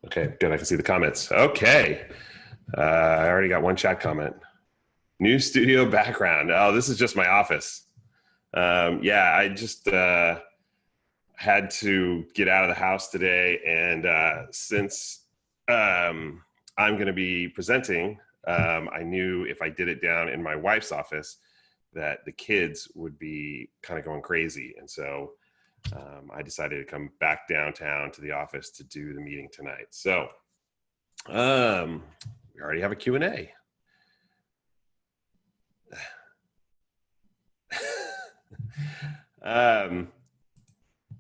Okay, good. I can see the comments. Okay. I already got one chat comment. New studio background. Oh, this is just my office. Yeah, I just had to get out of the house today. And since I'm going to be presenting, I knew if I did it down in my wife's office that the kids would be kind of going crazy. And so I decided to come back downtown to the office to do the meeting tonight. So we already have a Q&A.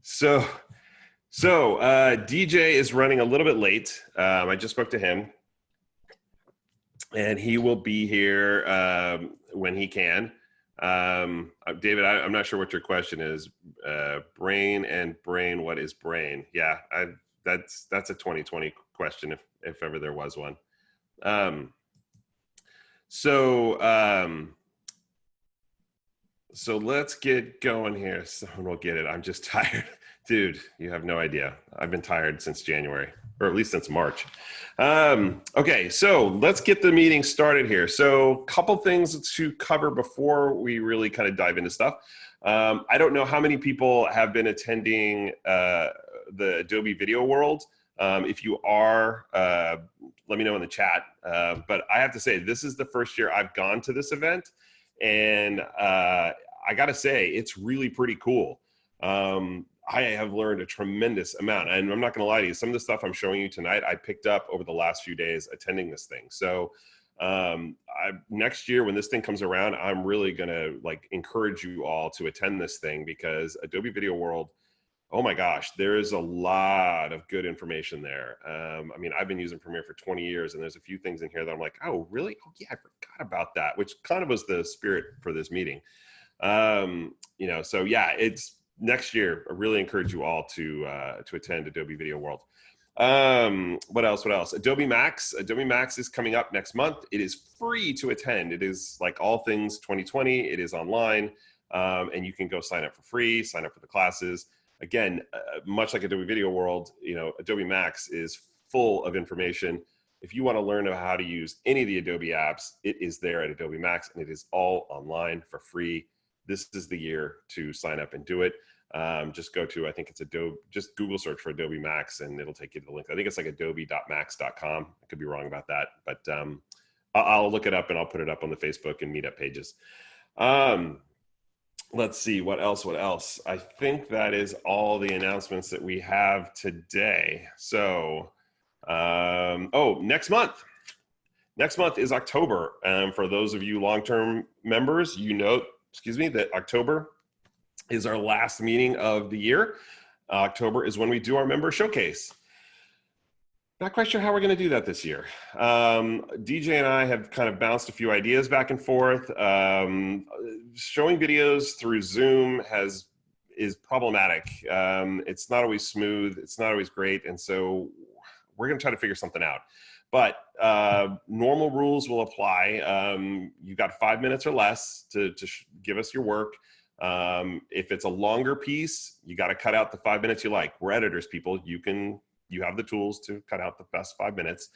So DJ is running a little bit late. I just spoke to him, and he will be here when he can. David, I'm not sure what your question is. Brain and brain, what is brain? Yeah, that's a 2020 question if ever there was one. So let's get going here. Someone will get it. I'm just tired. Dude, you have no idea. I've been tired since January, or at least since March. Okay, so let's get the meeting started here. So a couple things to cover before we really kind of dive into stuff. I don't know how many people have been attending the Adobe Video World. If you are, let me know in the chat. But I have to say, this is the first year I've gone to this event. And I got to say, it's really pretty cool. I have learned a tremendous amount. And I'm not going to lie to you, some of the stuff I'm showing you tonight, I picked up over the last few days attending this thing. So next year when this thing comes around, I'm really going to encourage you all to attend this thing, because Adobe Video World, oh my gosh, there is a lot of good information there. I mean, I've been using Premiere for 20 years, and there's a few things in here that I'm like, oh, really? Oh yeah, I forgot about that, which kind of was the spirit for this meeting. So yeah, it's next year. I really encourage you all to attend Adobe Video World. What else? Adobe Max. Adobe Max is coming up next month. It is free to attend. It is like all things 2020. It is online, and you can go sign up for free, sign up for the classes. Again, much like Adobe Video World, Adobe Max is full of information. If you want to learn about how to use any of the Adobe apps, it is there at Adobe Max, and it is all online for free. This is the year to sign up and do it. Just go to, I think it's Adobe, just Google search for Adobe Max, and it'll take you to the link. I think it's like adobe.max.com. I could be wrong about that, but I'll look it up and I'll put it up on the Facebook and Meetup pages. Let's see, what else? I think that is all the announcements that we have today. So, next month. Next month is October. For those of you long-term members, that October is our last meeting of the year. October is when we do our member showcase. Not quite sure how we're going to do that this year. DJ and I have kind of bounced a few ideas back and forth. Showing videos through Zoom is problematic. It's not always smooth. It's not always great. And so we're going to try to figure something out. But normal rules will apply. You've got 5 minutes or less to give us your work. If it's a longer piece, you got to cut out the 5 minutes you like. We're editors, people. You have the tools to cut out the best 5 minutes.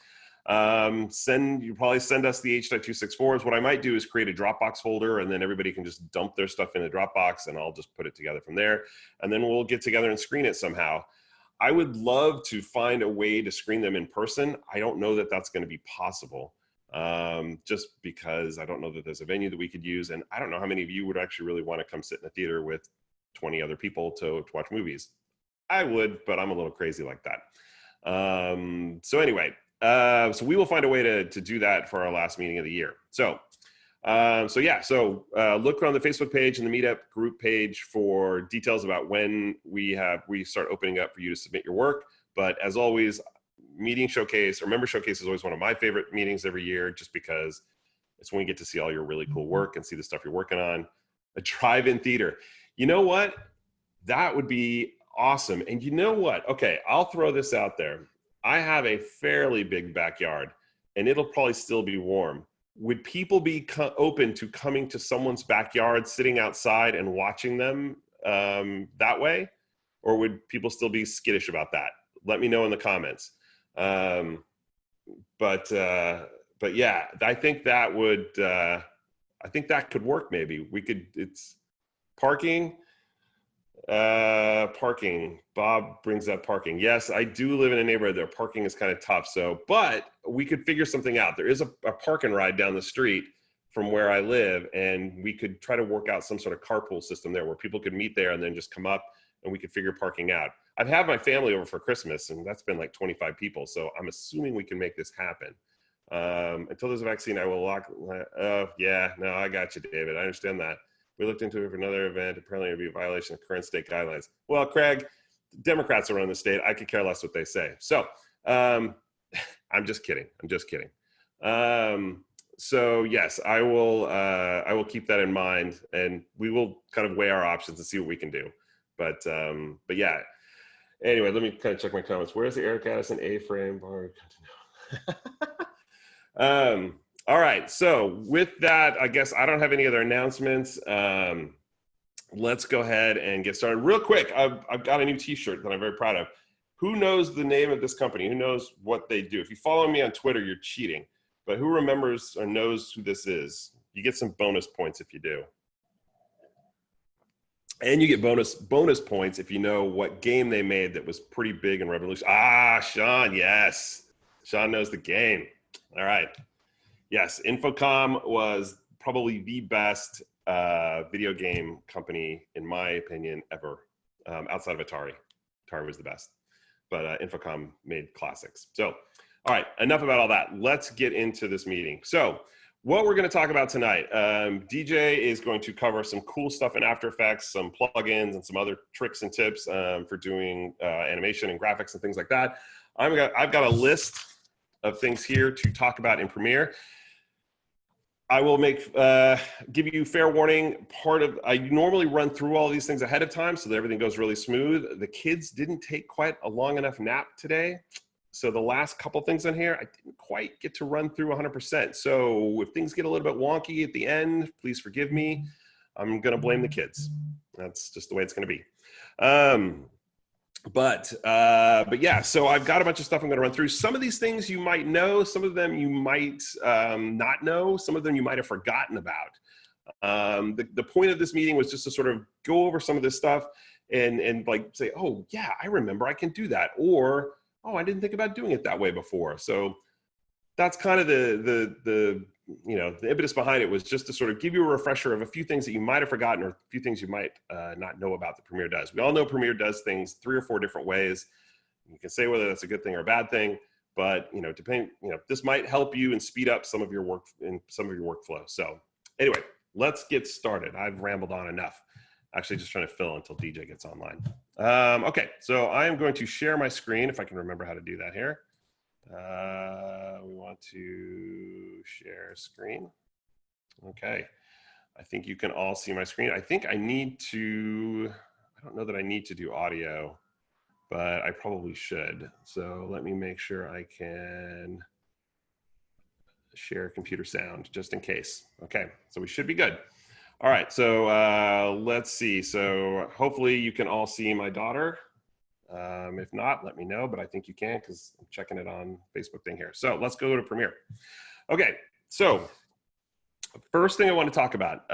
You probably send us the H.264s. What I might do is create a Dropbox folder, and then everybody can just dump their stuff in the Dropbox, and I'll just put it together from there. And then we'll get together and screen it somehow. I would love to find a way to screen them in person. I don't know that that's going to be possible, just because I don't know that there's a venue that we could use. And I don't know how many of you would actually really want to come sit in a theater with 20 other people to watch movies. I would, but I'm a little crazy like that. So anyway, so we will find a way to do that for our last meeting of the year. So look on the Facebook page and the Meetup group page for details about when we start opening up for you to submit your work. But as always, meeting showcase or member showcase is always one of my favorite meetings every year, just because it's when you get to see all your really cool work and see the stuff you're working on. A drive-in theater. You know what? That would be awesome. And you know what? Okay, I'll throw this out there. I have a fairly big backyard, and it'll probably still be warm. Would people be open to coming to someone's backyard, sitting outside and watching them that way? Or would people still be skittish about that? Let me know in the comments. But yeah, I think that would, I think that could work. Maybe we could, it's parking, parking. Bob brings up parking. Yes, I do live in a neighborhood there. Parking is kind of tough. So, but we could figure something out. There is a park and ride down the street from where I live, and we could try to work out some sort of carpool system there where people could meet there and then just come up and we could figure parking out. I've had my family over for Christmas, and that's been like 25 people. So I'm assuming we can make this happen. Until there's a vaccine, I will lock. Yeah, no, I got you, David. I understand that. We looked into it for another event. Apparently, it would be a violation of current state guidelines. Well, Craig, Democrats are running the state. I could care less what they say. So I'm just kidding. I'm just kidding. So yes, I will keep that in mind, and we will kind of weigh our options and see what we can do. But yeah. Anyway, let me kind of check my comments. Where's the Eric Addison A-frame bar? All right. So with that, I guess I don't have any other announcements. Let's go ahead and get started real quick. I've got a new t-shirt that I'm very proud of. Who knows the name of this company? Who knows what they do? If you follow me on Twitter, you're cheating. But who remembers or knows who this is? You get some bonus points if you do. And you get bonus points if you know what game they made that was pretty big and revolutionary. Ah, Sean, yes. Sean knows the game. All right. Yes, Infocom was probably the best video game company, in my opinion, ever, outside of Atari. Atari was the best. But Infocom made classics. So, all right, enough about all that. Let's get into this meeting. So, what we're going to talk about tonight, DJ is going to cover some cool stuff in After Effects, some plugins, and some other tricks and tips for doing animation and graphics and things like that. I've got a list of things here to talk about in Premiere. I will give you fair warning. I normally run through all these things ahead of time so that everything goes really smooth. The kids didn't take quite a long enough nap today. So the last couple things on here, I didn't quite get to run through 100%. So if things get a little bit wonky at the end, please forgive me. I'm going to blame the kids. That's just the way it's going to be. But yeah, so I've got a bunch of stuff I'm going to run through. Some of these things you might know, some of them you might not know, some of them you might have forgotten about. The point of this meeting was just to sort of go over some of this stuff and like say, oh yeah, I remember I can do that. Or, oh, I didn't think about doing it that way before. So that's kind of the impetus behind it, was just to sort of give you a refresher of a few things that you might have forgotten or a few things you might not know about that Premiere does. We all know Premiere does things 3 or 4 different ways. You can say whether that's a good thing or a bad thing, but this might help you and speed up some of your work and some of your workflow. So anyway, let's get started. I've rambled on enough. Actually, just trying to fill until DJ gets online. Okay, so I am going to share my screen if I can remember how to do that here. We want to share screen. Okay, I think you can all see my screen. I think I don't know that I need to do audio, but I probably should. So let me make sure I can share computer sound just in case. Okay, so we should be good. All right, so let's see. So hopefully you can all see my daughter. If not, let me know, but I think you can because I'm checking it on Facebook thing here. So let's go to Premiere. Okay, so first thing I want to talk about.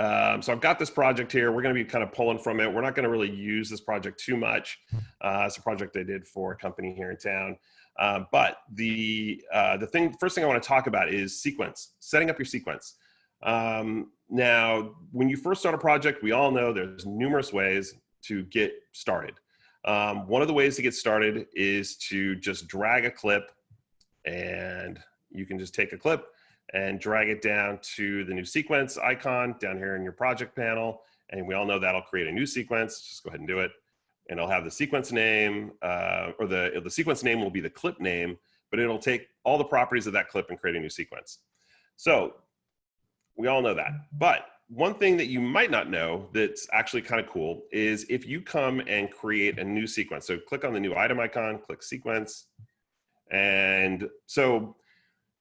So I've got this project here. We're going to be kind of pulling from it. We're not going to really use this project too much. It's a project I did for a company here in town. But the first thing I want to talk about is sequence, setting up your sequence. Now, when you first start a project, we all know there's numerous ways to get started. One of the ways to get started is to just drag a clip, and you can just take a clip and drag it down to the new sequence icon down here in your project panel. And we all know that'll create a new sequence. Just go ahead and do it. And it'll have the sequence name, or the sequence name will be the clip name, but it'll take all the properties of that clip and create a new sequence. So we all know that. But one thing that you might not know that's actually kind of cool is if you come and create a new sequence. So click on the new item icon, click sequence. And so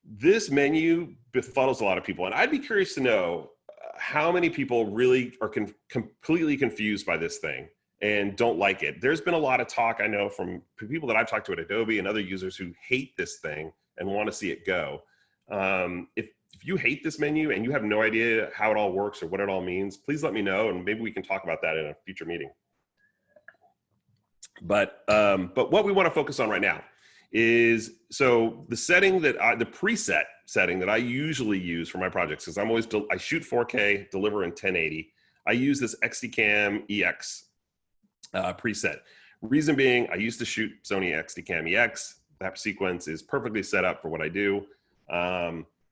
this menu befuddles a lot of people. And I'd be curious to know how many people really are completely confused by this thing and don't like it. There's been a lot of talk, I know, from people that I've talked to at Adobe and other users who hate this thing and want to see it go. If you hate this menu and you have no idea how it all works or what it all means, please let me know, and maybe we can talk about that in a future meeting. But what we want to focus on right now is, so the setting that the preset setting that I usually use for my projects, because I shoot 4K, deliver in 1080. I use this XDCam EX preset. Reason being, I used to shoot Sony XDCam EX. That sequence is perfectly set up for what I do.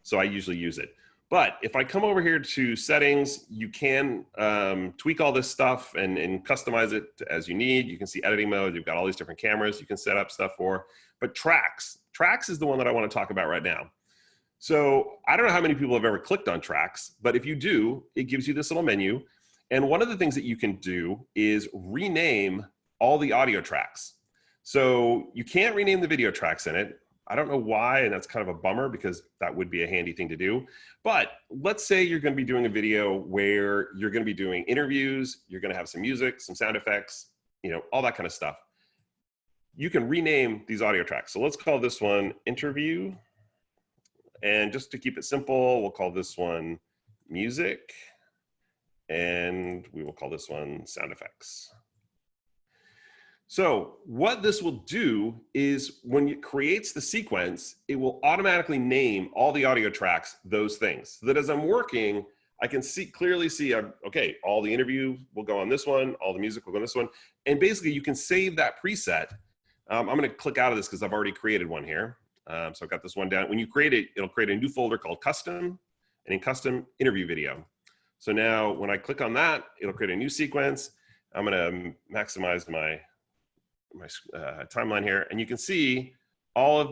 So I usually use it. But if I come over here to settings, you can tweak all this stuff and customize it as you need. You can see editing mode. You've got all these different cameras you can set up stuff for. But tracks is the one that I want to talk about right now. So I don't know how many people have ever clicked on tracks, but if you do, it gives you this little menu. And one of the things that you can do is rename all the audio tracks. So you can't rename the video tracks in it. I don't know why, and that's kind of a bummer because that would be a handy thing to do. But let's say you're going to be doing a video where you're going to be doing interviews, you're going to have some music, some sound effects, all that kind of stuff. You can rename these audio tracks. So let's call this one interview. And just to keep it simple, we'll call this one music. And we will call this one sound effects. So what this will do is when it creates the sequence, it will automatically name all the audio tracks those things. So that as I'm working, I can clearly see, okay, all the interview will go on this one, all the music will go on this one. And basically you can save that preset. I'm gonna click out of this because I've already created one here. So I've got this one down. When you create it, it'll create a new folder called custom, and in custom interview video. So now when I click on that, it'll create a new sequence. I'm gonna maximize my timeline here, and you can see all of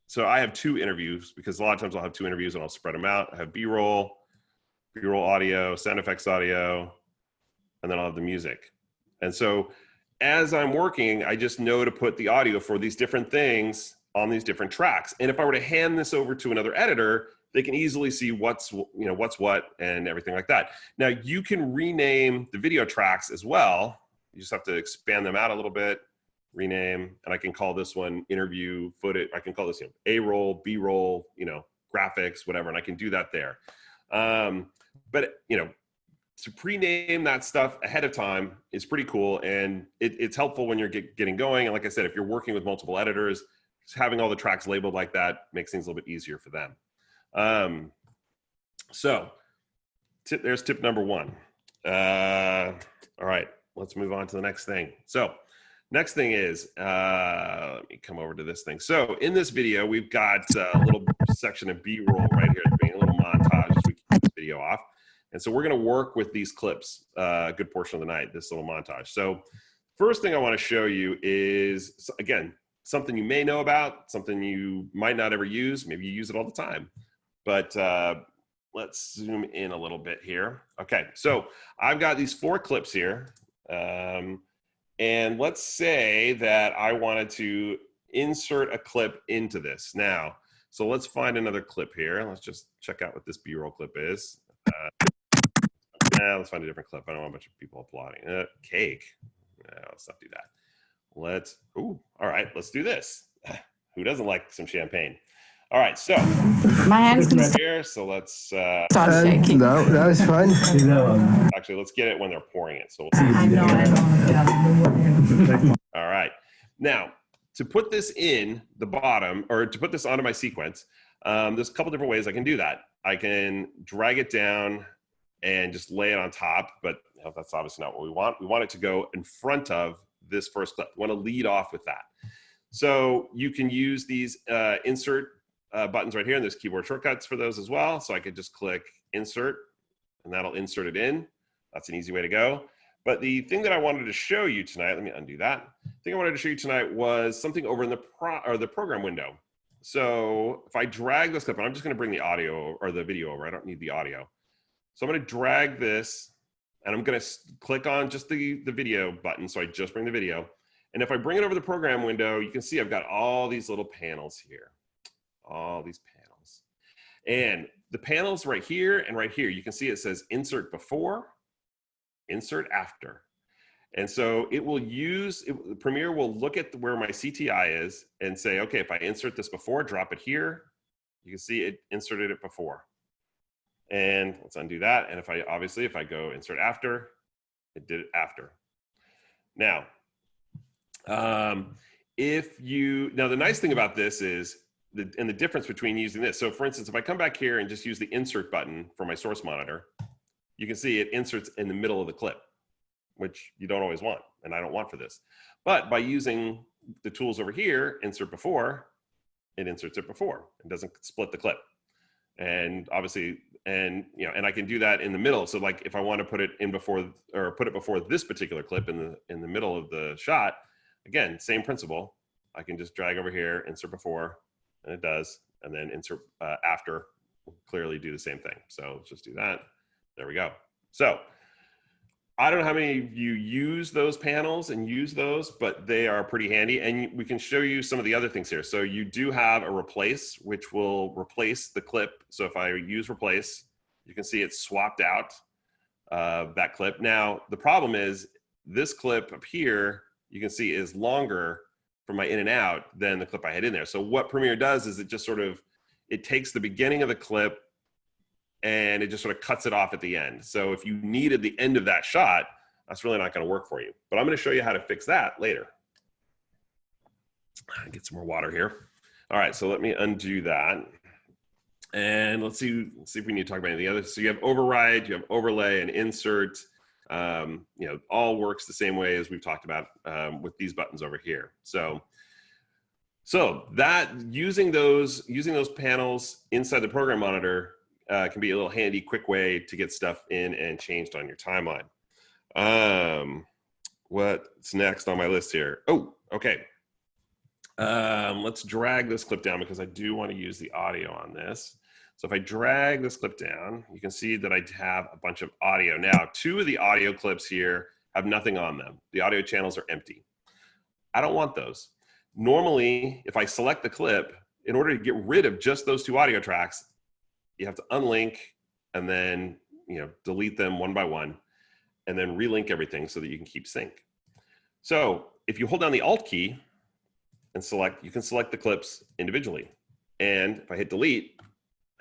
so I have 2 interviews because a lot of times I'll have 2 interviews and I'll spread them out. I have B-roll audio, sound effects audio, and then I'll have the music. And so as I'm working, I just know to put the audio for these different things on these different tracks. And if I were to hand this over to another editor, they can easily see what's what and everything like that. Now you can rename the video tracks as well. You just have to expand them out a little bit, rename, and I can call this one interview footage. I can call this A-roll, B-roll, graphics, whatever, and I can do that there. But to pre-name that stuff ahead of time is pretty cool, and it's helpful when you're getting going. And like I said, if you're working with multiple editors, just having all the tracks labeled like that makes things a little bit easier for them. So there's tip number 1. All right, let's move on to the next thing. So next thing is, let me come over to this thing. So in this video, we've got a little section of B-roll right here, being a little montage as we keep this video off. And so we're going to work with these clips a good portion of the night, this little montage. So first thing I want to show you is, again, something you may know about, something you might not ever use. Maybe you use it all the time. But let's zoom in a little bit here. Okay, so I've got these 4 clips here. And let's say that I wanted to insert a clip into this now. So let's find another clip here. Let's just check out what this B-roll clip is. Let's find a different clip. I don't want a bunch of people applauding. Cake. No, let's not do that. All right, let's do this. Who doesn't like some champagne? All right, so my hands can start here. So let's start shaking. No, that was fun. Actually, let's get it when they're pouring it. So we'll see. All right. Now, to put this in the bottom, or to put this onto my sequence, there's a couple different ways I can do that. I can drag it down and just lay it on top, but that's obviously not what we want. We want it to go in front of this first clip. We want to lead off with that. So you can use these insert buttons right here, and there's keyboard shortcuts for those as well. So I could just click insert, and that'll insert it in. That's an easy way to go. But the thing that I wanted to show you tonight, let me undo that. The thing I wanted to show you tonight was something over in the program window. So if I drag this clip, and I'm just going to bring the audio or the video over. I don't need the audio. So I'm going to drag this, and I'm going to click on just the video button. So I just bring the video. And if I bring it over the program window, you can see I've got all these little panels here. All these panels. And the panels right here and right here, you can see it says insert before, insert after. And so it will Premiere will look at where my CTI is and say, okay, if I insert this before, drop it here, you can see it inserted it before. And let's undo that. And if I go insert after, it did it after. Now, now the nice thing about this is, the difference between using this. So for instance, if I come back here and just use the insert button for my source monitor, you can see it inserts in the middle of the clip, which you don't always want, and I don't want for this. But by using the tools over here, insert before, it inserts it before. It doesn't split the clip. And obviously, and I can do that in the middle. So like if I want to put it in before, or put it before this particular clip in the middle of the shot, again, same principle. I can just drag over here, insert before, and it does, and then insert after will clearly do the same thing. So let's just do that. There we go. So I don't know how many of you use those panels and use those, but they are pretty handy. And we can show you some of the other things here. So you do have a replace, which will replace the clip. So if I use replace, you can see it's swapped out that clip. Now, the problem is this clip up here, you can see is longer for my in and out than the clip I had in there. So what Premiere does is it just it takes the beginning of the clip and it just sort of cuts it off at the end. So if you needed the end of that shot, that's really not going to work for you. But I'm going to show you how to fix that later. Get some more water here. All right, so let me undo that. And let's see if we need to talk about anything else. So you have override, you have overlay, and insert. All works the same way as we've talked about with these buttons over here. So that using those panels inside the program monitor can be a little handy, quick way to get stuff in and changed on your timeline. What's next on my list here? Oh, okay. Let's drag this clip down because I do want to use the audio on this. So if I drag this clip down, you can see that I have a bunch of audio. Now, 2 of the audio clips here have nothing on them. The audio channels are empty. I don't want those. Normally, if I select the clip, in order to get rid of just those 2 audio tracks, you have to unlink and then delete them one by one and then relink everything so that you can keep sync. So if you hold down the Alt key and you can select the clips individually. And if I hit delete,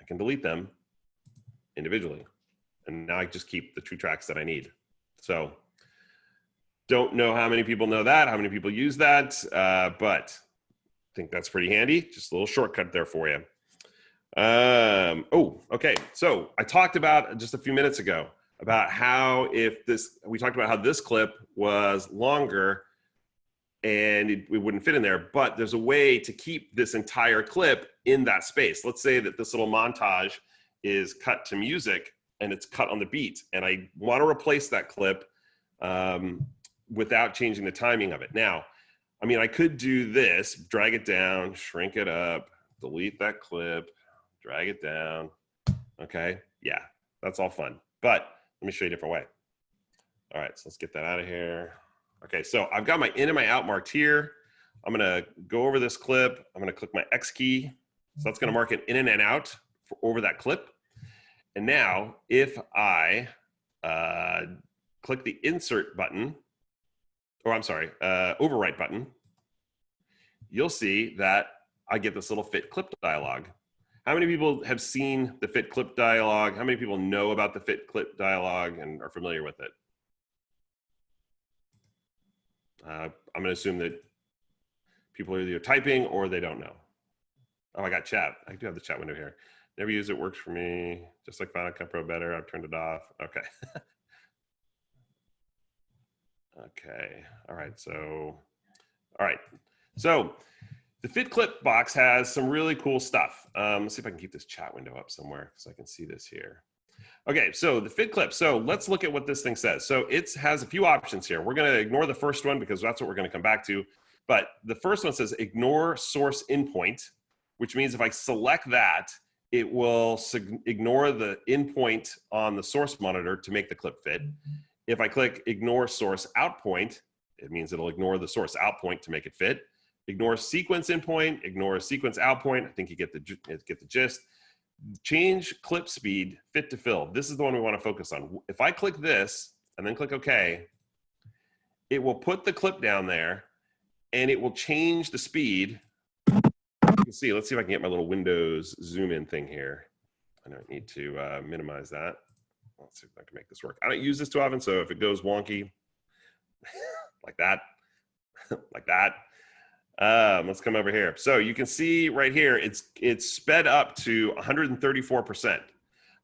I can delete them individually. And now I just keep the 2 tracks that I need. So don't know how many people know that, how many people use that, but I think that's pretty handy. Just a little shortcut there for you. Okay. So I talked about just a few minutes ago about how we talked about how this clip was longer and it wouldn't fit in there, but there's a way to keep this entire clip in that space. Let's say that this little montage is cut to music and it's cut on the beat, and I want to replace that clip without changing the timing of it. Now, I mean, I could do this, drag it down, shrink it up, delete that clip, drag it down. Okay, yeah, that's all fun. But let me show you a different way. All right, so let's get that out of here. Okay, so I've got my in and my out marked here. I'm gonna go over this clip. I'm gonna click my X key. So that's gonna mark it in and out over that clip. And now if I click the insert button, or I'm sorry, overwrite button, you'll see that I get this little fit clip dialog. How many people have seen the fit clip dialog? How many people know about the fit clip dialog and are familiar with it? I'm going to assume that people are either typing or they don't know. Oh, I got chat. I do have the chat window here. Never use it, works for me. Just like Final Cut Pro better, I've turned it off. Okay. Okay, all right, so the fit clip box has some really cool stuff. Let's see if I can keep this chat window up somewhere so I can see this here. Okay, so the fit clip. So let's look at what this thing says. So it has a few options here. We're gonna ignore the first one because that's what we're gonna come back to. But the first one says ignore source endpoint, which means if I select that, it will ignore the endpoint on the source monitor to make the clip fit. If I click ignore source out point, it means it'll ignore the source out point to make it fit. Ignore sequence endpoint, ignore sequence out point. I think you get the gist. Change clip speed fit to fill. This is the one we want to focus on. If I click this and then click OK, it will put the clip down there and it will change the speed. You can see, let's see if I can get my little Windows zoom in thing here. I don't need to minimize that. Let's see if I can make this work. I don't use this too often, so if it goes wonky, like that, like that, let's come over here. So you can see right here, it's sped up to 134%.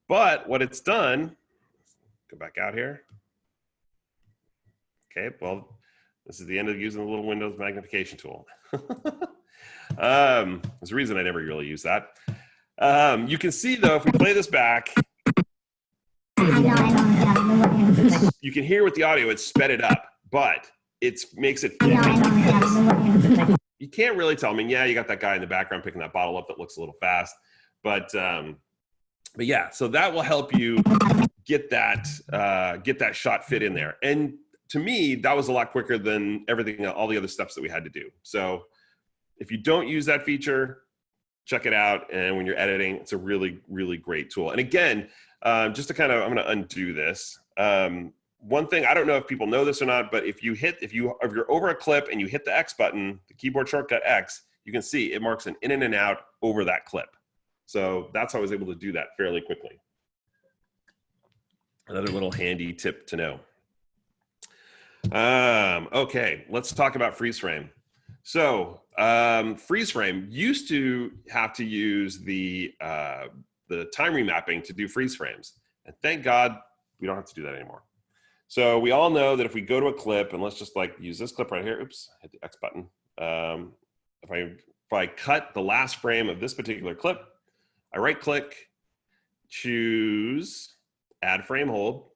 But what it's done, go back out here. Okay, well, this is the end of using the little Windows magnification tool. There's a reason I never really use that. You can see though, if we play this back, you can hear with the audio, it's sped it up, but it makes it feel like you can't really tell. I mean, yeah, you got that guy in the background picking that bottle up that looks a little fast, but yeah, so that will help you get that shot fit in there. And to me, that was a lot quicker than everything, all the other steps that we had to do. So if you don't use that feature, check it out. And when you're editing, it's a really, really great tool. And again, just to kind of, I'm going to undo this. One thing, I don't know if people know this or not, but if you're over a clip and you hit the X button, the keyboard shortcut X, you can see it marks an in and out over that clip. So that's how I was able to do that fairly quickly. Another little handy tip to know. Okay, let's talk about freeze frame. So freeze frame used to have to use the time remapping to do freeze frames. And thank God we don't have to do that anymore. So we all know that if we go to a clip, and let's just like use this clip right here, oops, hit the X button. If I cut the last frame of this particular clip, I right click, choose add frame hold,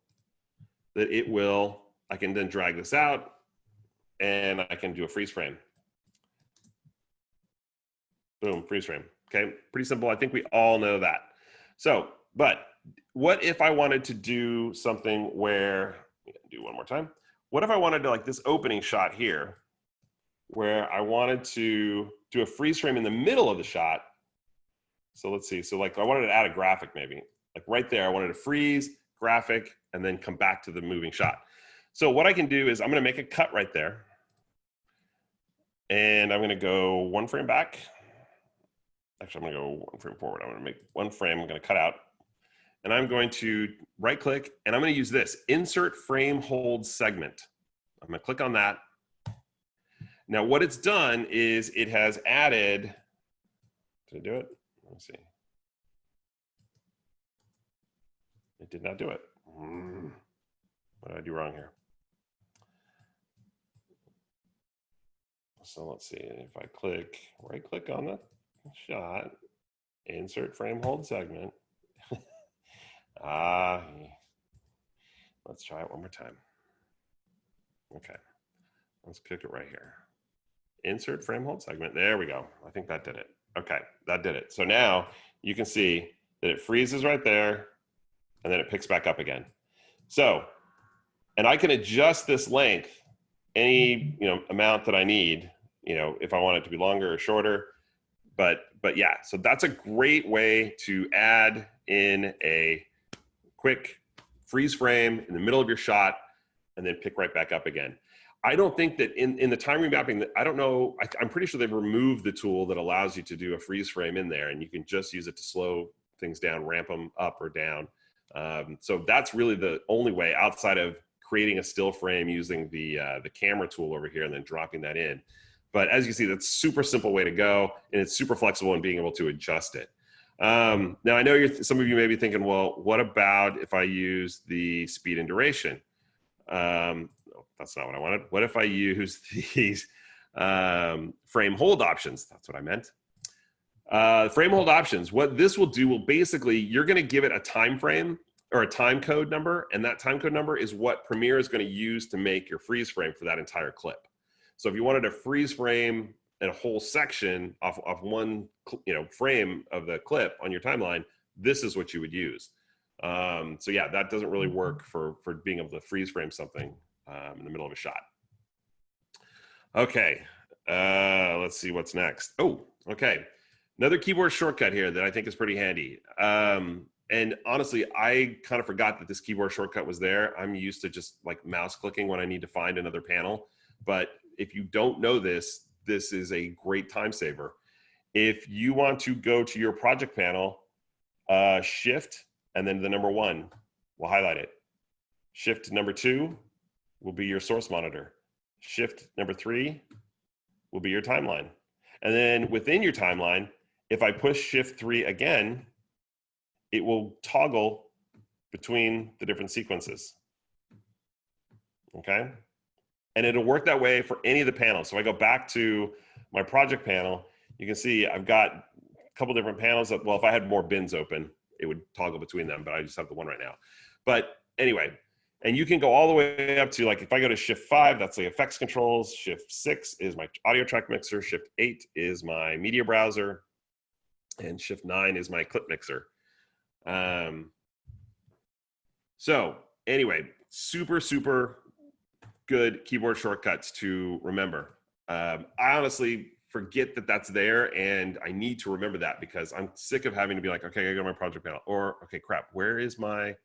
that it will, I can then drag this out and I can do a freeze frame. Boom, freeze frame. Okay, pretty simple. I think we all know that. So, but what if I wanted to do something where, do one more time. What if I wanted to, like this opening shot here, where I wanted to do a freeze frame in the middle of the shot. So let's see, so like I wanted to add a graphic maybe, like right there, I wanted to freeze, graphic, and then come back to the moving shot. So what I can do is I'm gonna make a cut right there. And I'm gonna go one frame back. Actually, I'm gonna go one frame forward. I'm gonna make one frame, I'm gonna cut out. And I'm going to right click, and I'm gonna use this, insert frame hold segment. I'm gonna click on that. Now what it's done is it has added, did it do it? Let me see. It did not do it. What did I do wrong here? So let's see, if I click, right click on the shot, insert frame hold segment. Let's try it one more time. Okay, let's click it right here. Insert frame hold segment, there we go. I think that did it. Okay, that did it. So now you can see that it freezes right there and then it picks back up again. So, and I can adjust this length any amount that I need, if I want it to be longer or shorter. But yeah, so that's a great way to add in a quick freeze frame in the middle of your shot and then pick right back up again. I don't think that in the time remapping, I don't know, I'm pretty sure they've removed the tool that allows you to do a freeze frame in there, and you can just use it to slow things down, ramp them up or down. So that's really the only way outside of creating a still frame using the camera tool over here and then dropping that in. But as you see, that's a super simple way to go, and it's super flexible in being able to adjust it. Now I know some of you may be thinking, well, what about if I use the speed and duration? That's not what I wanted. What if I use these frame hold options? That's what I meant. Frame hold options. What this will do will basically, you're going to give it a time frame or a time code number, and that time code number is what Premiere is going to use to make your freeze frame for that entire clip. So if you wanted to freeze frame a whole section off one frame of the clip on your timeline, this is what you would use. So yeah, that doesn't really work for being able to freeze frame something in the middle of a shot. Okay, let's see what's next. Oh, okay. Another keyboard shortcut here that I think is pretty handy. And honestly, I kind of forgot that this keyboard shortcut was there. I'm used to just like mouse clicking when I need to find another panel. But if you don't know this, this is a great time saver. If you want to go to your project panel, shift and then the number 1 will highlight it. Shift number 2 will be your source monitor. Shift number 3 will be your timeline. And then within your timeline, if I push shift 3 again, it will toggle between the different sequences. Okay? And it'll work that way for any of the panels. So if I go back to my project panel, you can see I've got a couple different panels. Well, if I had more bins open, it would toggle between them, but I just have the one right now. But anyway, and you can go all the way up to, like, if I go to shift 5, that's the effects controls. Shift 6 is my audio track mixer. Shift 8 is my media browser. And shift 9 is my clip mixer. So anyway, super, super good keyboard shortcuts to remember. I honestly forget that that's there, and I need to remember that because I'm sick of having to be like, okay, I gotta go to my project panel, or okay, crap, where is my,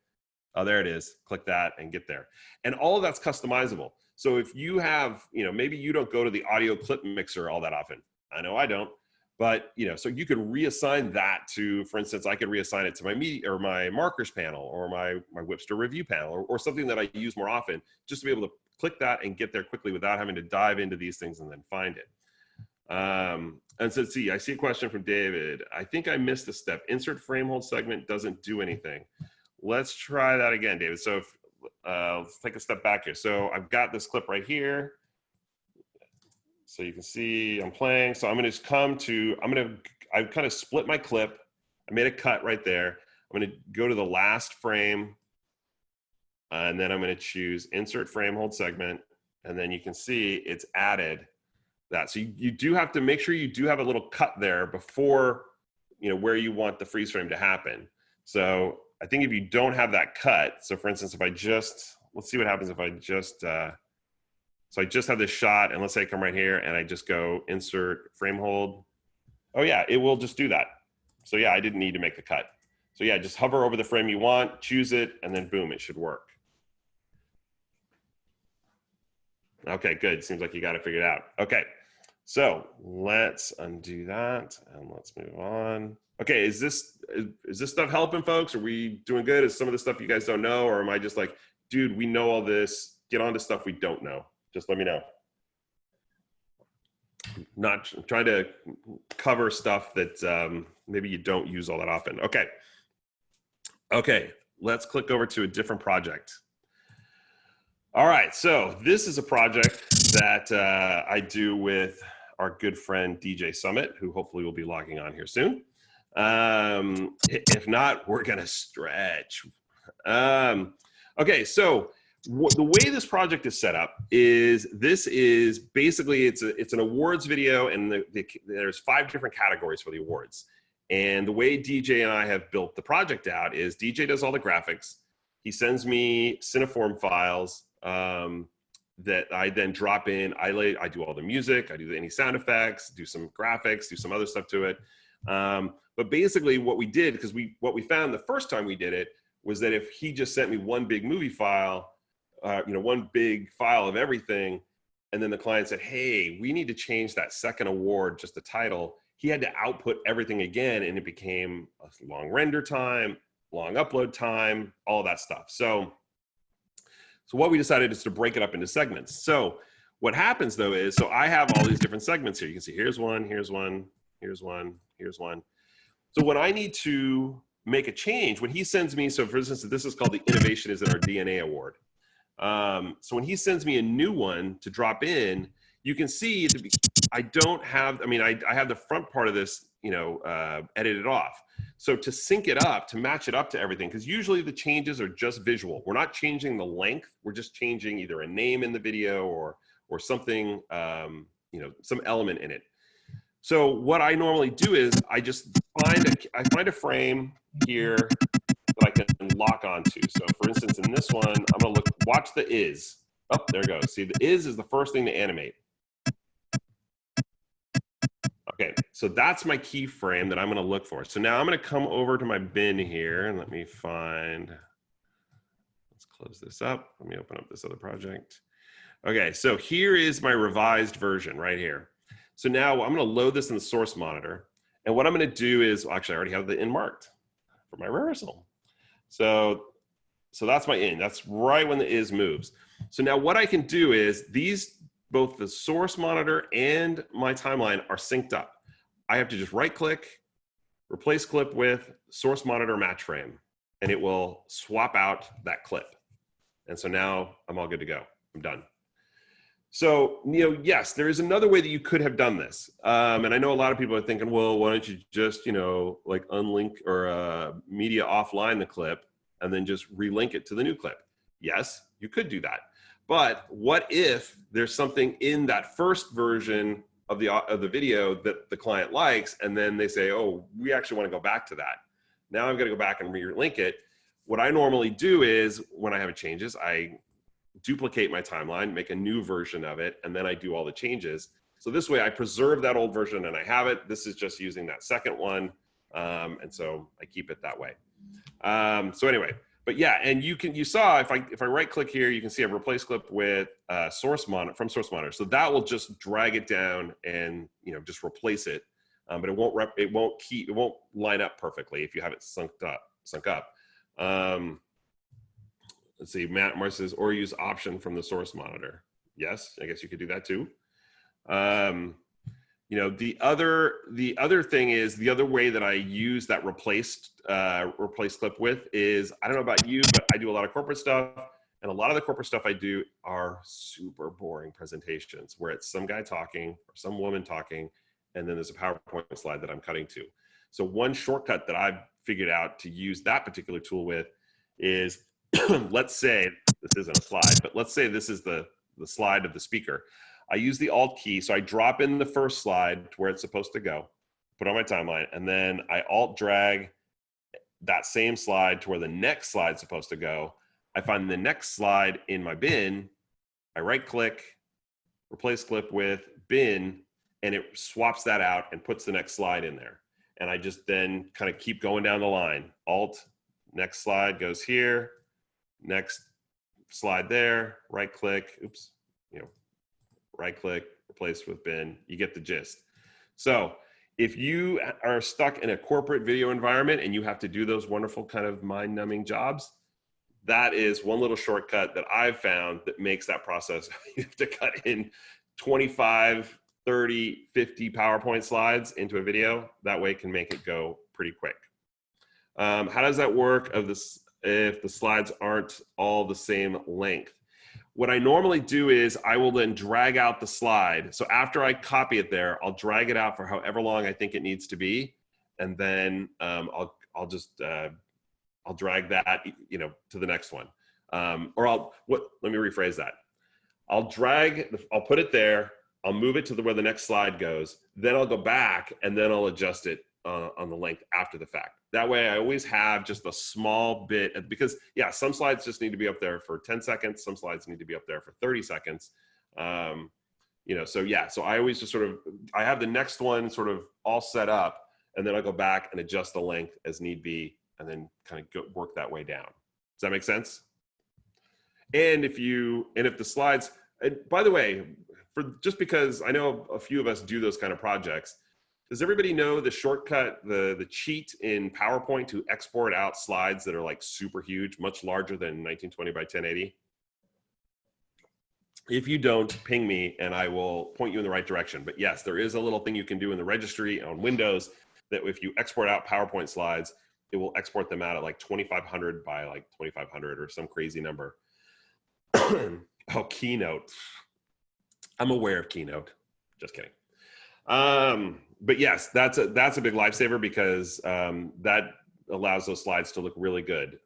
oh, there it is. Click that and get there. And all of that's customizable. So if you have, maybe you don't go to the audio clip mixer all that often. I know I don't. But, so you could reassign that to, for instance, I could reassign it to my media or my markers panel or my Whipster review panel or something that I use more often, just to be able to click that and get there quickly without having to dive into these things and then find it. And so see, I see a question from David. I think I missed a step. Insert frame hold segment doesn't do anything. Let's try that again, David. So let's take a step back here. So I've got this clip right here. So you can see I'm playing. So I'm going to come to, I've kind of split my clip. I made a cut right there. I'm going to go to the last frame. And then I'm going to choose insert frame hold segment. And then you can see it's added that. So you do have to make sure you do have a little cut there before, where you want the freeze frame to happen. So I think if you don't have that cut, so for instance, if I just, let's see what happens if I just, so I just have this shot, and let's say I come right here and I just go insert frame hold. Oh yeah, it will just do that. So yeah, I didn't need to make the cut. So yeah, just hover over the frame you want, choose it, and then boom, it should work. Okay, good. Seems like you got it figured out. Okay, so let's undo that and let's move on. Okay, is this stuff helping folks? Are we doing good? Is some of the stuff you guys don't know, or am I just like, dude, we know all this, get on to stuff we don't know? Just let me know. Not trying to cover stuff that maybe you don't use all that often. Okay. Okay, let's click over to a different project. All right, so this is a project that I do with our good friend DJ Summitt, who hopefully will be logging on here soon. If not, we're gonna stretch. Okay, so the way this project is set up is this is basically it's an awards video, and there's 5 different categories for the awards. And the way DJ and I have built the project out is DJ does all the graphics. He sends me Cineform files that I then drop in. I do all the music, I do any sound effects, do some graphics, do some other stuff to it. But basically what we did, because what we found the first time we did it was that if he just sent me one big movie file, one big file of everything, and then the client said, hey, we need to change that second award, just the title, he had to output everything again, and it became a long render time, long upload time, all that stuff. So what we decided is to break it up into segments. So what happens though is, so I have all these different segments here. You can see here's one, here's one, here's one, here's one. So when I need to make a change, when he sends me, so for instance, this is called the Innovation is in Our DNA Award. So when he sends me a new one to drop in, you can see I don't have, I have the front part of this, edited off. So to sync it up, to match it up to everything, because usually the changes are just visual. We're not changing the length. We're just changing either a name in the video or something, some element in it. So what I normally do is I just find a frame here that I can lock onto. So for instance, in this one, I'm gonna watch the is. Oh, there it goes. See, the is the first thing to animate. Okay, so that's my keyframe that I'm going to look for. So now I'm going to come over to my bin here and let me find, let's close this up. Let me open up this other project. Okay, so here is my revised version right here. So now I'm going to load this in the source monitor. And what I'm going to do is, well, actually I already have the in marked for my rehearsal. So that's my in. That's right when the is moves. So now what I can do is these, both the source monitor and my timeline are synced up. I have to just right click, replace clip with source monitor match frame, and it will swap out that clip. And so now I'm all good to go. I'm done. So, yes, there is another way that you could have done this. And I know a lot of people are thinking, well, why don't you just, like unlink or media offline the clip and then just relink it to the new clip? Yes, you could do that. But what if there's something in that first version of the video that the client likes, and then they say, oh, we actually want to go back to that. Now I've got to go back and relink it. What I normally do is when I have changes, I duplicate my timeline, make a new version of it, and then I do all the changes. So this way I preserve that old version and I have it. This is just using that second one. And so I keep it that way. So anyway, but yeah, and you saw if I right click here, you can see I've replaced clip with source monitor. So that will just drag it down and just replace it. But it won't line up perfectly if you have it sunk up. Let's see, Matt Mars says, or use option from the source monitor. Yes, I guess you could do that too. The other thing is, the other way that I use that replace clip with is, I don't know about you, but I do a lot of corporate stuff, and a lot of the corporate stuff I do are super boring presentations where it's some guy talking or some woman talking, and then there's a PowerPoint slide that I'm cutting to. So one shortcut that I've figured out to use that particular tool with is, let's say this isn't a slide, but let's say this is the slide of the speaker. I use the Alt key, so I drop in the first slide to where it's supposed to go, put on my timeline, and then I Alt drag that same slide to where the next slide's supposed to go. I find the next slide in my bin, I right click, replace clip with bin, and it swaps that out and puts the next slide in there. And I just then kind of keep going down the line. Alt, next slide goes here, next slide there, right click, oops, right click, replace with bin, you get the gist. So if you are stuck in a corporate video environment and you have to do those wonderful kind of mind-numbing jobs, that is one little shortcut that I've found that makes that process. You have to cut in 25, 30, 50 PowerPoint slides into a video. That way it can make it go pretty quick. How does that work if the slides aren't all the same length? What I normally do is I will then drag out the slide. So after I copy it there, I'll drag it out for however long I think it needs to be. And then I'll drag that, to the next one. Let me rephrase that. I'll put it there. I'll move it to where the next slide goes. Then I'll go back and then I'll adjust it on the length after the fact. That way I always have just a small bit, because yeah, some slides just need to be up there for 10 seconds. Some slides need to be up there for 30 seconds. So yeah, so I always just I have the next one sort of all set up, and then I'll go back and adjust the length as need be, and then kind of work that way down. Does that make sense? And if the slides, and by the way, just because I know a few of us do those kind of projects, does everybody know the shortcut, the cheat in PowerPoint to export out slides that are like super huge, much larger than 1920 by 1080? If you don't, ping me and I will point you in the right direction. But yes, there is a little thing you can do in the registry on Windows that if you export out PowerPoint slides, it will export them out at like 2500 by like 2500 or some crazy number. Oh, Keynote. I'm aware of Keynote. Just kidding. But yes, that's a big lifesaver, because that allows those slides to look really good.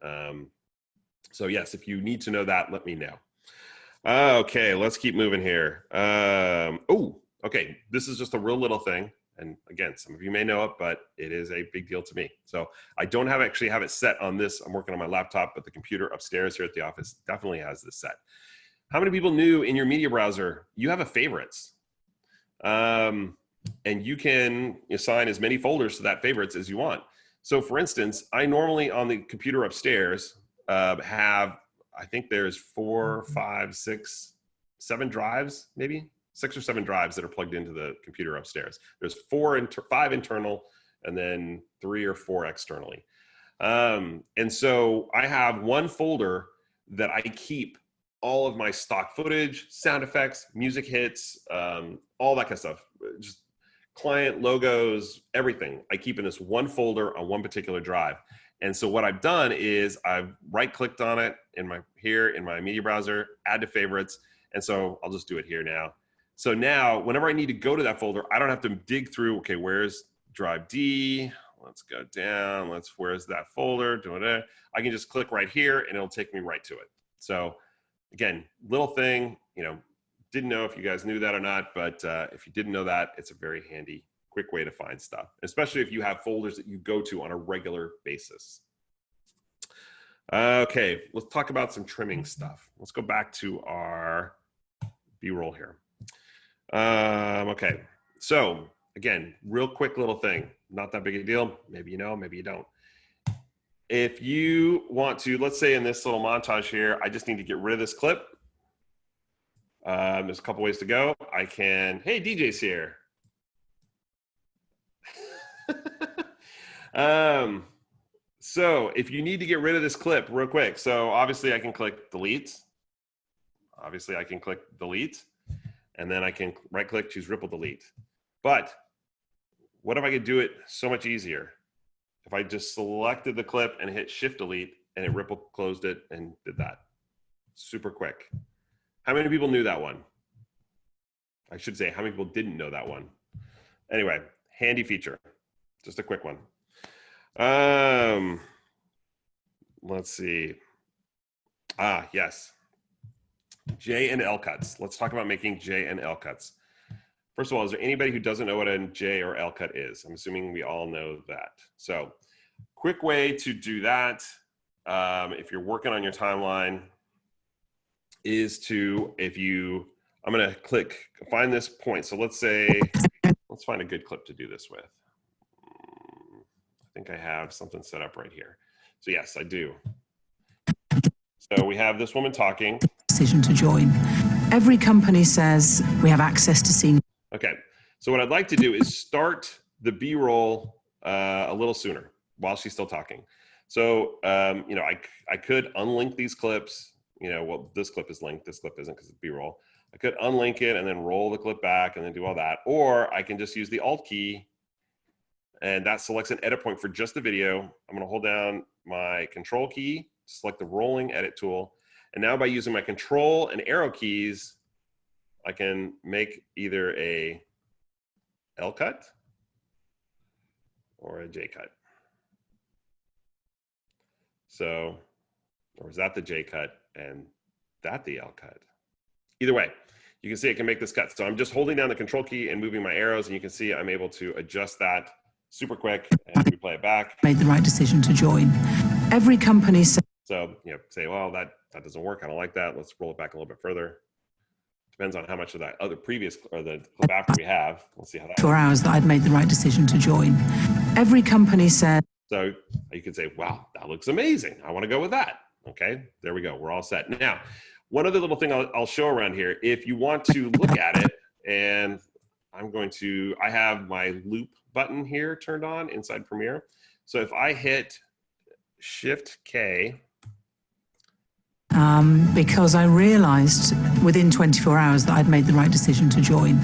So yes, if you need to know that, let me know. Okay, let's keep moving here. Okay, this is just a real little thing. And again, some of you may know it, but it is a big deal to me. So I don't actually have it set on this. I'm working on my laptop, but the computer upstairs here at the office definitely has this set. How many people knew in your media browser you have a favorites? and you can assign as many folders to that favorites as you want. So for instance, I normally on the computer upstairs have, I think there's 4, 5, 6, 7 drives, maybe 6 or 7 drives that are plugged into the computer upstairs. There's 5 internal and then 3 or 4 externally. And so I have one folder that I keep all of my stock footage, sound effects, music hits, all that kind of stuff, just client logos, everything. I keep in this one folder on one particular drive. And so what I've done is I've right-clicked on it in my media browser, add to favorites. And so I'll just do it here now. So now whenever I need to go to that folder, I don't have to dig through, okay, where's drive D? Let's go down. Where's that folder? I can just click right here and it'll take me right to it. So again, little thing, didn't know if you guys knew that or not, but if you didn't know that, it's a very handy, quick way to find stuff, especially if you have folders that you go to on a regular basis. Okay, let's talk about some trimming stuff. Let's go back to our B-roll here. Okay, so again, real quick little thing, not that big a deal. Maybe you know, maybe you don't. If you want to, let's say in this little montage here, I just need to get rid of this clip. There's a couple ways to go. I can, hey, DJ's here. So if you need to get rid of this clip real quick, so obviously I can click delete. Obviously I can click delete, and then I can right click, choose ripple delete. But what if I could do it so much easier? If I just selected the clip and hit shift delete and it ripple closed it and did that. Super quick. How many people knew that one? I should say, how many people didn't know that one? Anyway, handy feature. Just a quick one. Let's see. Yes. J and L cuts. Let's talk about making J and L cuts. First of all, is there anybody who doesn't know what a J or L cut is? I'm assuming we all know that. So quick way to do that, if you're working on your timeline, is to, I'm gonna find this point. So let's find a good clip to do this with. I think I have something set up right here. So yes, I do. So we have this woman talking. Decision to join. Every company says we have access to senior. Okay, so what I'd like to do is start the B-roll a little sooner while she's still talking. So, I could unlink these clips. Well, this clip is linked, this clip isn't because it's B-roll. I could unlink it and then roll the clip back and then do all that. Or I can just use the Alt key, and that selects an edit point for just the video. I'm gonna hold down my Control key, select the rolling edit tool. And now by using my Control and arrow keys, I can make either a L cut or a J cut. So, or is that the J cut and that the L cut? Either way, you can see I can make this cut. So I'm just holding down the Control key and moving my arrows, and you can see I'm able to adjust that super quick, and we play it back. Made the right decision to join. Every company says. So, say, well, that doesn't work. I don't like that. Let's roll it back a little bit further. Depends on how much of that other previous, or the clip after we have. Let's see how that 4 hours that I'd made the right decision to join. Every company said. So you could say, wow, that looks amazing. I want to go with that. Okay, there we go. We're all set. Now, one other little thing I'll show around here. If you want to look at it, and I have my loop button here turned on inside Premiere. So if I hit Shift K. Because I realized within 24 hours that I'd made the right decision to join.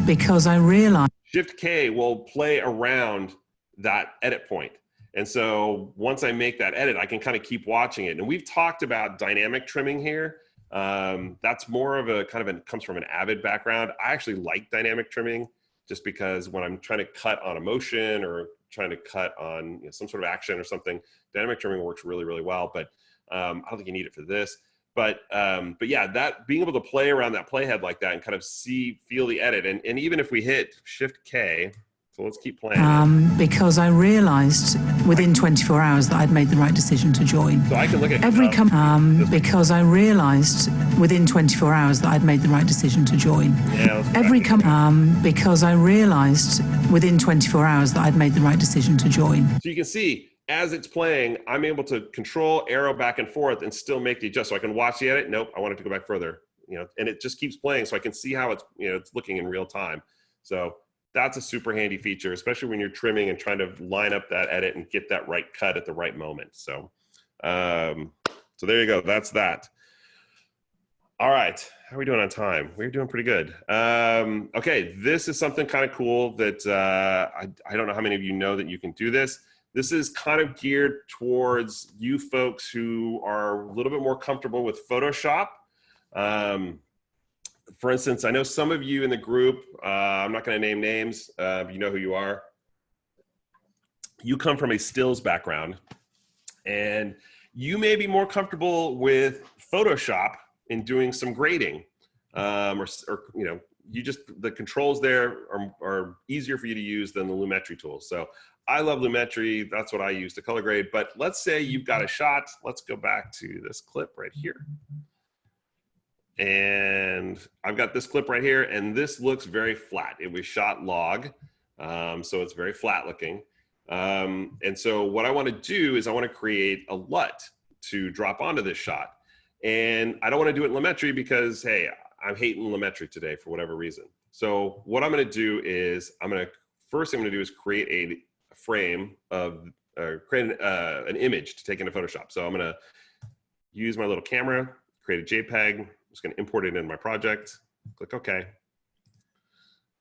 Because I realized. Shift K will play around that edit point. And so once I make that edit, I can kind of keep watching it. And we've talked about dynamic trimming here. That's more of comes from an Avid background. I actually like dynamic trimming just because when I'm trying to cut on emotion or trying to cut on some sort of action or something, dynamic trimming works really, really well. But I don't think you need it for this. But yeah, that being able to play around that playhead like that and kind of feel the edit. And even if we hit Shift K, So let's keep playing. Because I realized within 24 hours that I'd made the right decision to join. So I can look at because I realized within 24 hours that I'd made the right decision to join. Because I realized within 24 hours that I'd made the right decision to join. So you can see as it's playing, I'm able to control arrow back and forth and still make the adjust. So I can watch the edit. Nope, I want it to go back further. And it just keeps playing, so I can see how it's it's looking in real time. So that's a super handy feature, especially when you're trimming and trying to line up that edit and get that right cut at the right moment. So, so there you go. That's that. All right. How are we doing on time? We're doing pretty good. Okay. This is something kind of cool that I don't know how many of you know that you can do this. This is kind of geared towards you folks who are a little bit more comfortable with Photoshop. For instance, I know some of you in the group, I'm not going to name names, but you know who you are. You come from a stills background, and you may be more comfortable with Photoshop in doing some grading, or the controls there are easier for you to use than the Lumetri tools. So I love Lumetri. That's what I use to color grade. But let's say you've got a shot. Let's go back to this clip right here. And I've got this clip right here, and this looks very flat. It was shot log, so it's very flat looking. And so what I want to do is I want to create a LUT to drop onto this shot. And I don't want to do it in Lumetri because, hey, I'm hating Lumetri today for whatever reason. So what I'm going to do is first thing I'm going to do is create a frame of, create an image to take into Photoshop. So I'm going to use my little camera, create a JPEG. I'm just going to import it into my project, click OK.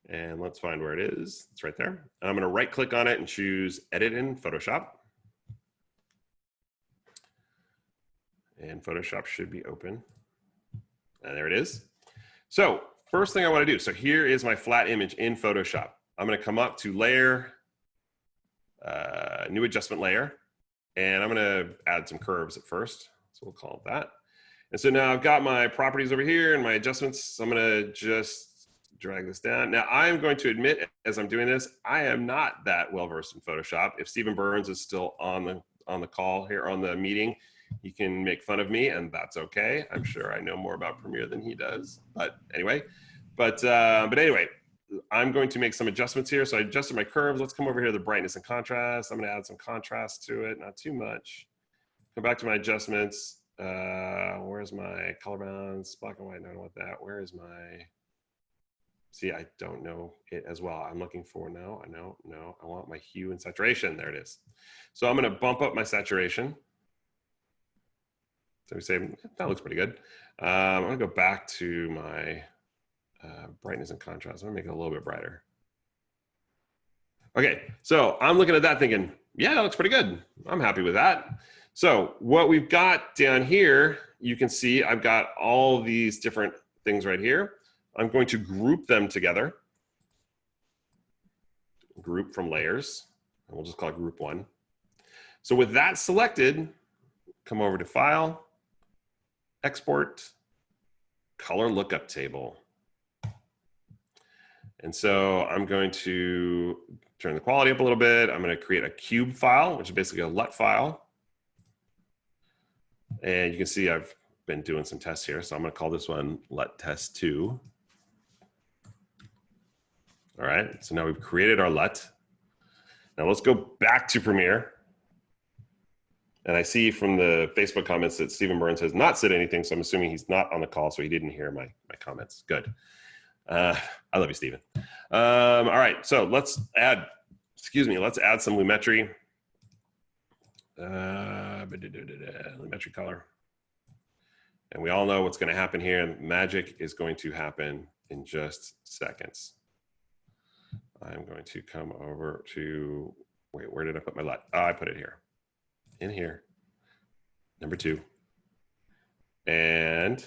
And let's find where it is. It's right there. And I'm going to right click on it and choose Edit in Photoshop. And Photoshop should be open. And there it is. So first thing I want to do, so here is my flat image in Photoshop. I'm going to come up to Layer, New Adjustment Layer, and I'm going to add some curves at first. So we'll call it that. And so now I've got my properties over here and my adjustments. So I'm going to just drag this down. Now I'm going to admit, as I'm doing this, I am not that well versed in Photoshop. If Stephen Burns is still on the call here, on the meeting, he can make fun of me, and that's okay. I'm sure I know more about Premiere than he does. But anyway, I'm going to make some adjustments here. So I adjusted my curves. Let's come over here to the brightness and contrast. I'm going to add some contrast to it, not too much. Come back to my adjustments. Where's my color balance? Black and white, I don't want that. Where is my, see, I don't know it as well. I'm looking for, no, I want my hue and saturation. There it is. So I'm going to bump up my saturation. So we say, that looks pretty good. I'm going to go back to my brightness and contrast. I'm going to make it a little bit brighter. Okay, so I'm looking at that thinking, yeah, that looks pretty good. I'm happy with that. So what we've got down here, you can see I've got all these different things right here. I'm going to group them together. Group from layers, and we'll just call it group one. So with that selected, come over to File, Export, Color Lookup Table. And so I'm going to turn the quality up a little bit. I'm going to create a cube file, which is basically a LUT file. And you can see I've been doing some tests here. So I'm going to call this one LUT Test 2. All right, so now we've created our LUT. Now let's go back to Premiere. And I see from the Facebook comments that Stephen Burns has not said anything, so I'm assuming he's not on the call, so he didn't hear my comments. Good. I love you, Stephen. All right, so let's add some Lumetri. Lumetri color. And we all know what's going to happen here. Magic is going to happen in just seconds. I'm going to come over to, wait, where did I put my LUT? Oh, I put it here. In here. Number 2. And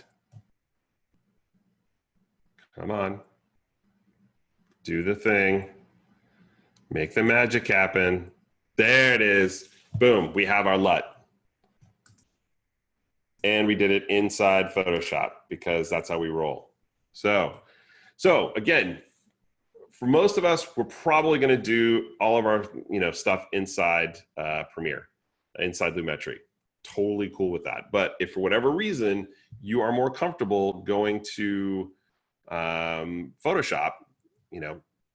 come on. Do the thing. Make the magic happen. There it is. Boom, we have our LUT. And we did it inside Photoshop because that's how we roll. So again, for most of us, we're probably going to do all of our, stuff inside Premiere, inside Lumetri. Totally cool with that. But if for whatever reason you are more comfortable going to Photoshop,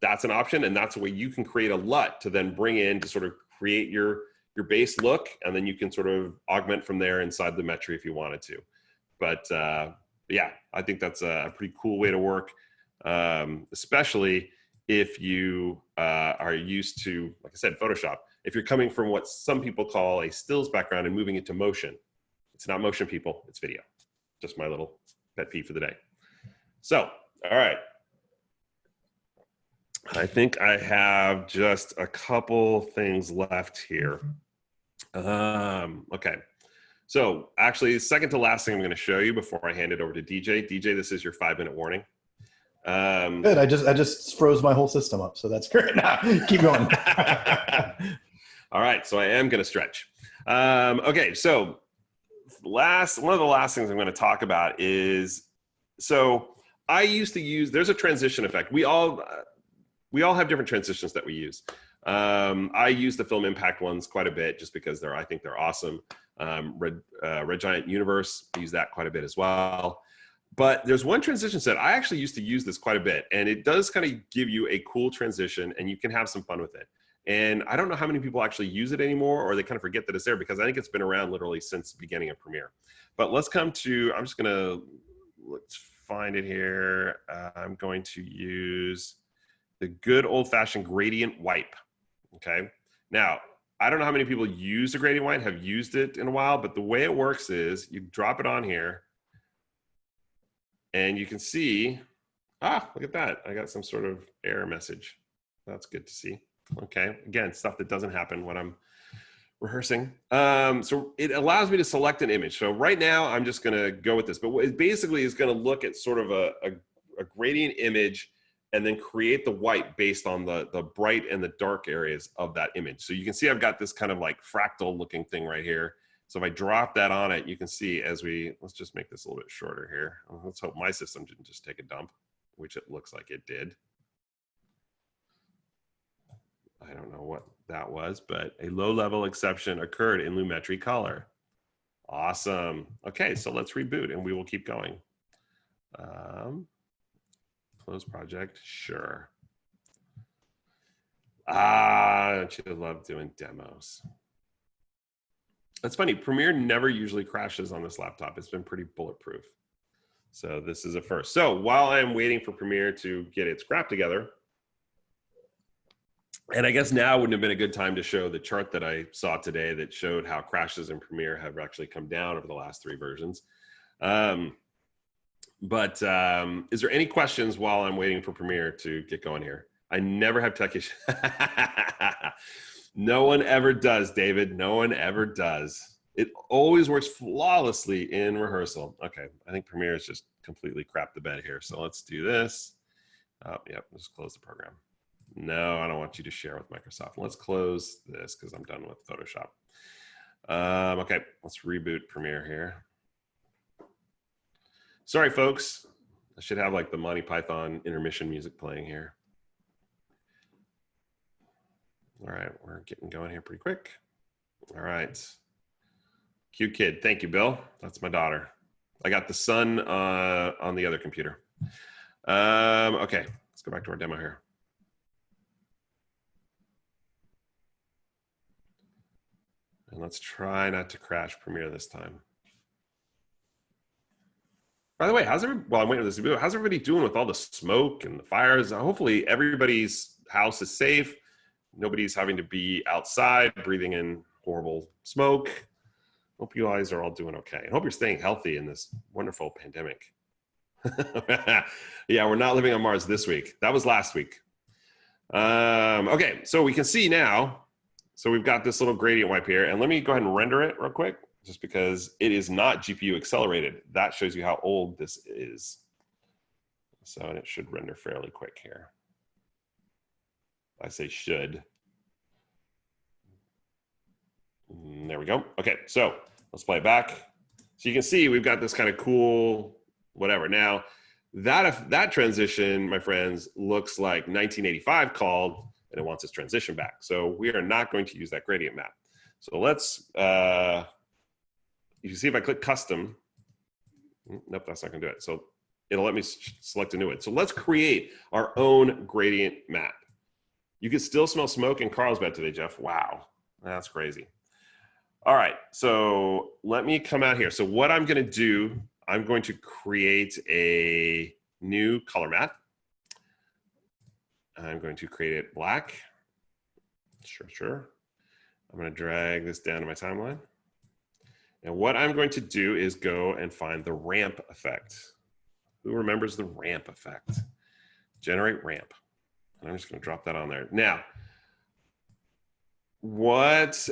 that's an option, and that's a way you can create a LUT to then bring in to sort of create your base look, and then you can sort of augment from there inside Lumetri if you wanted to. But yeah, I think that's a pretty cool way to work, especially if you are used to, like I said, Photoshop. If you're coming from what some people call a stills background and moving it to motion. It's not motion, people, it's video. Just my little pet peeve for the day. So, all right. I think I have just a couple things left here. Okay. So actually, second to last thing I'm going to show you before I hand it over to DJ. DJ, this is your 5-minute warning. Good. I just froze my whole system up, so that's great. Now keep going. All right. So I am going to stretch. Okay. So one of the last things I'm going to talk about is, so I used to use, there's a transition effect. We all have different transitions that we use. I use the film impact ones quite a bit just because I think they're awesome. Red Giant Universe, I use that quite a bit as well. But there's one transition set, I actually used to use this quite a bit, and it does kind of give you a cool transition and you can have some fun with it. And I don't know how many people actually use it anymore, or they kind of forget that it's there, because I think it's been around literally since the beginning of Premiere. But let's find it here. I'm going to use the good old-fashioned gradient wipe. Okay. Now, I don't know how many people use the gradient wipe, have used it in a while, but the way it works is you drop it on here and you can see, look at that. I got some sort of error message. That's good to see. Okay. Again, stuff that doesn't happen when I'm rehearsing. So it allows me to select an image. So right now I'm just going to go with this, but what it basically is going to look at sort of a gradient image and then create the white based on the bright and the dark areas of that image. So you can see I've got this kind of like fractal looking thing right here. So if I drop that on it, you can see let's just make this a little bit shorter here. Let's hope my system didn't just take a dump, which it looks like it did. I don't know what that was, but a low-level exception occurred in Lumetri color. Awesome. Okay, so let's reboot and we will keep going. Close project, sure. Don't you love doing demos? That's funny, Premiere never usually crashes on this laptop. It's been pretty bulletproof. So this is a first. So while I'm waiting for Premiere to get its crap together, and I guess now wouldn't have been a good time to show the chart that I saw today that showed how crashes in Premiere have actually come down over the last 3 versions. But is there any questions while I'm waiting for Premiere to get going here? I never have tech issues. No one ever does, David. No one ever does. It always works flawlessly in rehearsal. Okay, I think Premiere has just completely crapped the bed here. So let's do this. Oh, yep, let's close the program. No, I don't want you to share with Microsoft. Let's close this because I'm done with Photoshop. Okay, let's reboot Premiere here. Sorry, folks. I should have like the Monty Python intermission music playing here. All right, we're getting going here pretty quick. All right. Cute kid. Thank you, Bill. That's my daughter. I got the son on the other computer. Okay, let's go back to our demo here. And let's try not to crash Premiere this time. By the way, while I'm waiting for this video, how's everybody doing with all the smoke and the fires? Hopefully everybody's house is safe. Nobody's having to be outside breathing in horrible smoke. Hope you guys are all doing okay. I hope you're staying healthy in this wonderful pandemic. Yeah, we're not living on Mars this week. That was last week. Okay, so we can see now. So we've got this little gradient wipe here, and let me go ahead and render it real quick, just because it is not GPU accelerated. That shows you how old this is. So, and it should render fairly quick here. I say should. There we go. Okay, so let's play it back. So you can see we've got this kind of cool whatever. Now, That transition, my friends, looks like 1985 called, and it wants its transition back. So we are not going to use that gradient map. So let's, you can see if I click custom, nope, that's not gonna do it. So it'll let me select a new one. So let's create our own gradient map. You can still smell smoke in Carlsbad today, Jeff. Wow, that's crazy. All right, so let me come out here. So what I'm gonna do, I'm going to create a new color map. I'm going to create it black. Sure. I'm gonna drag this down to my timeline. And what I'm going to do is go and find the ramp effect. Who remembers the ramp effect? Generate ramp. And I'm just gonna drop that on there. Now, what,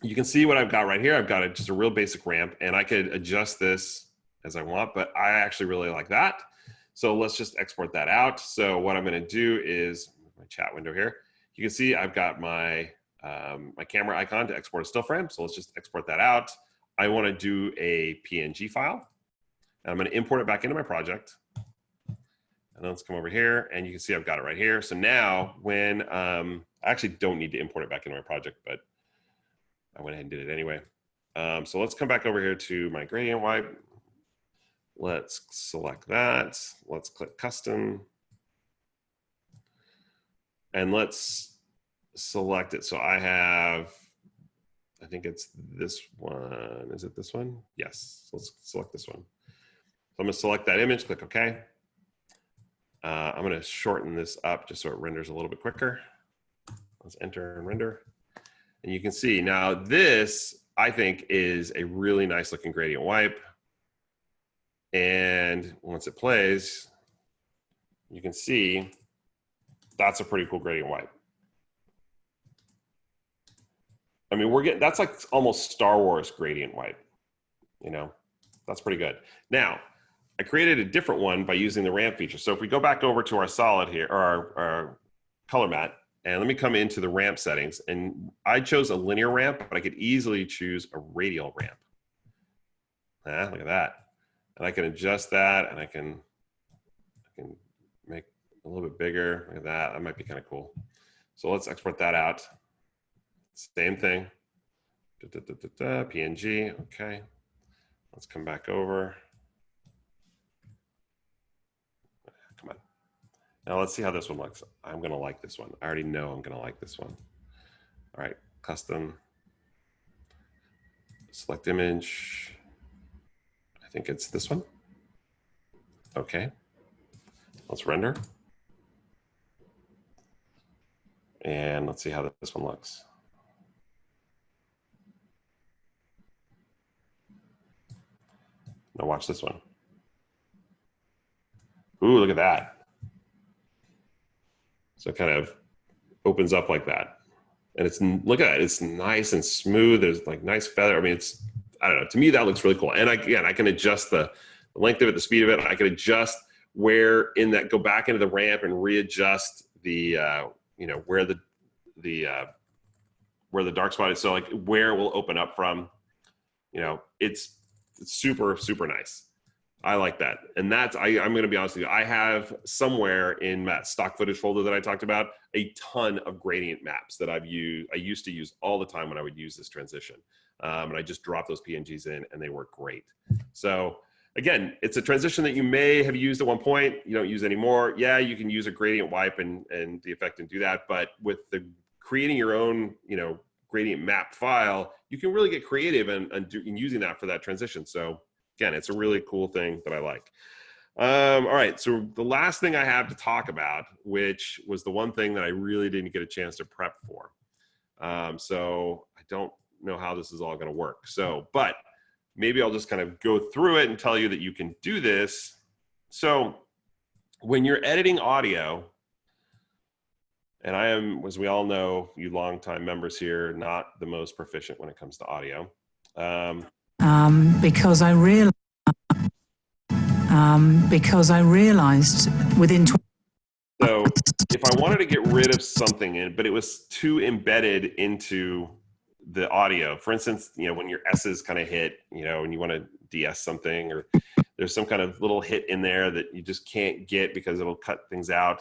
you can see what I've got right here. I've got just a real basic ramp, and I could adjust this as I want, but I actually really like that. So let's just export that out. So what I'm gonna do is, my chat window here, you can see I've got my, my camera icon to export a still frame. So let's just export that out. I wanna do a PNG file. And I'm gonna import it back into my project. And then let's come over here, and you can see I've got it right here. So now when, I actually don't need to import it back into my project, but I went ahead and did it anyway. So let's come back over here to my gradient wipe. Let's select that. Let's click custom. And let's select it. So I have, I think it's this one. Is it this one? Yes, let's select this one. So I'm gonna select that image, click OK. I'm gonna shorten this up just so it renders a little bit quicker. Let's enter and render. And you can see now this, I think, is a really nice looking gradient wipe. And once it plays, you can see that's a pretty cool gradient wipe. I mean, we're getting, that's like almost Star Wars gradient wipe, you know, that's pretty good. Now, I created a different one by using the ramp feature. So if we go back over to our solid here, or our color mat, and let me come into the ramp settings, and I chose a linear ramp, but I could easily choose a radial ramp. Look at that. And I can adjust that, and I can make a little bit bigger. Look at that. That might be kind of cool. So let's export that out. Same thing. PNG. Okay. Let's come back over. Come on. Now let's see how this one looks. I'm going to like this one. I already know I'm going to like this one. All right. Custom. Select image. I think it's this one. Okay. Let's render. And let's see how this one looks. Now watch this one. Ooh, look at that. So it kind of opens up like that. And it's, look at that, it's nice and smooth. There's like nice feather. I mean, it's, I don't know, to me that looks really cool. And again, I can adjust the length of it, the speed of it. I can adjust where in that, go back into the ramp and readjust the, you know, where the dark spot is. So like where it will open up from, you know, it's super, super nice. I like that. And that's, I'm going to be honest with you, I have somewhere in that stock footage folder that I talked about, a ton of gradient maps that I've used. I used to use all the time when I would use this transition. And I just dropped those PNGs in and they work great. So again, it's a transition that you may have used at one point, you don't use anymore. Yeah, you can use a gradient wipe and the effect and do that. But with the creating your own, you know, gradient map file, you can really get creative and using that for that transition. So again, it's a really cool thing that I like. All right, so the last thing I have to talk about, which was the one thing that I really didn't get a chance to prep for. So I don't know how this is all gonna work. So, but maybe I'll just kind of go through it and tell you that you can do this. So when you're editing audio, and I am, as we all know, you longtime members here, not the most proficient when it comes to audio. Because I realized within 20. So if I wanted to get rid of something, but it was too embedded into the audio, for instance, you know, when your S's kind of hit, you know, and you want to de-S something, or there's some kind of little hit in there that you just can't get because it'll cut things out.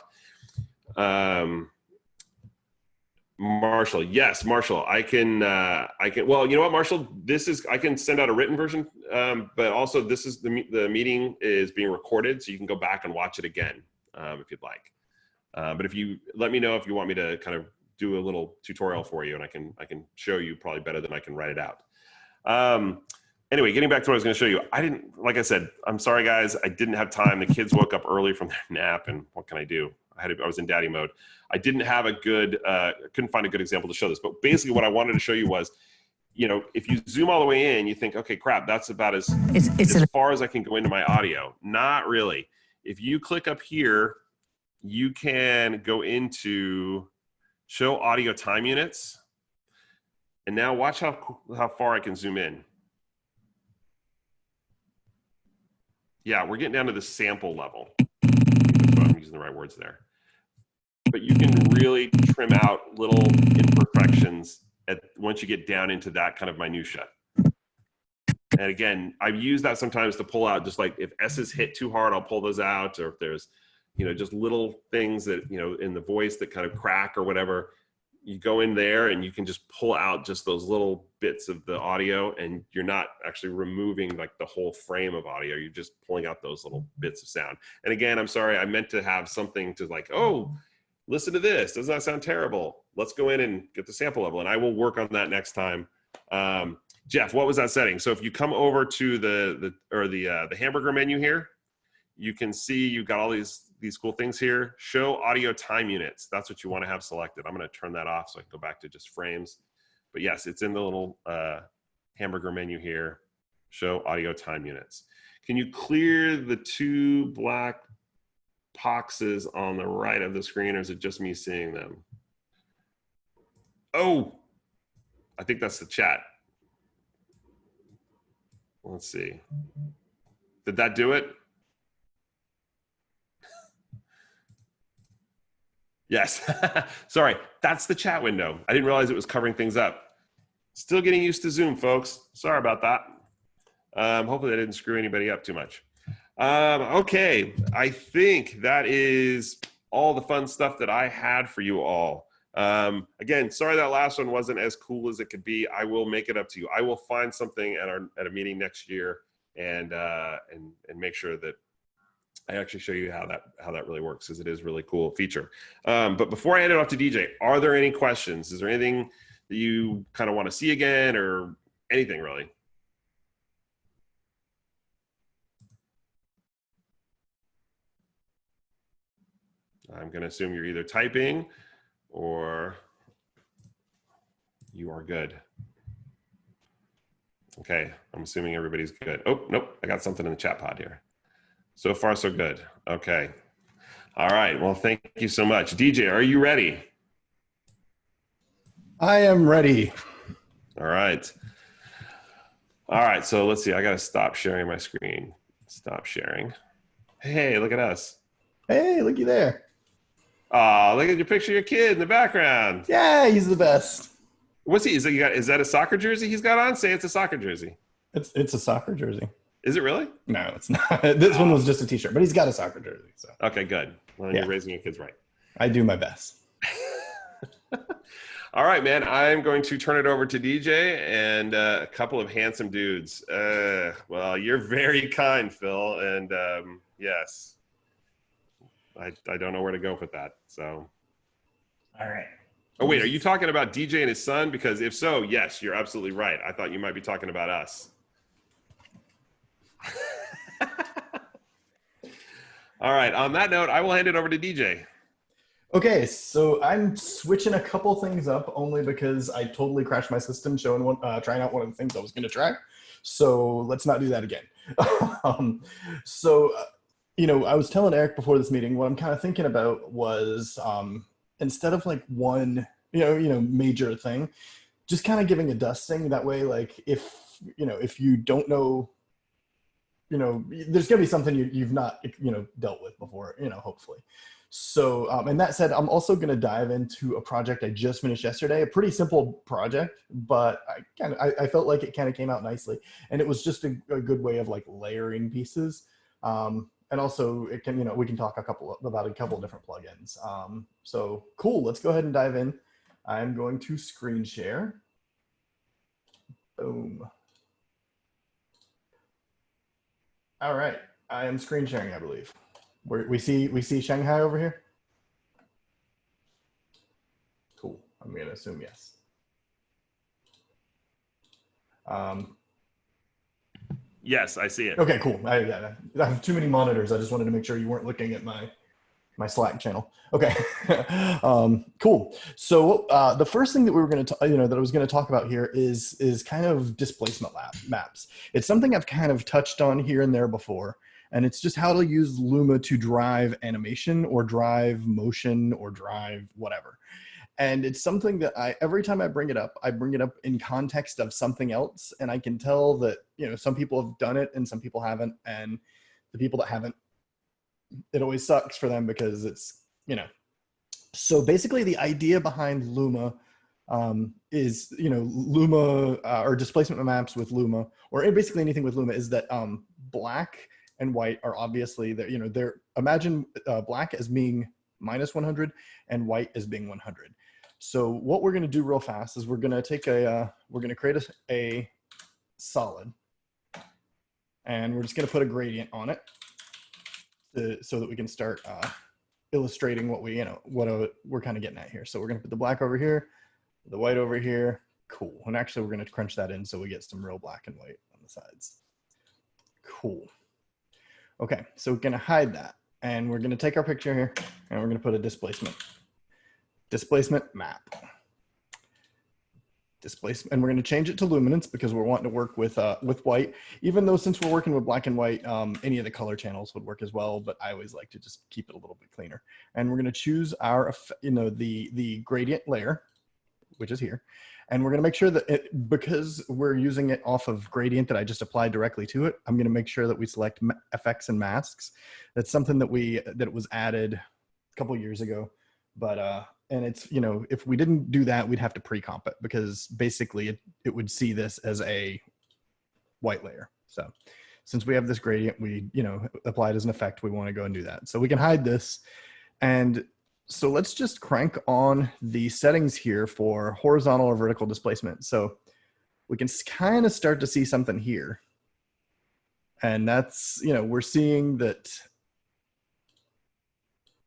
Marshall, yes, Marshall, I can, well, you know what, Marshall, I can send out a written version, but also the meeting is being recorded, so you can go back and watch it again, if you'd like. But if you let me know if you want me to kind of do a little tutorial for you, and I can show you probably better than I can write it out. Anyway, getting back to what I was going to show you, like I said, I'm sorry guys, I didn't have time. The kids woke up early from their nap, and what can I do? I was in daddy mode. I didn't have couldn't find a good example to show this, but basically what I wanted to show you was, if you zoom all the way in, you think, okay, crap, that's about as far as I can go into my audio. Not really. If you click up here, you can go into show audio time units. And now watch how far I can zoom in. Yeah, we're getting down to the sample level. That's why I'm using the right words there. But you can really trim out little imperfections once you get down into that kind of minutia. And again, I've used that sometimes to pull out, just like if S's hit too hard, I'll pull those out. Or if there's, just little things that, in the voice that kind of crack or whatever, you go in there and you can just pull out just those little bits of the audio, and you're not actually removing like the whole frame of audio. You're just pulling out those little bits of sound. And again, I'm sorry, I meant to have something to like, oh, listen to this. Doesn't that sound terrible? Let's go in and get the sample level. And I will work on that next time. Jeff, what was that setting? So if you come over to the hamburger menu here, you can see you've got all these cool things here. Show audio time units. That's what you want to have selected. I'm going to turn that off so I can go back to just frames. But yes, it's in the little hamburger menu here. Show audio time units. Can you clear the two black boxes on the right of the screen, or is it just me seeing them? Oh, I think that's the chat. Let's see. Did that do it? Yes. Sorry, that's the chat window. I didn't realize it was covering things up. Still getting used to Zoom, folks. Sorry about that. Hopefully I didn't screw anybody up too much. Okay, I think that is all the fun stuff that I had for you all. Again, sorry that last one wasn't as cool as it could be. I will make it up to you. I will find something at a meeting next year and make sure that I actually show you how that really works, because it is a really cool feature. But before I hand it off to DJ, are there any questions? Is there anything that you kind of want to see again, or anything really? I'm going to assume you're either typing or you are good. Okay, I'm assuming everybody's good. Oh, nope, I got something in the chat pod here. So far, so good. Okay. All right, well, thank you so much. DJ, are you ready? I am ready. All right. All right, so let's see. I got to stop sharing my screen. Stop sharing. Hey, look at us. Hey, looky there. Oh, look at your picture of your kid in the background. Yeah, he's the best. What's he? Is that a soccer jersey he's got on? Say it's a soccer jersey. It's a soccer jersey. Is it really? No, it's not. This one was just a t-shirt, but he's got a soccer jersey. So. Okay, good. Well, yeah. You're raising your kids right. I do my best. All right, man. I'm going to turn it over to DJ and a couple of handsome dudes. Well, you're very kind, Phil. And yes, I don't know where to go with that. So. All right. Oh, wait. Are you talking about DJ and his son? Because if so, yes, you're absolutely right. I thought you might be talking about us. All right. On that note, I will hand it over to DJ. Okay, so I'm switching a couple things up only because I totally crashed my system trying out one of the things I was going to try. So let's not do that again. I was telling Eric before this meeting, what I'm kind of thinking about was instead of like one, major thing, just kind of giving a dusting. That way, like if you don't know, there's going to be something you've not, dealt with before, hopefully. So, and that said, I'm also going to dive into a project I just finished yesterday, a pretty simple project, but I felt like it kind of came out nicely, and it was just a good way of like layering pieces. And also it can, we can talk about a couple of different plugins. So cool. Let's go ahead and dive in. I'm going to screen share. Boom. All right. I am screen sharing, I believe. We see Shanghai over here. Cool. I'm going to assume yes. Yes, I see it. Okay, cool. I have too many monitors. I just wanted to make sure you weren't looking at my Slack channel. Okay, cool. So the first thing that we were going to, that I was going to talk about here is kind of displacement maps. It's something I've kind of touched on here and there before, and it's just how to use Luma to drive animation or drive motion or drive whatever. And it's something that every time I bring it up in context of something else. And I can tell that, some people have done it and some people haven't. And the people that haven't, it always sucks for them because it's, So basically the idea behind Luma is, Luma or displacement maps with Luma, or basically anything with Luma, is that black and white are obviously, they're imagine black as being minus 100 and white as being 100. So what we're going to do real fast is we're going to take we're going to create a solid, and we're just going to put a gradient on it so that we can start illustrating what we're kind of getting at here. So we're going to put the black over here, the white over here. Cool. And actually we're going to crunch that in so we get some real black and white on the sides. Cool. Okay. So we're going to hide that. And we're going to take our picture here and we're going to put a displacement map. And we're going to change it to luminance because we're wanting to work with white, even though since we're working with black and white, any of the color channels would work as well. But I always like to just keep it a little bit cleaner. And we're going to choose our, the gradient layer, which is here. And we're going to make sure that because we're using it off of gradient that I just applied directly to it, I'm going to make sure that we select effects and masks. That's something that was added a couple years ago, but and it's, if we didn't do that, we'd have to pre-comp it because basically it would see this as a white layer. So since we have this gradient, we, apply it as an effect, we want to go and do that. So we can hide this. And so let's just crank on the settings here for horizontal or vertical displacement. So we can kind of start to see something here. And that's, we're seeing that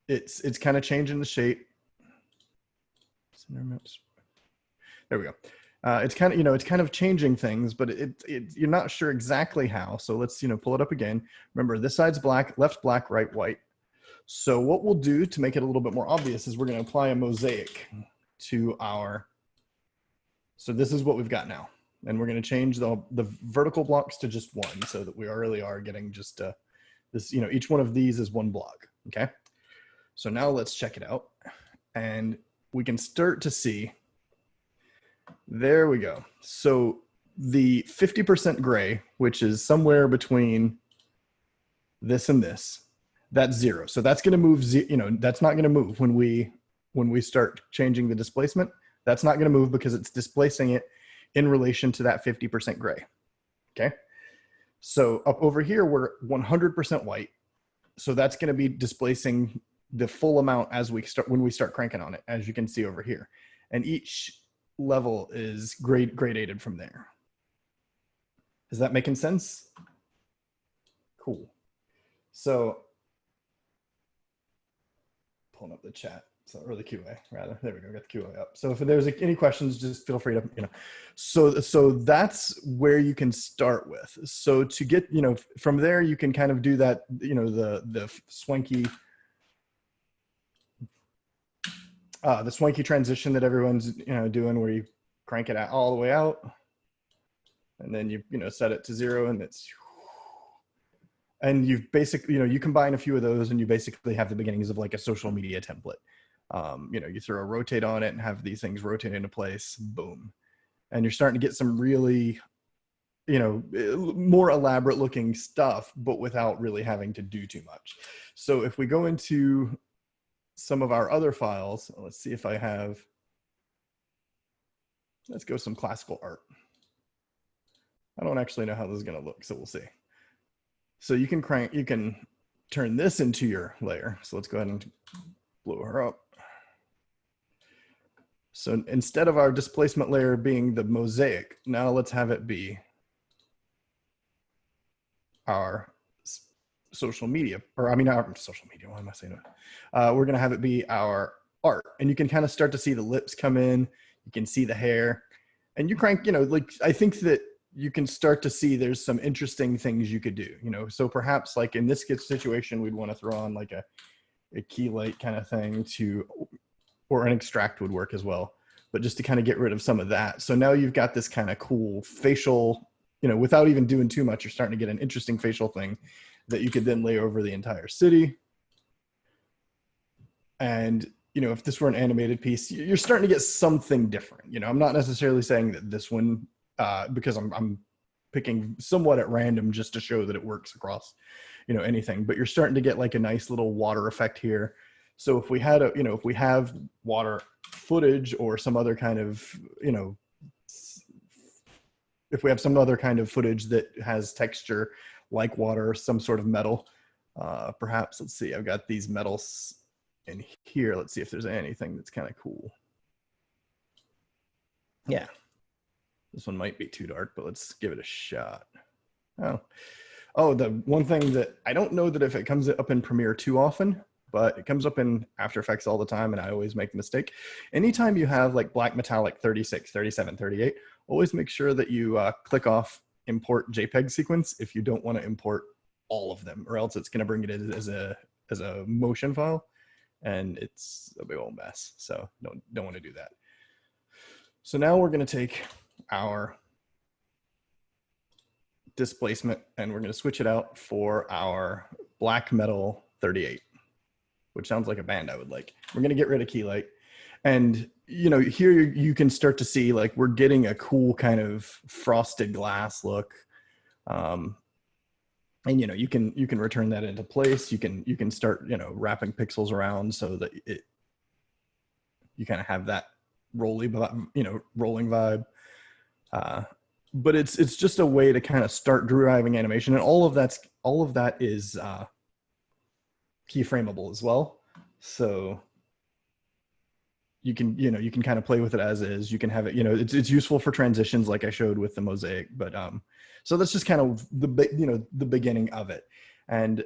it's kind of changing the shape. There we go. It's kind of, it's kind of changing things, but you're not sure exactly how. So let's, pull it up again. Remember, this side's black, left black, right white. So what we'll do to make it a little bit more obvious is we're going to apply a mosaic to our, so this is what we've got now. And we're going to change the vertical blocks to just one so that we really are getting just this, each one of these is one block. Okay. So now let's check it out. And we can start to see, there we go. So the 50% gray, which is somewhere between this and this, that's 0. So that's going to move, that's not going to move when we start changing the displacement. That's not going to move because it's displacing it in relation to that 50% gray. Okay. So up over here, we're 100% white. So that's going to be displacing the full amount when we start cranking on it, as you can see over here. And each level is gradated from there. Is that making sense? Cool. So pulling up the chat, or the QA rather. There we go, got the QA up. So if there's any questions, just feel free to, So that's where you can start with. So to get, from there, you can kind of do that, the swanky transition that everyone's doing, where you crank it out all the way out, and then you set it to 0, and you've basically you combine a few of those, and you basically have the beginnings of like a social media template. You throw a rotate on it and have these things rotate into place. Boom, and you're starting to get some really more elaborate looking stuff, but without really having to do too much. So if we go into some of our other files. Let's see if I have, let's go some classical art. I don't actually know how this is going to look, so we'll see. So you can turn this into your layer. So let's go ahead and blow her up. So instead of our displacement layer being the mosaic, now let's have it be our social media, or I mean, our social media, why am I saying that? We're gonna have it be our art. And you can kind of start to see the lips come in, you can see the hair, and you crank, like, I think that you can start to see there's some interesting things you could do, so perhaps like in this situation, we'd want to throw on like a key light kind of thing or an extract would work as well, but just to kind of get rid of some of that. So now you've got this kind of cool facial, without even doing too much, you're starting to get an interesting facial thing that you could then lay over the entire city. And, if this were an animated piece, you're starting to get something different. I'm not necessarily saying that this one, because I'm picking somewhat at random just to show that it works across, anything, but you're starting to get like a nice little water effect here. So if we had if we have water footage or some other kind of, if we have some other kind of footage that has texture like water, some sort of metal, perhaps, let's see, I've got these metals in here. Let's see if there's anything that's kind of cool. Yeah, this one might be too dark, but let's give it a shot. Oh, the one thing that I don't know that if it comes up in Premiere too often, but it comes up in After Effects all the time, and I always make the mistake. Anytime you have like black metallic 36, 37, 38, always make sure that you click off import JPEG sequence if you don't want to import all of them, or else it's going to bring it in as a motion file, and it's a big old mess. So don't want to do that. So now we're going to take our displacement and we're going to switch it out for our black metal 38, which sounds like a band I would like. We're going to get rid of key light. And, here you can start to see like we're getting a cool kind of frosted glass look. And, you can return that into place. You can start, wrapping pixels around so that you kind of have that rolling vibe. But it's just a way to kind of start deriving animation, and all of that is keyframeable as well. So you can kind of play with it as is. You can have it, it's useful for transitions like I showed with the mosaic, but so that's just kind of the beginning of it. And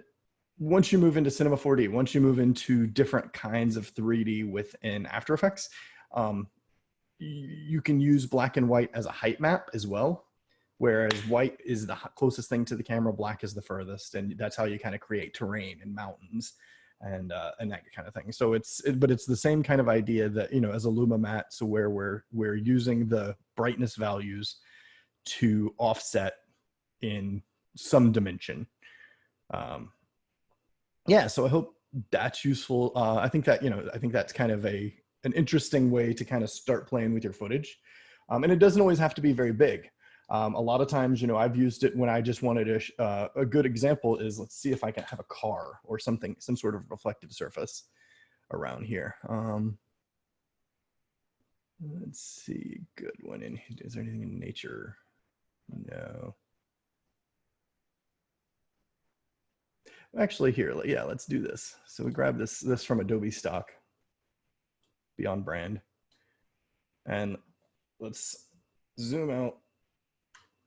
once you move into Cinema 4D, once you move into different kinds of 3D within After Effects, you can use black and white as a height map as well, whereas white is the closest thing to the camera, black is the furthest, and that's how you kind of create terrain and mountains and that kind of thing. So but it's the same kind of idea that, as a Luma matte, so where we're using the brightness values to offset in some dimension. Yeah, so I hope that's useful. I think that's kind of an interesting way to kind of start playing with your footage. And it doesn't always have to be very big. A lot of times, I've used it when I just wanted a good example is, let's see if I can have a car or something, some sort of reflective surface around here. Let's see, good one in, is there anything in nature? No. Actually here, yeah, let's do this. So we grab this from Adobe stock, Beyond Brand, and let's zoom out.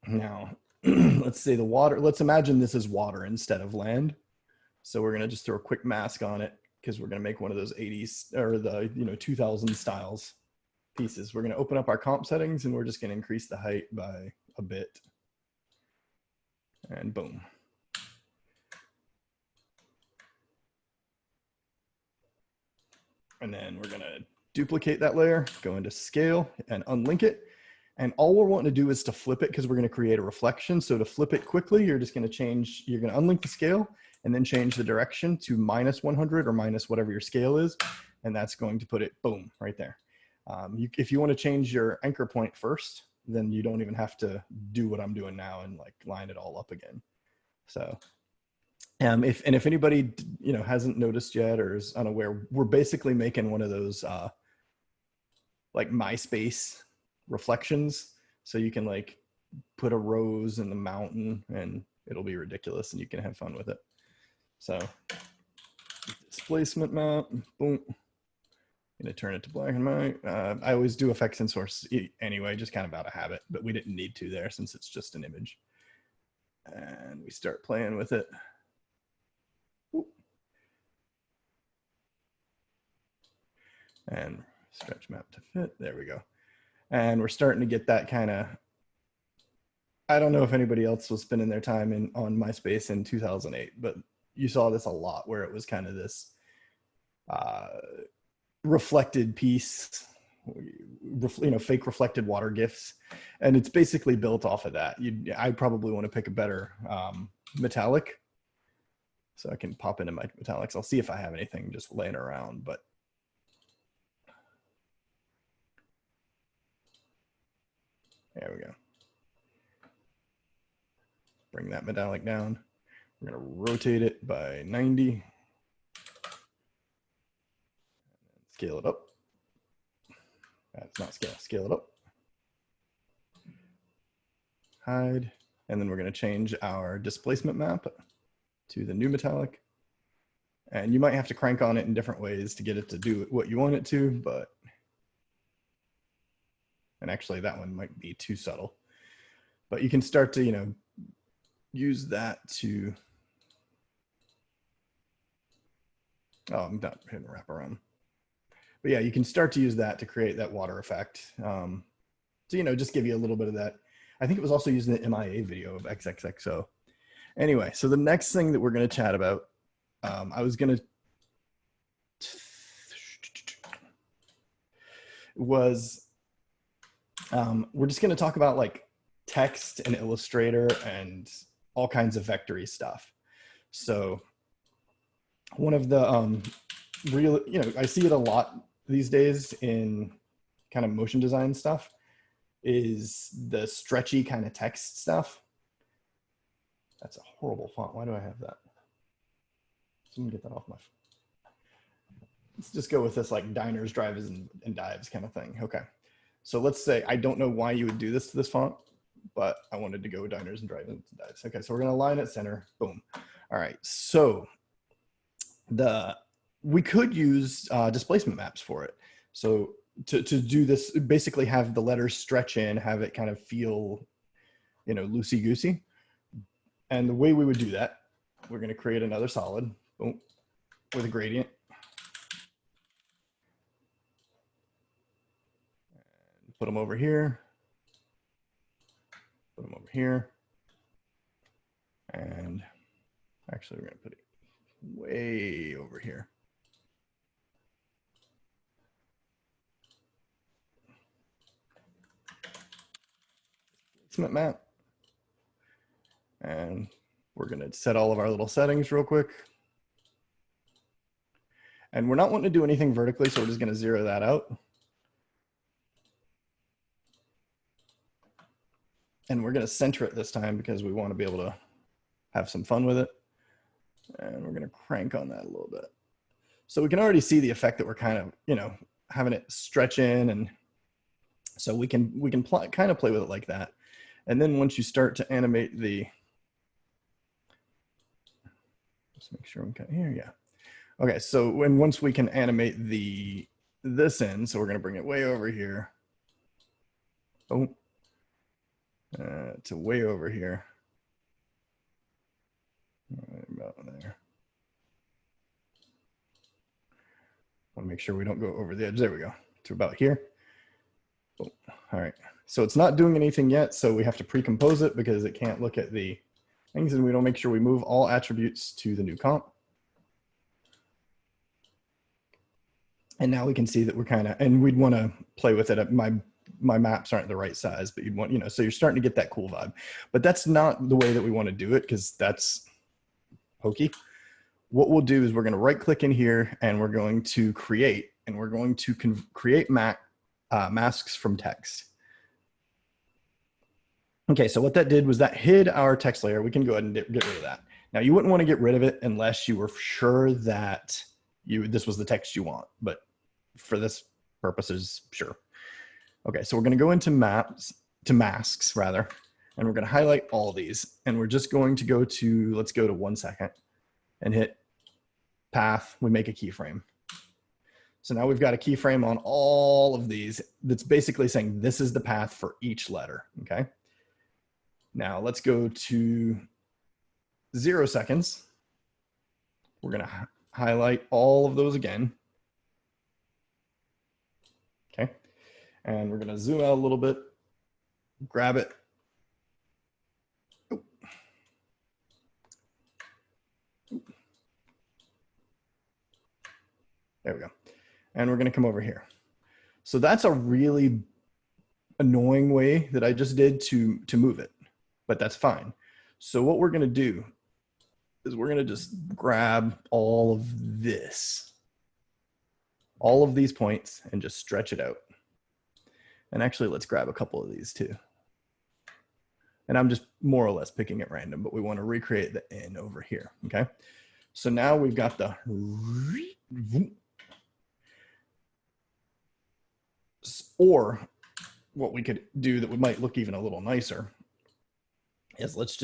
Now, let's say the water, let's imagine this is water instead of land. So we're gonna just throw a quick mask on it because we're gonna make one of those 80s or the 2000 styles pieces. We're gonna open up our comp settings and we're just gonna increase the height by a bit. And boom. And then we're gonna duplicate that layer, go into scale and unlink it. And all we're wanting to do is to flip it because we're going to create a reflection. So to flip it quickly, you're just going to unlink the scale and then change the direction to -100 or minus whatever your scale is. And that's going to put it, boom, right there. If you want to change your anchor point first, then you don't even have to do what I'm doing now and like line it all up again. So If anybody, hasn't noticed yet or is unaware, we're basically making one of those like MySpace reflections. So you can like put a rose in the mountain and it'll be ridiculous and you can have fun with it. So displacement map, boom. I'm gonna turn it to black and white. I always do effects in source anyway, just kind of out of habit, but we didn't need to there since it's just an image. And we start playing with it. Ooh. And stretch map to fit, there we go. And we're starting to get that kind of, I don't know if anybody else was spending their time on MySpace in 2008, but you saw this a lot where it was kind of this reflected piece, fake reflected water GIFs. And it's basically built off of that. I probably want to pick a better metallic. So I can pop into my metallics. I'll see if I have anything just laying around, but there we go. Bring that metallic down. We're going to rotate it by 90. Scale it up. That's not scale. Scale it up. Hide. And then we're going to change our displacement map to the new metallic. And you might have to crank on it in different ways to get it to do what you want it to, but and actually that one might be too subtle. But you can start to, use that to, oh, I'm not hitting wrap around. But yeah, you can start to use that to create that water effect. So, just give you a little bit of that. I think it was also used in the MIA video of XXXO. Anyway, so the next thing that we're going to chat about, we're just going to talk about like text and Illustrator and all kinds of vectory stuff. So one of the I see it a lot these days in kind of motion design stuff is the stretchy kind of text stuff. That's a horrible font. Why do I have that? Someone get that off my phone. Let's just go with this like diners, drives, and dives kind of thing. Okay. So let's say, I don't know why you would do this to this font, but I wanted to go diners and drives and dives. Okay, so we're gonna align it center, boom. All right, so we could use displacement maps for it. So to do this, basically have the letters stretch in, have it kind of feel, loosey-goosey. And the way we would do that, we're gonna create another solid, boom, with a gradient. And put them over here. Put them over here. And actually we're gonna put it way over here. Summitt map. And we're gonna set all of our little settings real quick. And we're not wanting to do anything vertically, so we're just gonna zero that out. And we're gonna center it this time because we wanna be able to have some fun with it. And we're gonna crank on that a little bit. So we can already see the effect that we're kind of, having it stretch in, and so we can kind of play with it like that. And then once you start to animate the, let's make sure we got here, yeah. Okay, so once we can animate this in, so we're gonna bring it way over here. Oh, to way over here. Right about there. Want to make sure we don't go over the edge. There we go. To about here. Oh, all right. So it's not doing anything yet, so we have to pre-compose it because it can't look at the things, and we don't make sure we move all attributes to the new comp. And now we can see that we're kind of, and we'd want to play with it. My maps aren't the right size, but you'd want, so you're starting to get that cool vibe. But that's not the way that we want to do it because that's hokey. What we'll do is we're going to right click in here and we're going to create, and we're going to create masks from text. Okay, so what that did was that hid our text layer. We can go ahead and get rid of that. Now you wouldn't want to get rid of it unless you were sure that this was the text you want, but for this purposes, sure. Okay, so we're going to go into masks rather, and we're going to highlight all these, and we're just going to go to, let's go to 1 second and hit path. We make a keyframe. So now we've got a keyframe on all of these that's basically saying this is the path for each letter, okay? Now let's go to 0 seconds. We're gonna highlight all of those again. Okay, and we're gonna zoom out a little bit, grab it. Oop. Oop. There we go. And we're gonna come over here. So that's a really annoying way that I just did to move it, but that's fine. So what we're gonna do is we're gonna just grab all of this, all of these points, and just stretch it out. And actually, let's grab a couple of these too. And I'm just more or less picking at random, but we want to recreate the N over here, okay? So now we've got the, or what we could do that might look even a little nicer is let's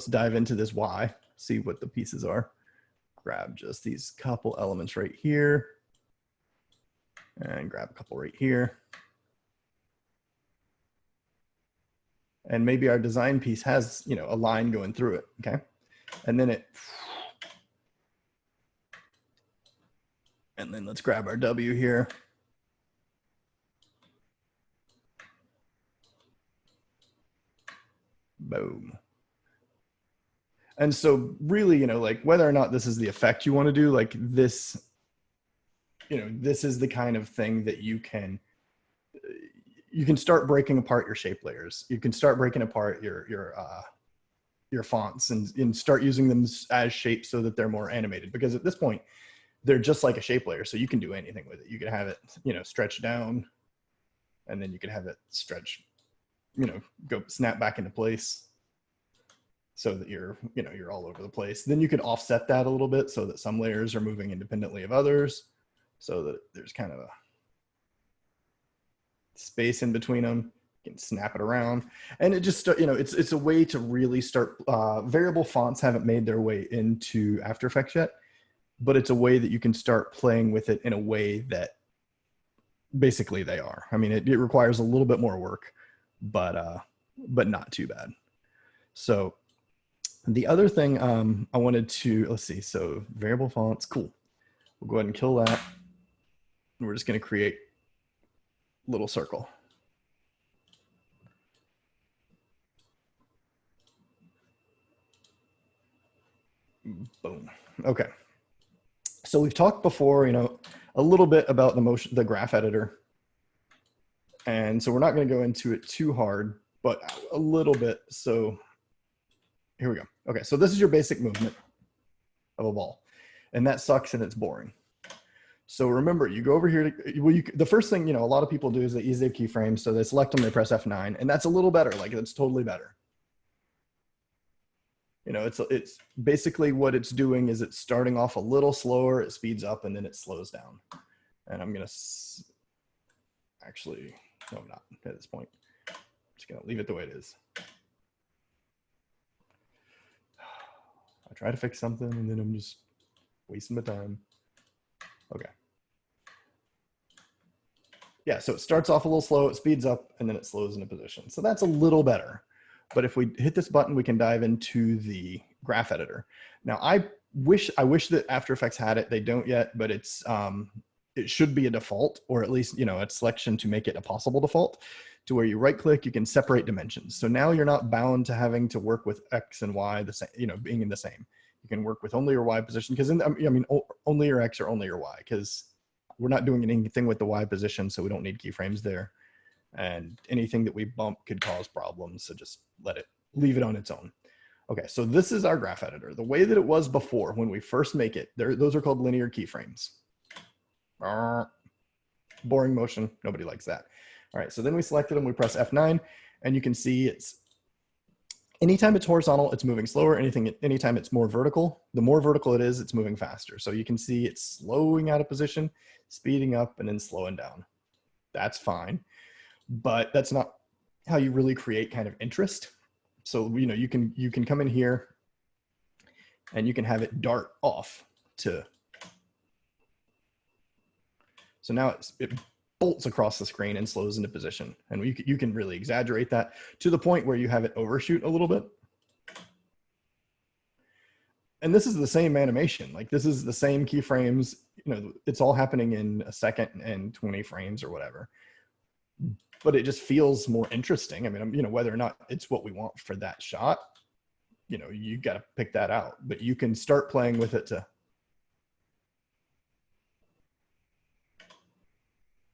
dive into this Y, see what the pieces are. Grab just these couple elements right here and grab a couple right here. And maybe our design piece has, you know, a line going through it, okay? And then let's grab our W here. Boom. And so really, you know, like whether or not this is the effect you want to do, like this, you know, this is the kind of thing that you can start breaking apart your shape layers. You can start breaking apart your fonts and start using them as shapes so that they're more animated, because at this point they're just like a shape layer. So you can do anything with it. You can have it, you know, stretch down, and then you can have it stretch, you know, go snap back into place so that you're all over the place. Then you can offset that a little bit so that some layers are moving independently of others, so that there's kind of a space in between them. You can snap it around, and it just, you know, it's a way to really start. Variable fonts haven't made their way into After Effects yet, but it's a way that you can start playing with it in a way that basically they are. I mean, it requires a little bit more work, but not too bad. So the other thing I wanted to, let's see, so variable fonts, cool. We'll go ahead and kill that. And we're just going to create a little circle. Boom. Okay. So we've talked before, you know, a little bit about the graph editor. And so we're not going to go into it too hard, but a little bit. So here we go. Okay, so this is your basic movement of a ball, and that sucks and it's boring. So remember, you go over here to, the first thing, you know, a lot of people do is they use their keyframes. So they select them, they press F9, and that's a little better. Like, it's totally better. You know, it's basically what it's doing is it's starting off a little slower, it speeds up, and then it slows down. And I'm going to actually, no, I'm not at this point. I'm just going to leave it the way it is. I try to fix something and then I'm just wasting my time. Okay. Yeah, so it starts off a little slow, it speeds up, and then it slows into position. So that's a little better. But if we hit this button, we can dive into the graph editor. Now, I wish that After Effects had it. They don't yet, but it's it should be a default, or at least, you know, a selection to make it a possible default, to where you right click, you can separate dimensions. So now you're not bound to having to work with X and Y the same, you know, being in the same. You can work with only your Y position, because I mean, only your X or only your Y, because we're not doing anything with the Y position, so we don't need keyframes there. And anything that we bump could cause problems, so just leave it on its own. Okay, so this is our graph editor. The way that it was before, when we first make it, those are called linear keyframes. Boring motion, nobody likes that. All right, so then we select it and we press F9, and you can see it's Anytime it's horizontal, it's moving slower. Anytime it's more vertical, the more vertical it is, it's moving faster. So you can see it's slowing out of position, speeding up, and then slowing down. That's fine, but that's not how you really create kind of interest. So, you know, you can come in here and you can have it dart off to, so now it bolts across the screen and slows into position. And you can really exaggerate that to the point where you have it overshoot a little bit. And this is the same animation. Like, this is the same keyframes, you know, it's all happening in a second and 20 frames or whatever. But it just feels more interesting. I mean, you know, whether or not it's what we want for that shot, you know, you got to pick that out. But you can start playing with it to.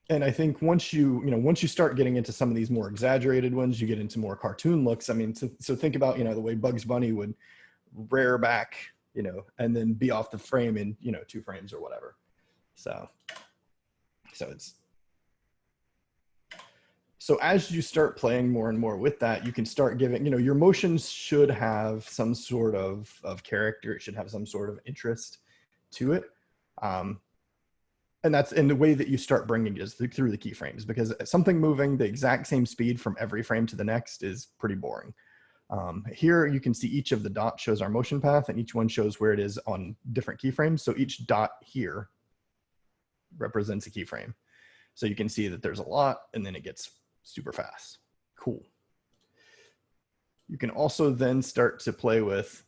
And I think once you start getting into some of these more exaggerated ones, you get into more cartoon looks. I mean, so think about, you know, the way Bugs Bunny would rear back, you know, and then be off the frame in, you know, 2 frames or whatever. So as you start playing more and more with that, you can start giving, you know, your motions should have some sort of character. It should have some sort of interest to it. And that's in the way that you start bringing it through the keyframes, because something moving the exact same speed from every frame to the next is pretty boring. Here you can see each of the dots shows our motion path, and each one shows where it is on different keyframes. So each dot here represents a keyframe. So you can see that there's a lot, and then it gets super fast. Cool. You can also then start to play with,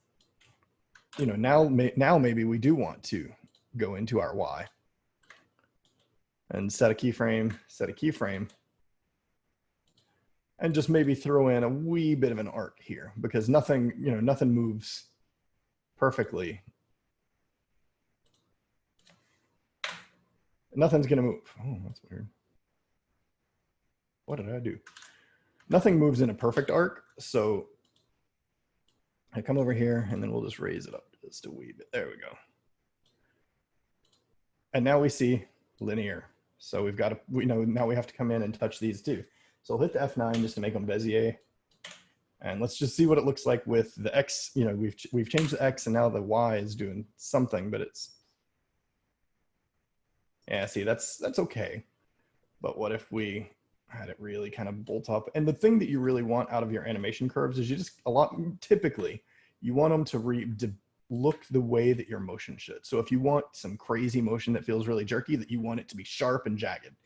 you know, now maybe we do want to go into our Y and set a keyframe, and just maybe throw in a wee bit of an arc here, because nothing moves perfectly. Nothing's gonna move. Oh, that's weird. What did I do? Nothing moves in a perfect arc. So I come over here and then we'll just raise it up just a wee bit. There we go. And now we see linear. So we've got to, now we have to come in and touch these too. So I'll hit the F9 just to make them Bezier. And let's just see what it looks like with the X. You know, we've changed the X and now the Y is doing something, but it's, yeah, see, that's okay. But what if we had it really kind of bolt up? And the thing that you really want out of your animation curves is typically you want them to look the way that your motion should. So if you want some crazy motion that feels really jerky, that you want it to be sharp and jagged.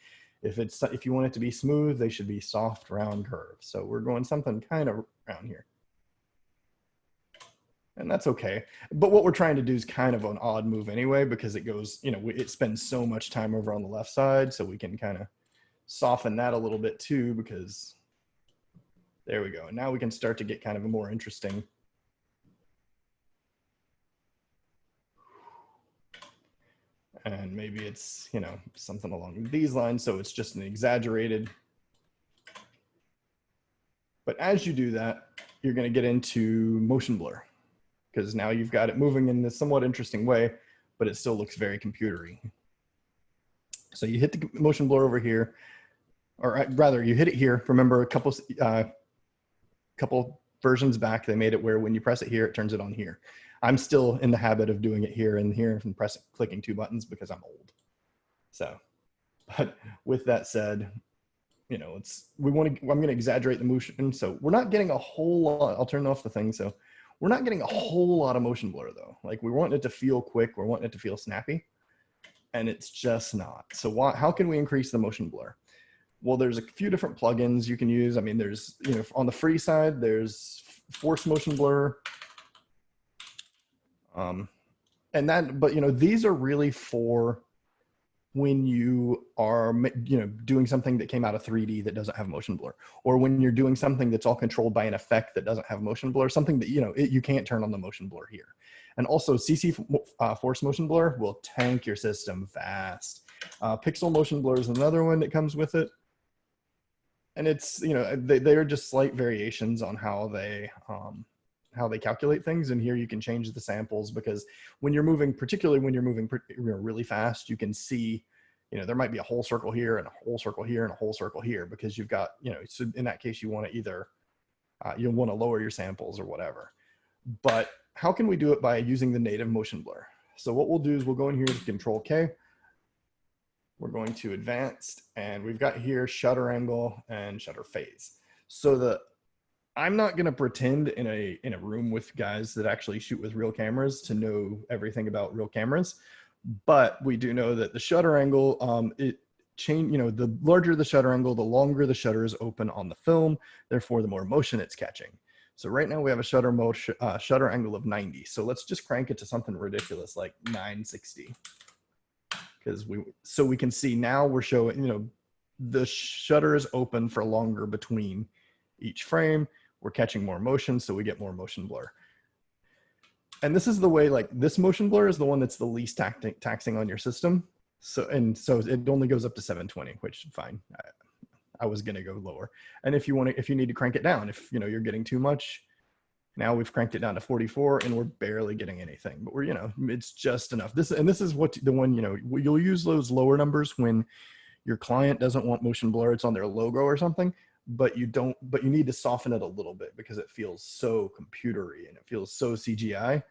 If you want it to be smooth, they should be soft, round curves. So we're going something kind of around here. And that's okay. But what we're trying to do is kind of an odd move anyway, because it goes, you know, it spends so much time over on the left side. So we can kind of soften that a little bit too, because there we go. And now we can start to get kind of a more interesting. And maybe it's, you know, something along these lines. So it's just an exaggerated. But as you do that, you're going to get into motion blur, because now you've got it moving in this somewhat interesting way, but it still looks very computery. So you hit the motion blur over here, or rather you hit it here. Remember a couple versions back, they made it where when you press it here, it turns it on here. I'm still in the habit of doing it here and here and clicking 2 buttons because I'm old. So, but with that said, you know, I'm going to exaggerate the motion. So we're not getting a whole lot. I'll turn off the thing. So we're not getting a whole lot of motion blur though. Like, we want it to feel quick. We're wanting it to feel snappy, and it's just not. So how can we increase the motion blur? Well, there's a few different plugins you can use. I mean, there's, you know, on the free side, there's force motion blur. But you know, these are really for when you are, you know, doing something that came out of 3D that doesn't have motion blur, or when you're doing something that's all controlled by an effect that doesn't have motion blur, something that, you know, you can't turn on the motion blur here. And also CC force motion blur will tank your system fast. Pixel motion blur is another one that comes with it. And it's, you know, they are just slight variations on how they calculate things. And here you can change the samples, because when you're moving, particularly when you're moving really fast, you can see, you know, there might be a whole circle here and a whole circle here and a whole circle here, because you've got, you know, so in that case, you want to either You'll want to lower your samples or whatever. But how can we do it by using the native motion blur? So what we'll do is we'll go in here to Control K. We're going to advanced, and we've got here shutter angle and shutter phase. So I'm not going to pretend in a room with guys that actually shoot with real cameras to know everything about real cameras, but we do know that the shutter angle, the larger the shutter angle, the longer the shutter is open on the film, therefore the more motion it's catching. So right now we have a shutter angle of 90. So let's just crank it to something ridiculous like 960. So we can see now we're showing, the shutter is open for longer between each frame. We're catching more motion, so we get more motion blur. And this is the way, like this motion blur is the one that's the least taxing on your system. So it only goes up to 720, which fine. I was gonna go lower. And if you need to crank it down, if you're getting too much, now we've cranked it down to 44 and we're barely getting anything, but it's just enough. This is what the one, you'll use those lower numbers when your client doesn't want motion blur. It's on their logo or something, but you need to soften it a little bit because it feels so computery and it feels so CGI.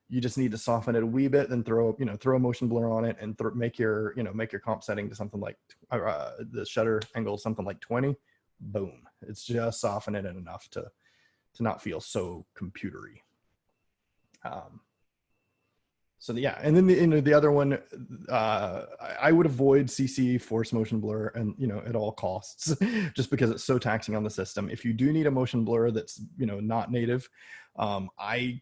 You just need to soften it a wee bit, then throw a motion blur on it and make your comp setting to something like the shutter angle, something like 20. Boom. It's just soften it enough to not feel so computery. So yeah, and then the other one, I would avoid CC force motion blur and at all costs, just because it's so taxing on the system. If you do need a motion blur that's not native, I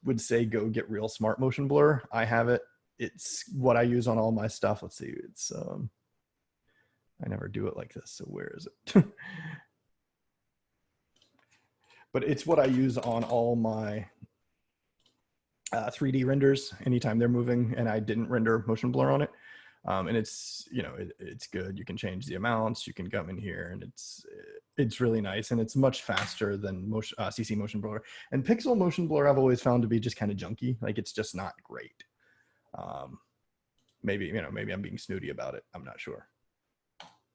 would say go get real smart motion blur. I have it. It's what I use on all my stuff. Let's see. It's I never do it like this. So where is it? But it's what I use on all my 3D renders anytime they're moving and I didn't render motion blur on it. And it's, it's good. You can change the amounts, you can come in here, and it's really nice. And it's much faster than CC motion blur. And pixel motion blur I've always found to be just kind of junky. Like it's just not great. Maybe I'm being snooty about it. I'm not sure.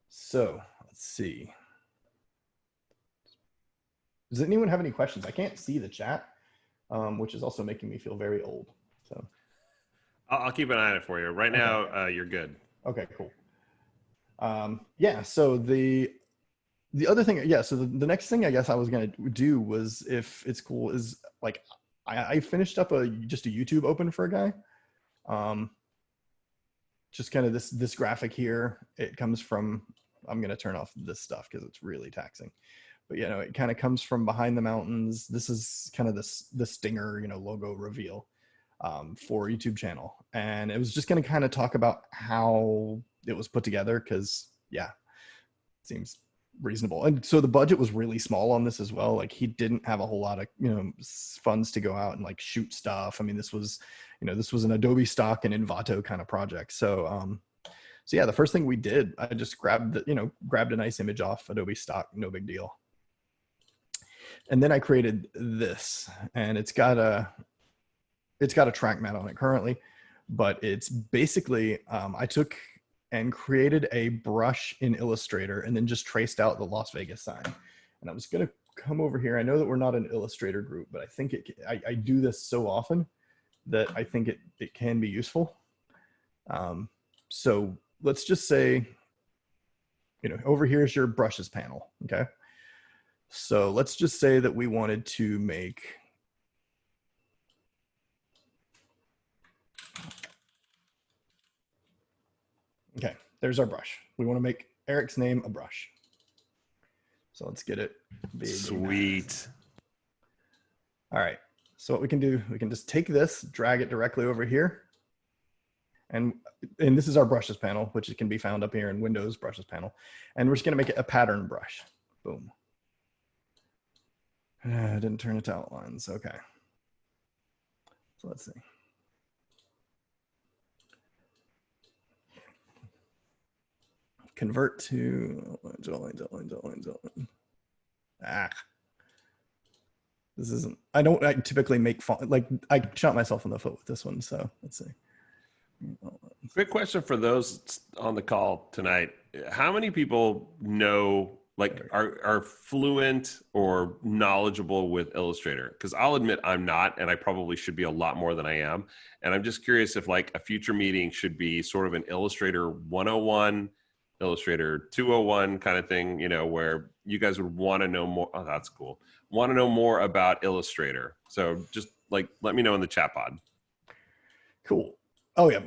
So let's see. Does anyone have any questions? I can't see the chat, which is also making me feel very old. So I'll keep an eye on it for you. Right now, you're good. Okay, cool. Yeah, so the other thing, so the next thing I guess I was gonna do was, if it's cool, is like I finished up just a YouTube open for a guy. Just kind of this graphic here. It comes from, I'm gonna turn off this stuff because it's really taxing. But it kind of comes from behind the mountains. This is kind of the Stinger, logo reveal for YouTube channel. And it was just going to kind of talk about how it was put together because, yeah, it seems reasonable. And so the budget was really small on this as well. Like he didn't have a whole lot of, funds to go out and like shoot stuff. I mean, this was an Adobe stock and Envato kind of project. So yeah, the first thing we did, I just grabbed a nice image off Adobe stock, no big deal. And then I created this, and it's got a track mat on it currently, but it's basically, I took and created a brush in Illustrator and then just traced out the Las Vegas sign. And I was going to come over here. I know that we're not an Illustrator group, but I think I do this so often that I think it can be useful. So let's just say, over here is your brushes panel. Okay. So let's just say that we wanted to make okay, there's our brush. We want to make Eric's name a brush. So let's get it big. Sweet. All right. So what we can do, we can just take this, drag it directly over here. And this is our brushes panel, which can be found up here in Windows brushes panel. And we're just going to make it a pattern brush. Boom. I didn't turn it to outlines. Okay. So let's see. Convert to outlines. This isn't, I typically make font, like I shot myself in the foot with this one. So let's see. Quick question for those on the call tonight. How many people know like are fluent or knowledgeable with Illustrator? Because I'll admit I'm not, and I probably should be a lot more than I am. And I'm just curious if like a future meeting should be sort of an Illustrator 101, Illustrator 201 kind of thing, you know, where you guys would want to know more. Oh, that's cool. Want to know more about Illustrator. So just like, let me know in the chat pod. Cool. Oh yeah.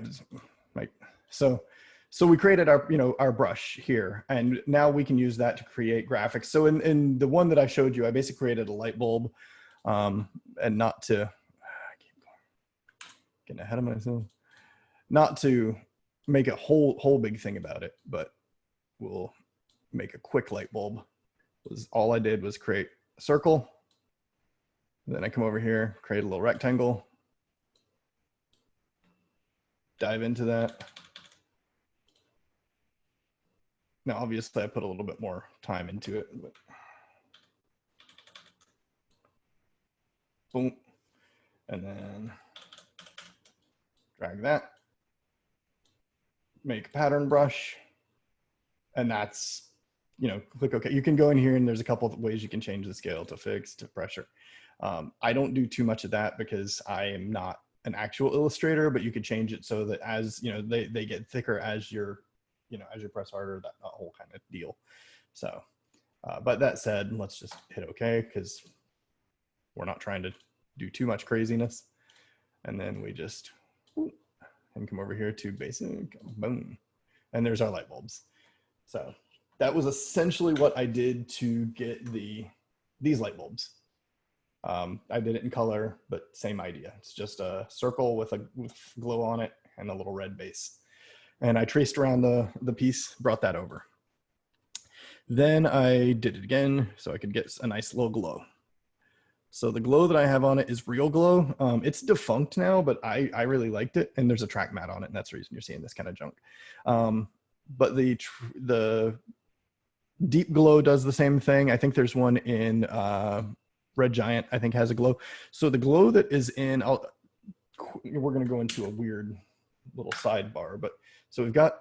Right. So we created our, you know, our brush here, and now we can use that to create graphics. So in the one that I showed you, I basically created a light bulb, and not to, I keep getting ahead of myself, not to make a whole big thing about it, but we'll make a quick light bulb. All I did was create a circle. Then I come over here, create a little rectangle, dive into that. Now, obviously, I put a little bit more time into it, but boom, and then drag that, make a pattern brush, and that's, you know, click OK. You can go in here and there's a couple of ways you can change the scale to fixed, to pressure. I don't do too much of that because I am not an actual illustrator, but you could change it so that as, you know, they get thicker as you're, you know, as you press harder, that whole kind of deal. So, but that said, let's just hit OK because we're not trying to do too much craziness. And then we just, and come over here to basic, boom. And there's our light bulbs. So that was essentially what I did to get these light bulbs. I did it in color, but same idea. It's just a circle with glow on it and a little red base. And I traced around the piece, brought that over. Then I did it again so I could get a nice little glow. So the glow that I have on it is Real Glow. It's defunct now, but I really liked it. And there's a track mat on it, and that's the reason you're seeing this kind of junk. But the Deep Glow does the same thing. I think there's one in Red Giant, I think, has a glow. So the glow that is in, we're going to go into a weird little sidebar, but so we've got,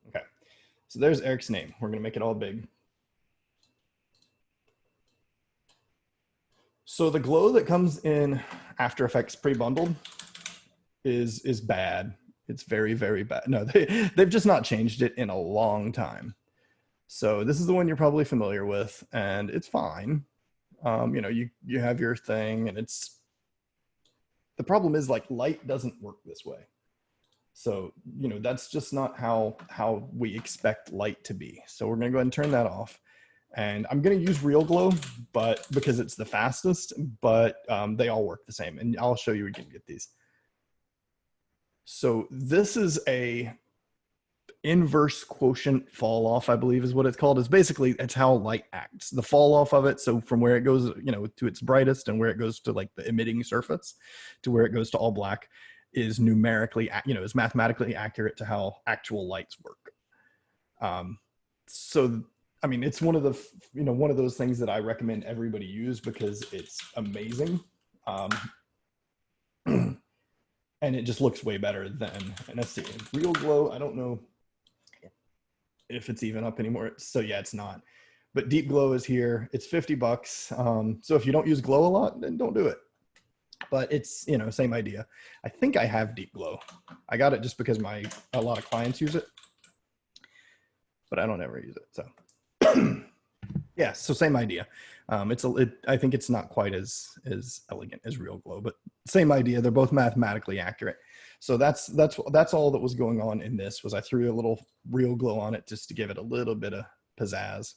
okay, so there's Eric's name. We're going to make it all big. So the glow that comes in After Effects pre-bundled is bad. It's very, very bad. No, they've just not changed it in a long time. So this is the one you're probably familiar with, and it's fine. You know, you have your thing, and the problem is like light doesn't work this way. So, you know, that's just not how we expect light to be. So we're going to go ahead and turn that off. And I'm going to use Real Glow, but because it's the fastest, but they all work the same. And I'll show you where you can get these. So this is a inverse quotient fall off, I believe is what it's called. It's how light acts. The fall off of it, so from where it goes, you know, to its brightest and where it goes to like the emitting surface to where it goes to all black is numerically, you know, is mathematically accurate to how actual lights work. So, I mean, it's one of the, you know, one of those things that I recommend everybody use because it's amazing. And it just looks way better than, and let's see, Real Glow, I don't know if it's even up anymore. So yeah, it's not. But Deep Glow is here. It's $50. So if you don't use glow a lot, then don't do it. But it's, you know, same idea. I think I have Deep Glow. I got it just because a lot of clients use it, but I don't ever use it. So yeah, so same idea. I think it's not quite as elegant as Real Glow, but same idea. They're both mathematically accurate. So that's all that was going on in this. Was I threw a little Real Glow on it just to give it a little bit of pizzazz,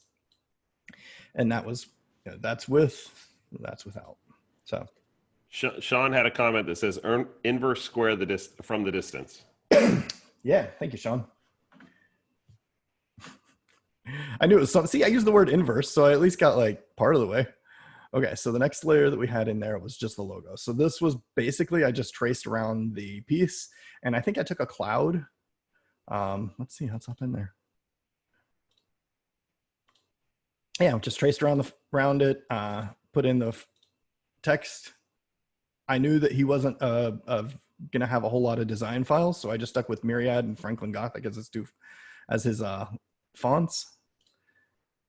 and that was, you know, that's without. So Sean had a comment that says inverse square from the distance. Yeah, thank you, Sean. I knew it was something. See, I used the word inverse, so I at least got like part of the way. Okay, so the next layer that we had in there was just the logo. So this was basically, I just traced around the piece, and I think I took a cloud. Let's see what's up in there. Yeah, just traced around it, put in the text. I knew that he wasn't a going to have a whole lot of design files. So I just stuck with Myriad and Franklin Gothic as his fonts.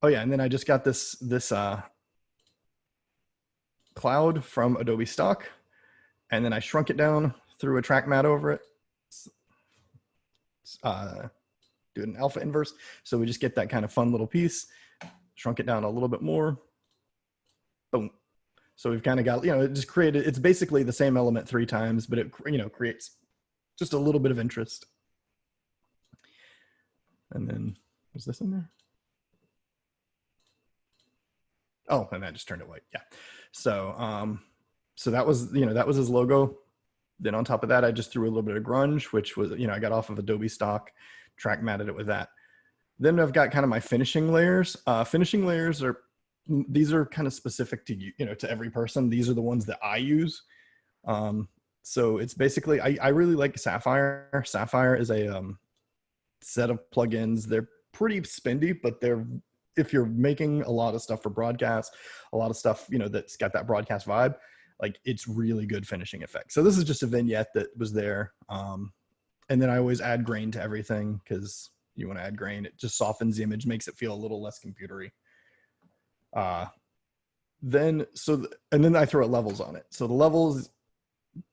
Oh yeah. And then I just got this cloud from Adobe Stock. And then I shrunk it down, threw a track mat over it, do an alpha inverse. So we just get that kind of fun little piece, shrunk it down a little bit more. Boom. So we've kind of got, it just created, it's basically the same element 3 times, but it, creates just a little bit of interest. And then, was this in there? Oh, and that just turned it white. Yeah. So, so that was, that was his logo. Then on top of that, I just threw a little bit of grunge, which was, I got off of Adobe Stock, track matted it with that. Then I've got kind of my finishing layers. Finishing layers these are kind of specific to to every person. These are the ones that I use. So it's basically, I really like Sapphire. Sapphire is a set of plugins. They're pretty spendy, but if you're making a lot of stuff for broadcast, a lot of stuff, that's got that broadcast vibe, like it's really good finishing effect. So this is just a vignette that was there. And then I always add grain to everything because you want to add grain. It just softens the image, makes it feel a little less computery. And then I throw levels on it. So the levels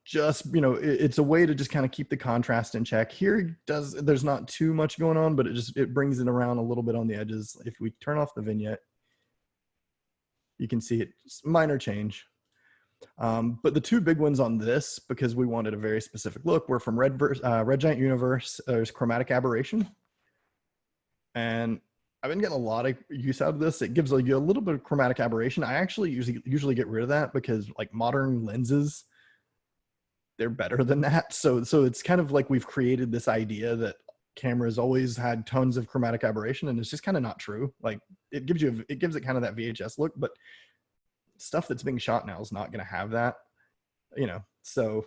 just, it's a way to just kind of keep the contrast in check. Here there's not too much going on, but it brings it around a little bit on the edges. If we turn off the vignette, you can see it's minor change. But the 2 big ones on this, because we wanted a very specific look, were from Red Giant Universe. There's Chromatic Aberration. And I've been getting a lot of use out of this. It gives you a little bit of chromatic aberration. I actually usually get rid of that because like modern lenses, they're better than that. So it's kind of like we've created this idea that cameras always had tons of chromatic aberration, and it's just kind of not true. Like it gives it kind of that VHS look, but stuff that's being shot now is not going to have that, so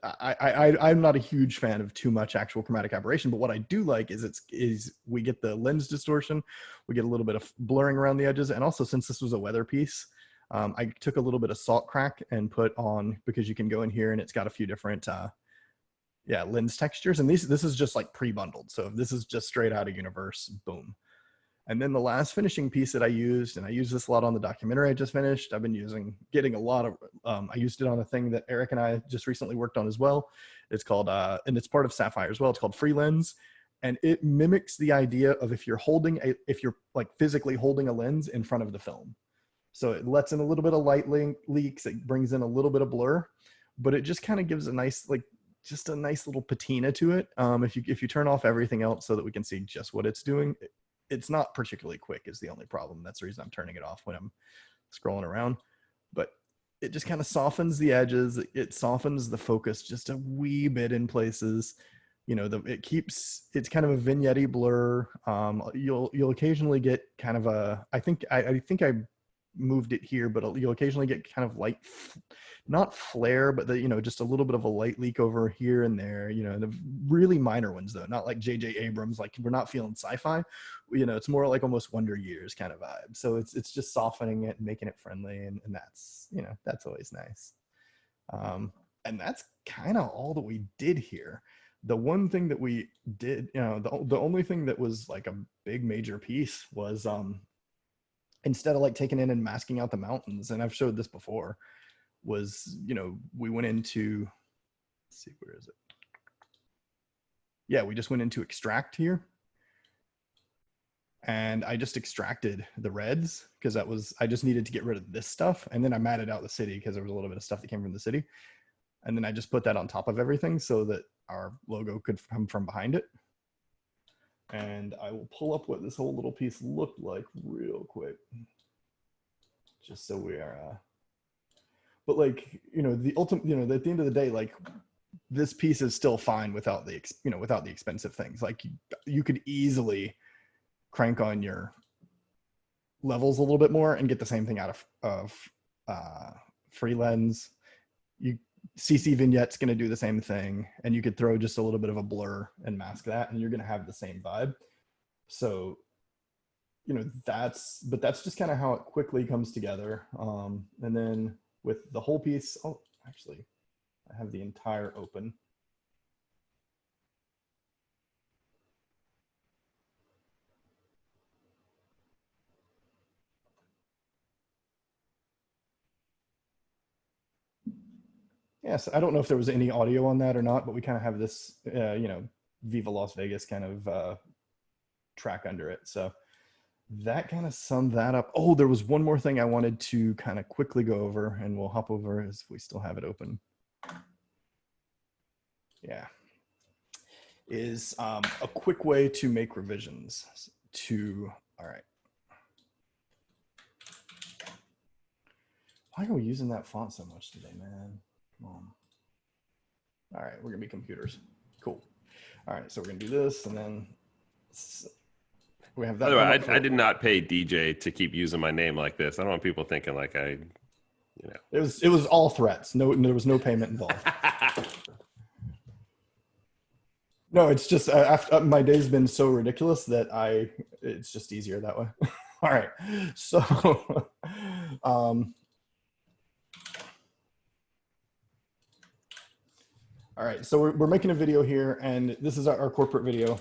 I'm not a huge fan of too much actual chromatic aberration, but what I do like is we get the lens distortion, we get a little bit of blurring around the edges, and also since this was a weather piece, I took a little bit of salt crack and put on, because you can go in here and it's got a few different lens textures, and this is just like pre-bundled, so if this is just straight out of Universe, boom. And then the last finishing piece that I used, and I use this a lot on the documentary I just finished. I've been getting a lot of, I used it on a thing that Eric and I just recently worked on as well. It's called, and it's part of Sapphire as well. It's called Free Lens. And it mimics the idea of if you're like physically holding a lens in front of the film. So it lets in a little bit of light leaks. It brings in a little bit of blur, but it just kind of gives a nice, just a nice little patina to it. If you turn off everything else so that we can see just what it's doing, it's not particularly quick is the only problem. That's the reason I'm turning it off when I'm scrolling around, but it just kind of softens the edges. It softens the focus just a wee bit in places. It's kind of a vignette-y blur. You'll occasionally get kind of I think I moved it here, but you'll occasionally get kind of light, not flare, but just a little bit of a light leak over here and there, the really minor ones though, not like J.J. Abrams, like we're not feeling sci-fi, it's more like almost Wonder Years kind of vibe. So it's just softening it and making it friendly. And that's, that's always nice. And that's kind of all that we did here. The one thing that we did, the only thing that was like a big major piece was, instead of like taking in and masking out the mountains, and I've showed this before, was, we went into, let's see, where is it? Yeah, we just went into extract here. And I just extracted the reds because I just needed to get rid of this stuff. And then I matted out the city because there was a little bit of stuff that came from the city. And then I just put that on top of everything so that our logo could come from behind it. And I will pull up what this whole little piece looked like real quick, just so we are, but like, the ultimate, at the end of the day, like this piece is still fine without the, without the expensive things. Like you could easily crank on your levels a little bit more and get the same thing out of Free Lens. CC Vignette's going to do the same thing, and you could throw just a little bit of a blur and mask that, and you're going to have the same vibe. So, that's just kind of how it quickly comes together. And then with the whole piece, oh, actually, I have the entire open. Yes, I don't know if there was any audio on that or not, but we kind of have this, you know, Viva Las Vegas kind of track under it. So that kind of summed that up. Oh, there was one more thing I wanted to kind of quickly go over, and we'll hop over as we still have it open. Yeah. Is a quick way to make revisions to, all right. Why are we using that font so much today, man? Come on. All right, we're gonna be computers. Cool. All right, so we're gonna do this, and then we have that. By the way, I did not pay DJ to keep using my name like this. I don't want people thinking like I, you know. It was all threats. No, there was no payment involved. No, it's just my day's been so ridiculous that it's just easier that way. All right, so all right, so we're making a video here, and this is our corporate video.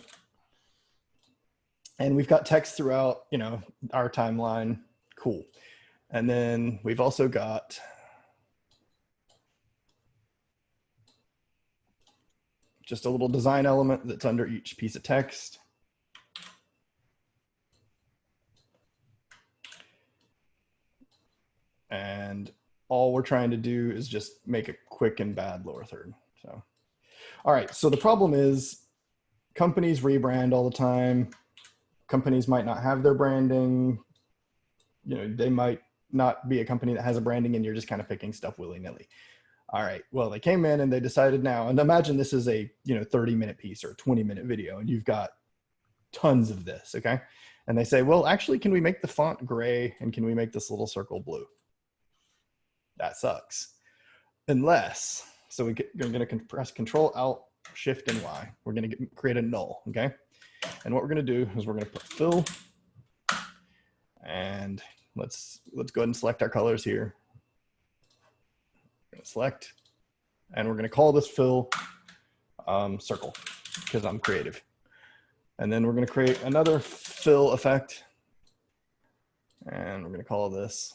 And we've got text throughout, you know, our timeline. Cool. And then we've also got just a little design element that's under each piece of text. And all we're trying to do is just make a quick and bad lower third. So, all right, so the problem is companies rebrand all the time. Companies might not have their branding. You know, they might not be a company that has a branding, and you're just kind of picking stuff willy-nilly. All right, well, they came in and they decided now, and imagine this is a, you know, 30-minute piece or a 20-minute video, and you've got tons of this, okay? And they say, well, actually, can we make the font gray, and can we make this little circle blue? That sucks. Unless, so we're going to press Control Alt Shift and Y. We're going to create a null, okay? And what we're going to do is we're going to put fill, and let's go ahead and select our colors here. We're going to select, and we're going to call this fill circle because I'm creative. And then we're going to create another fill effect, and we're going to call this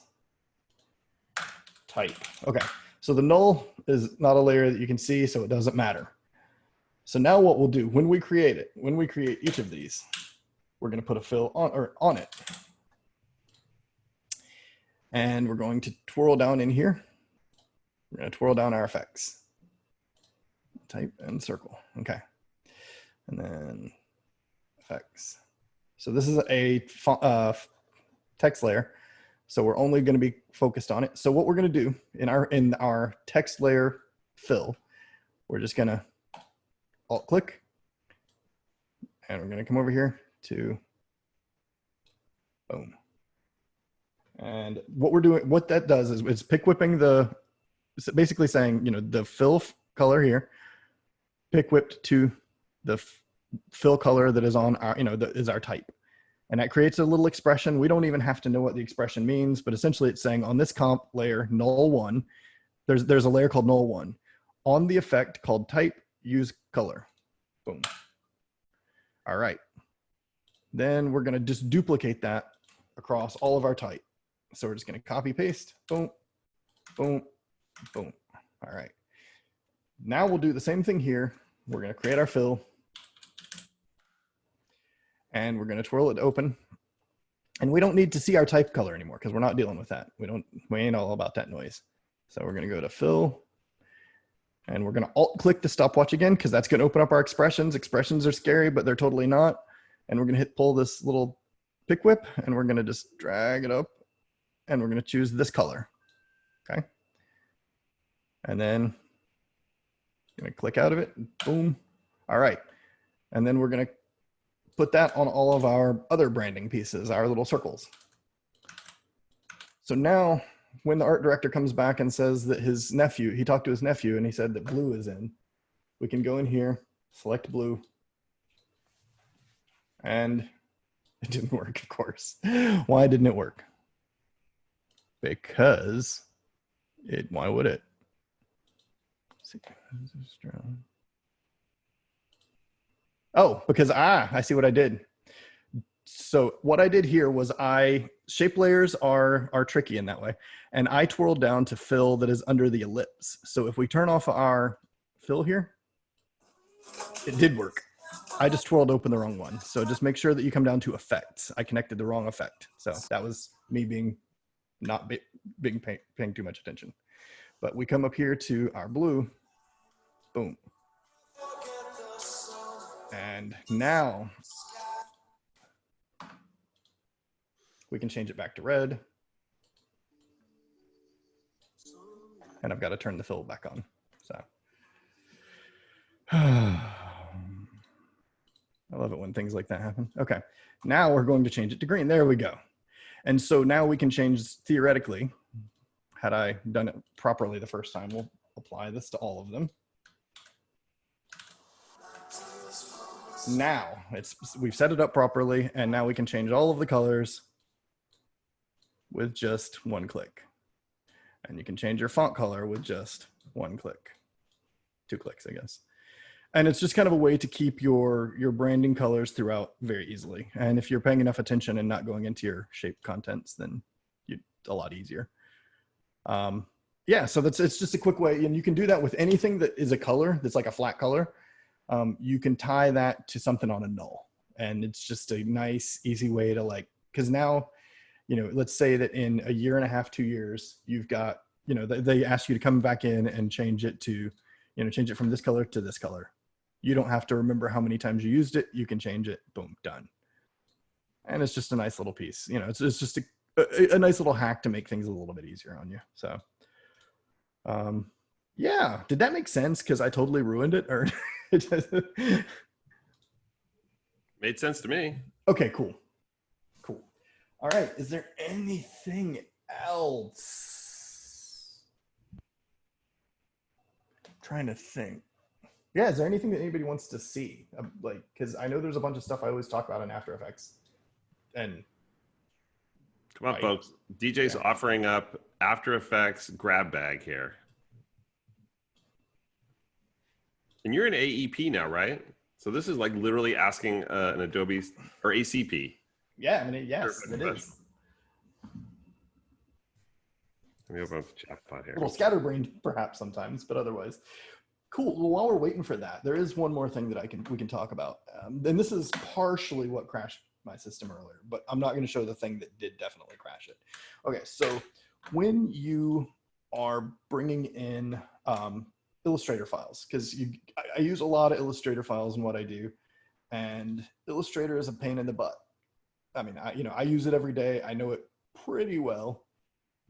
type. Okay, so the null is not a layer that you can see, so it doesn't matter. So now what we'll do when we create it, when we create each of these, we're going to put a fill on it. And we're going to twirl down in here. We're going to twirl down our effects. Type and circle. Okay. And then effects. So this is a text layer. So we're only going to be focused on it. So what we're going to do in our text layer fill, we're just going to alt click, and we're going to come over here to boom. And what we're doing, what that does is it's pick whipping it's basically saying, you know, the fill color here, pick whipped to the fill color that is on our, you know, that is our type. And that creates a little expression. We don't even have to know what the expression means, but essentially it's saying on this comp layer, null one, there's a layer called null one. On the effect called type, use color. Boom. All right. Then we're going to just duplicate that across all of our type. So we're just going to copy paste. Boom, boom, boom. All right. Now we'll do the same thing here. We're going to create our fill, and we're going to twirl it open. And we don't need to see our type color anymore because we're not dealing with that. We ain't all about that noise. So we're going to go to fill, and we're going to alt click the stopwatch again because that's going to open up our expressions. Expressions are scary, but they're totally not. And we're going to hit pull this little pick whip, and we're going to just drag it up, and we're going to choose this color. Okay. And then going to click out of it. Boom. All right. And then we're going to put that on all of our other branding pieces, our little circles. So now when the art director comes back and says that he talked to his nephew and he said that blue is in, we can go in here, select blue, and it didn't work, of course. Why didn't it work? Because why would it? Oh, because I see what I did. So what I did here was shape layers are tricky in that way. And I twirled down to fill that is under the ellipse. So if we turn off our fill here, it did work. I just twirled open the wrong one. So just make sure that you come down to effects. I connected the wrong effect. So that was me being not paying too much attention. But we come up here to our blue, boom. And now we can change it back to red. And I've got to turn the fill back on. So I love it when things like that happen. Okay, now we're going to change it to green. There we go. And so now we can change, theoretically, had I done it properly the first time, we'll apply this to all of them. Now we've set it up properly, and now we can change all of the colors with just one click. And you can change your font color with just one click, 2 clicks, I guess. And it's just kind of a way to keep your branding colors throughout very easily. And if you're paying enough attention and not going into your shape contents, then it's a lot easier. Yeah, so it's just a quick way. And you can do that with anything that is a color, that's like a flat color. You can tie that to something on a null. And it's just a nice, easy way to because now, let's say that in a year and a half, 2 years, you've got, they ask you to come back in and change it to, change it from this color to this color. You don't have to remember how many times you used it. You can change it, boom, done. And it's just a nice little piece. It's just a nice little hack to make things a little bit easier on you. So, yeah, did that make sense? Because I totally ruined it, or made sense to me. Okay, cool. All right, is there anything else? I'm trying to think. Yeah, is there anything that anybody wants to see? Because I know there's a bunch of stuff I always talk about in After Effects. And come on, folks. DJ's offering up After Effects grab bag here. And you're in AEP now, right? So this is literally asking an Adobe or ACP. Yeah, I mean, yes, it is. Let me open up the chat pod here. A little scatterbrained, perhaps, sometimes, but otherwise. Cool. Well, while we're waiting for that, there is one more thing that we can talk about. And this is partially what crashed my system earlier, but I'm not going to show the thing that did definitely crash it. Okay, so when you are bringing in Illustrator files, because I use a lot of Illustrator files in what I do, and Illustrator is a pain in the butt. I mean, I use it every day. I know it pretty well,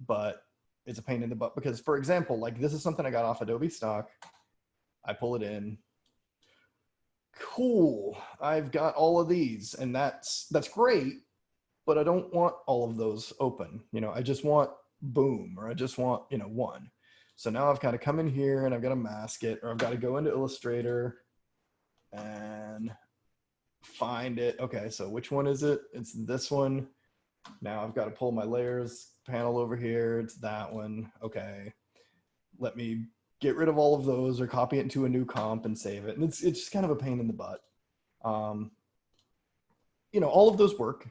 but it's a pain in the butt because, for example, this is something I got off Adobe stock. I pull it in. Cool. I've got all of these, and that's great, but I don't want all of those open. I just want boom, or I just want, one. So now I've got to come in here and I've got to mask it, or I've got to go into Illustrator and find it. Okay, so which one is it? It's this one. Now I've got to pull my layers panel over here. It's that one. Okay, let me get rid of all of those or copy it into a new comp and save it. And it's just kind of a pain in the butt. All of those work,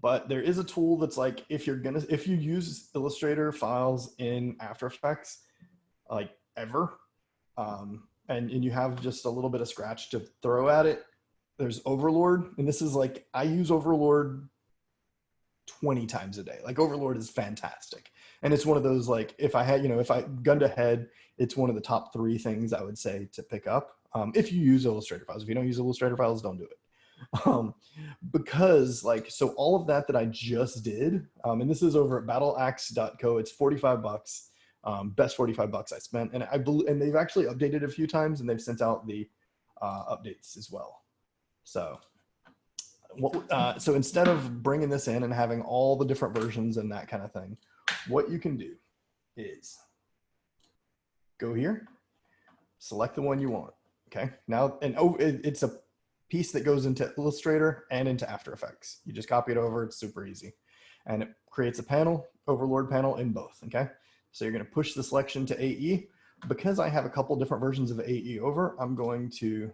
but there is a tool that's if you use Illustrator files in After Effects, ever, and you have just a little bit of scratch to throw at it, there's Overlord. And this is I use Overlord 20 times a day. Overlord is fantastic. And it's one of those, if I had, if I gunned ahead, it's one of the top 3 things I would say to pick up. If you use Illustrator files. If you don't use Illustrator files, don't do it. Because so all of that I just did, and this is over at battleaxe.co. It's $45, best $45 I spent. And and they've actually updated a few times, and they've sent out the updates as well. So so instead of bringing this in and having all the different versions and that kind of thing, what you can do is go here, select the one you want. Okay. Now, and it's a piece that goes into Illustrator and into After Effects. You just copy it over. It's super easy. And it creates a panel, Overlord panel in both. Okay. So you're going to push the selection to AE. because I have a couple different versions of AE over, I'm going to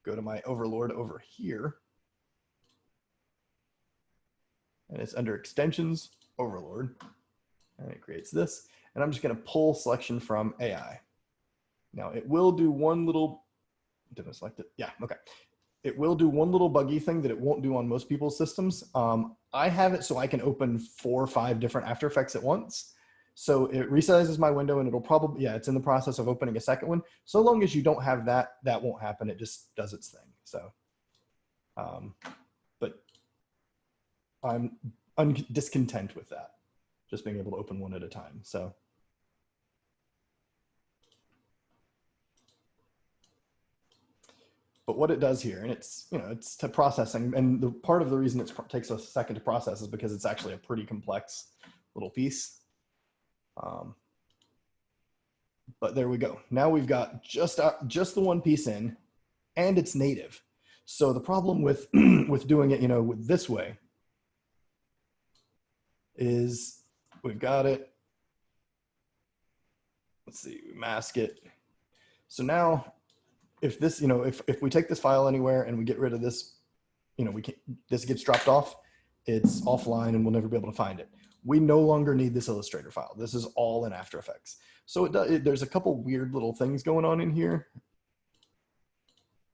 go to my overlord over here. And it's under extensions, overlord. And it creates this. And I'm just going to pull selection from AI. Now it will do one little, did I select it? Yeah, okay. It will do one little buggy thing that it won't do on most people's systems. I have it so I can open 4 or 5 different After Effects at once. So it resizes my window and it'll probably, yeah, it's in the process of opening a second one. So long as you don't have that, that won't happen. It just does its thing. So, but I'm discontent with that, just being able to open one at a time. So. But what it does here, and it's, you know, it's to processing, and the part of the reason it takes a second to process is because it's actually a pretty complex little piece. But there we go. Now we've got just the one piece in, and it's native. So the problem with with doing it, you know, with this way, is we've got it. Let's see, we mask it. So now, if this, you know, if we take this file anywhere and we get rid of this, you know, this gets dropped off, it's offline and we'll never be able to find it. We no longer need this Illustrator file. This is all in After Effects. So there's a couple weird little things going on in here,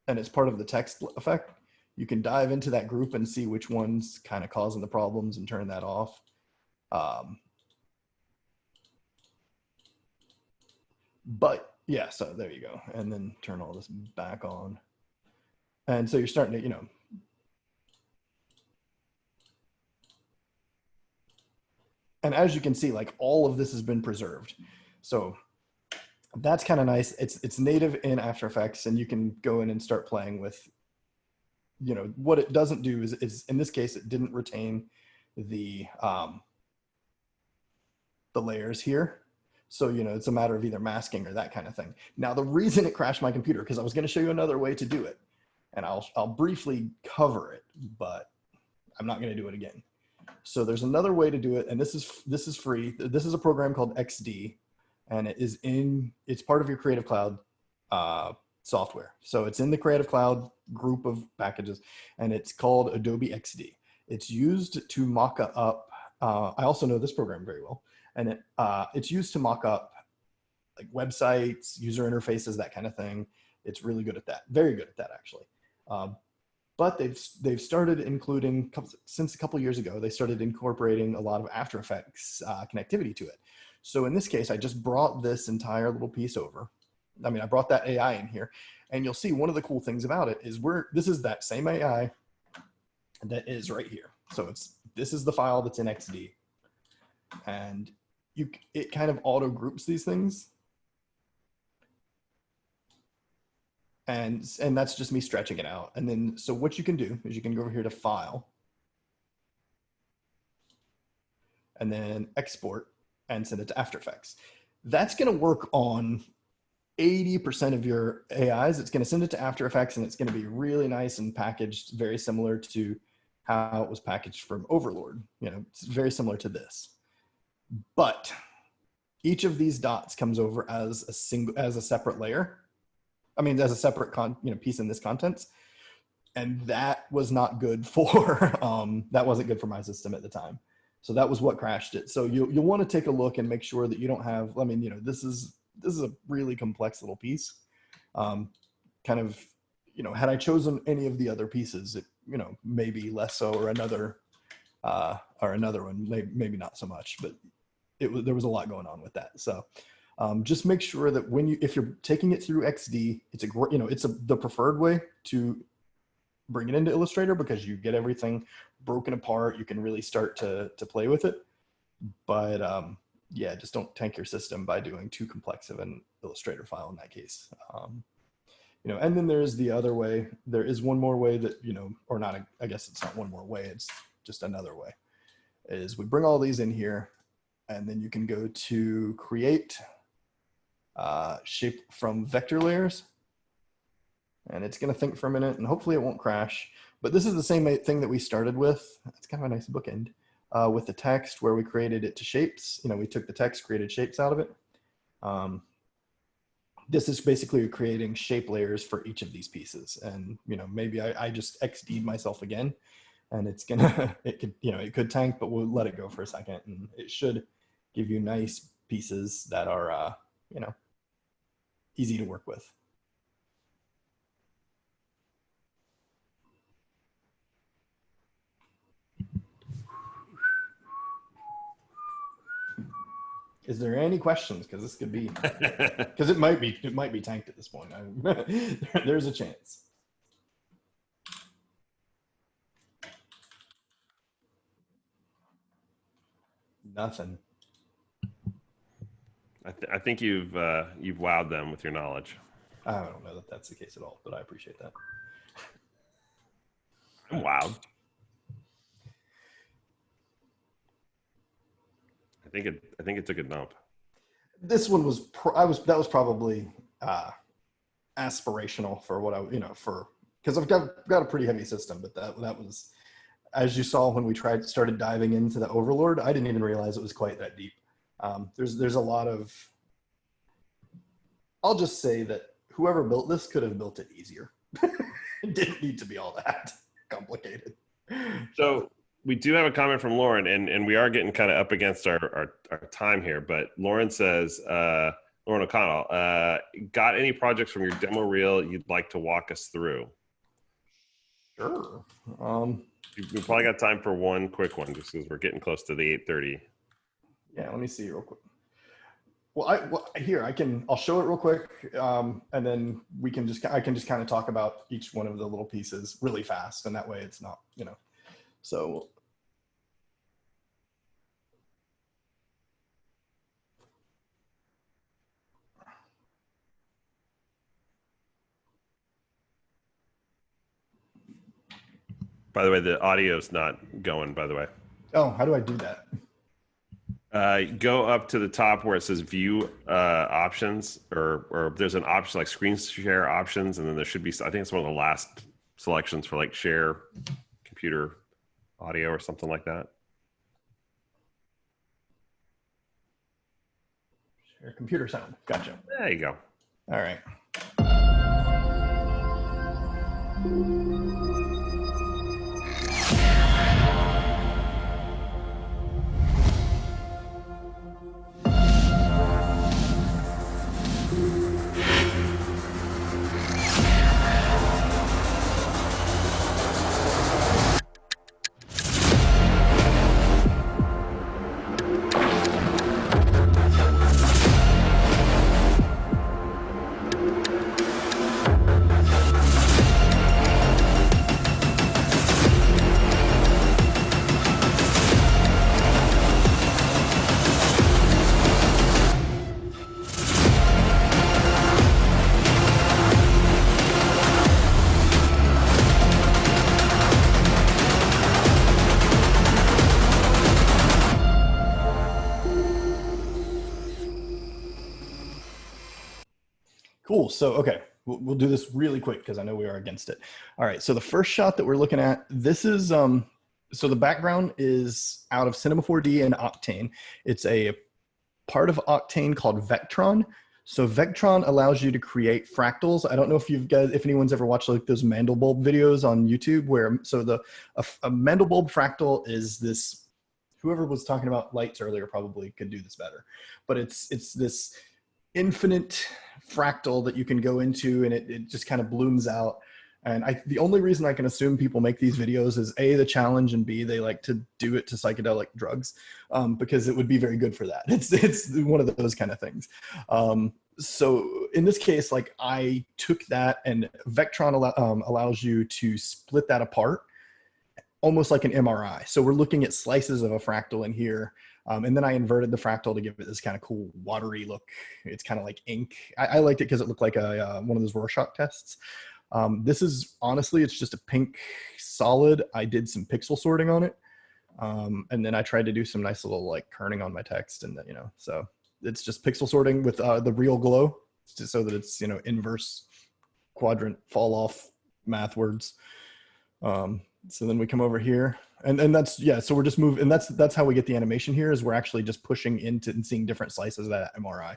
and it's part of the text effect. You can dive into that group and see which one's kind of causing the problems and turn that off. But yeah, so there you go. And then turn all this back on. And so you're starting to, you know, and as you can see, like all of this has been preserved. So that's kind of nice. It's native in After Effects, and you can go in and start playing with, you know, what it doesn't do is in this case, it didn't retain the layers here. So, you know, it's a matter of either masking or that kind of thing. Now, the reason it crashed my computer, because I was going to show you another way to do it, and I'll briefly cover it, but I'm not going to do it again. So there's another way to do it, and this is free. This is a program called XD, and it's part of your Creative Cloud software. So it's in the Creative Cloud group of packages, and it's called Adobe XD. It's used to mock up. I also know this program very well. And it's used to mock up like websites, user interfaces, that kind of thing. It's really good at that. Very good at that, actually. But they've started including, since a couple years ago, they started incorporating a lot of After Effects connectivity to it. So in this case, I just brought this entire little piece over. I mean, I brought that AI in here, and you'll see one of the cool things about it is this is that same AI that is right here. So this is the file that's in XD, and it kind of auto groups these things. And that's just me stretching it out. And then, so what you can do is you can go over here to File, and then Export, and send it to After Effects. That's going to work on 80% of your AIs. It's going to send it to After Effects, and it's going to be really nice and packaged, very similar to how it was packaged from Overlord. You know, it's very similar to this. But each of these dots comes over as a separate layer. I mean, as a separate piece in this contents, and that was not good for that wasn't good for my system at the time. So that was what crashed it. So you'll want to take a look and make sure that you don't have. I mean, you know, this is a really complex little piece. Kind of, you know, had I chosen any of the other pieces, it, you know, maybe less so, or another one, maybe not so much, but there was a lot going on with that. So just make sure that if you're taking it through XD, it's the preferred way to bring it into Illustrator, because you get everything broken apart. You can really start to play with it. But yeah, just don't tank your system by doing too complex of an Illustrator file in that case. You know, and then there's the other way. There is one more way that, you know, or not, I guess it's not one more way, it's just another way, is we bring all these in here, and then you can go to Create Shape from Vector Layers, and it's going to think for a minute, and hopefully it won't crash. But this is the same thing that we started with. It's kind of a nice bookend with the text, where we created it to shapes. You know, we took the text, created shapes out of it. This is basically creating shape layers for each of these pieces. And, maybe I just XD'd myself again, and it's gonna, it could tank, but we'll let it go for a second. And it should give you nice pieces that are, easy to work with. Is there any questions? Because this could be, because it might be tanked at this point. There's a chance. Nothing. I think you've wowed them with your knowledge. I don't know that that's the case at all, but I appreciate that. I'm wowed. I think it took a dump. This one was that was probably aspirational for what because I've got a pretty heavy system, but that was, as you saw when we started diving into the Overlord, I didn't even realize it was quite that deep. There's a lot of, I'll just say that whoever built this could have built it easier. It didn't need to be all that complicated. So we do have a comment from Lauren, and we are getting kind of up against our time here, but Lauren says, Lauren O'Connell, got any projects from your demo reel you'd like to walk us through? Sure. We probably got time for one quick one just because we're getting close to the 8:30. Yeah, let me see real quick. Well, I'll show it real quick, and then I can just kind of talk about each one of the little pieces really fast, and that way it's not, so. By the way, the audio's not going, by the way. Oh, how do I do that? Go up to the top where it says view options, or there's an option like screen share options, and then there should be, I think it's one of the last selections for like share computer audio or something like that. Share computer sound. Gotcha. There you go. All right. Cool. So, okay, we'll do this really quick because I know we are against it. All right. So the first shot that we're looking at, this is, so the background is out of Cinema 4D and Octane. It's a part of Octane called Vectron. So Vectron allows you to create fractals. I don't know if anyone's ever watched like those Mandelbulb videos on YouTube where, so a Mandelbulb fractal is this, whoever was talking about lights earlier probably could do this better, but it's this infinite fractal that you can go into, and it just kind of blooms out. And the only reason I can assume people make these videos is A, the challenge, and B, they like to do it to psychedelic drugs, because it would be very good for that. It's one of those kind of things. So in this case, like I took that, and Vectron allows you to split that apart almost like an MRI. So we're looking at slices of a fractal in here. And then I inverted the fractal to give it this kind of cool watery look. It's kind of like ink. I liked it because it looked like one of those Rorschach tests. This is honestly, it's just a pink solid. I did some pixel sorting on it. And then I tried to do some nice little like kerning on my text, and so it's just pixel sorting with the real glow, just so that it's, inverse quadrant fall off math words. So then we come over here, and that's, yeah, so we're just moving, and that's how we get the animation here, is we're actually just pushing into and seeing different slices of that MRI.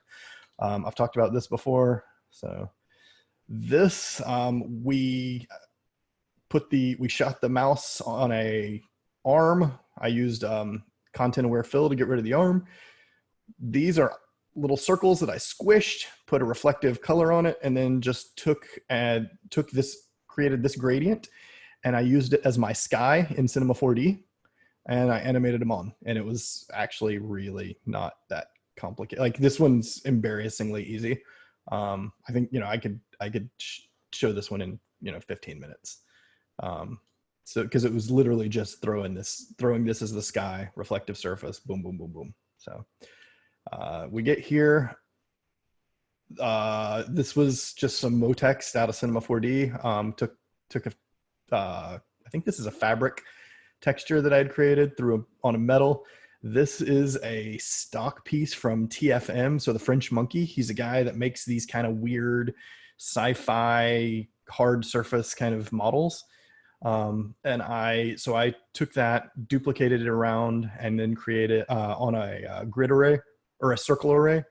I've talked about this before. So this, we shot the mouse on a arm. I used content aware fill to get rid of the arm. These are little circles that I squished, put a reflective color on it, and then just created this gradient, and I used it as my sky in Cinema 4D, and I animated them on, and it was actually really not that complicated. Like, this one's embarrassingly easy. I think, I could show this one in 15 minutes. So because it was literally just throwing this as the sky, reflective surface, boom, boom, boom, boom. So we get here. This was just some Motex out of Cinema 4D. Took I think this is a fabric texture that I had created on a metal. This is a stock piece from TFM. So the French Monkey, he's a guy that makes these kind of weird sci-fi hard surface kind of models. And I took that, duplicated it around, and then created on a grid array or a circle array,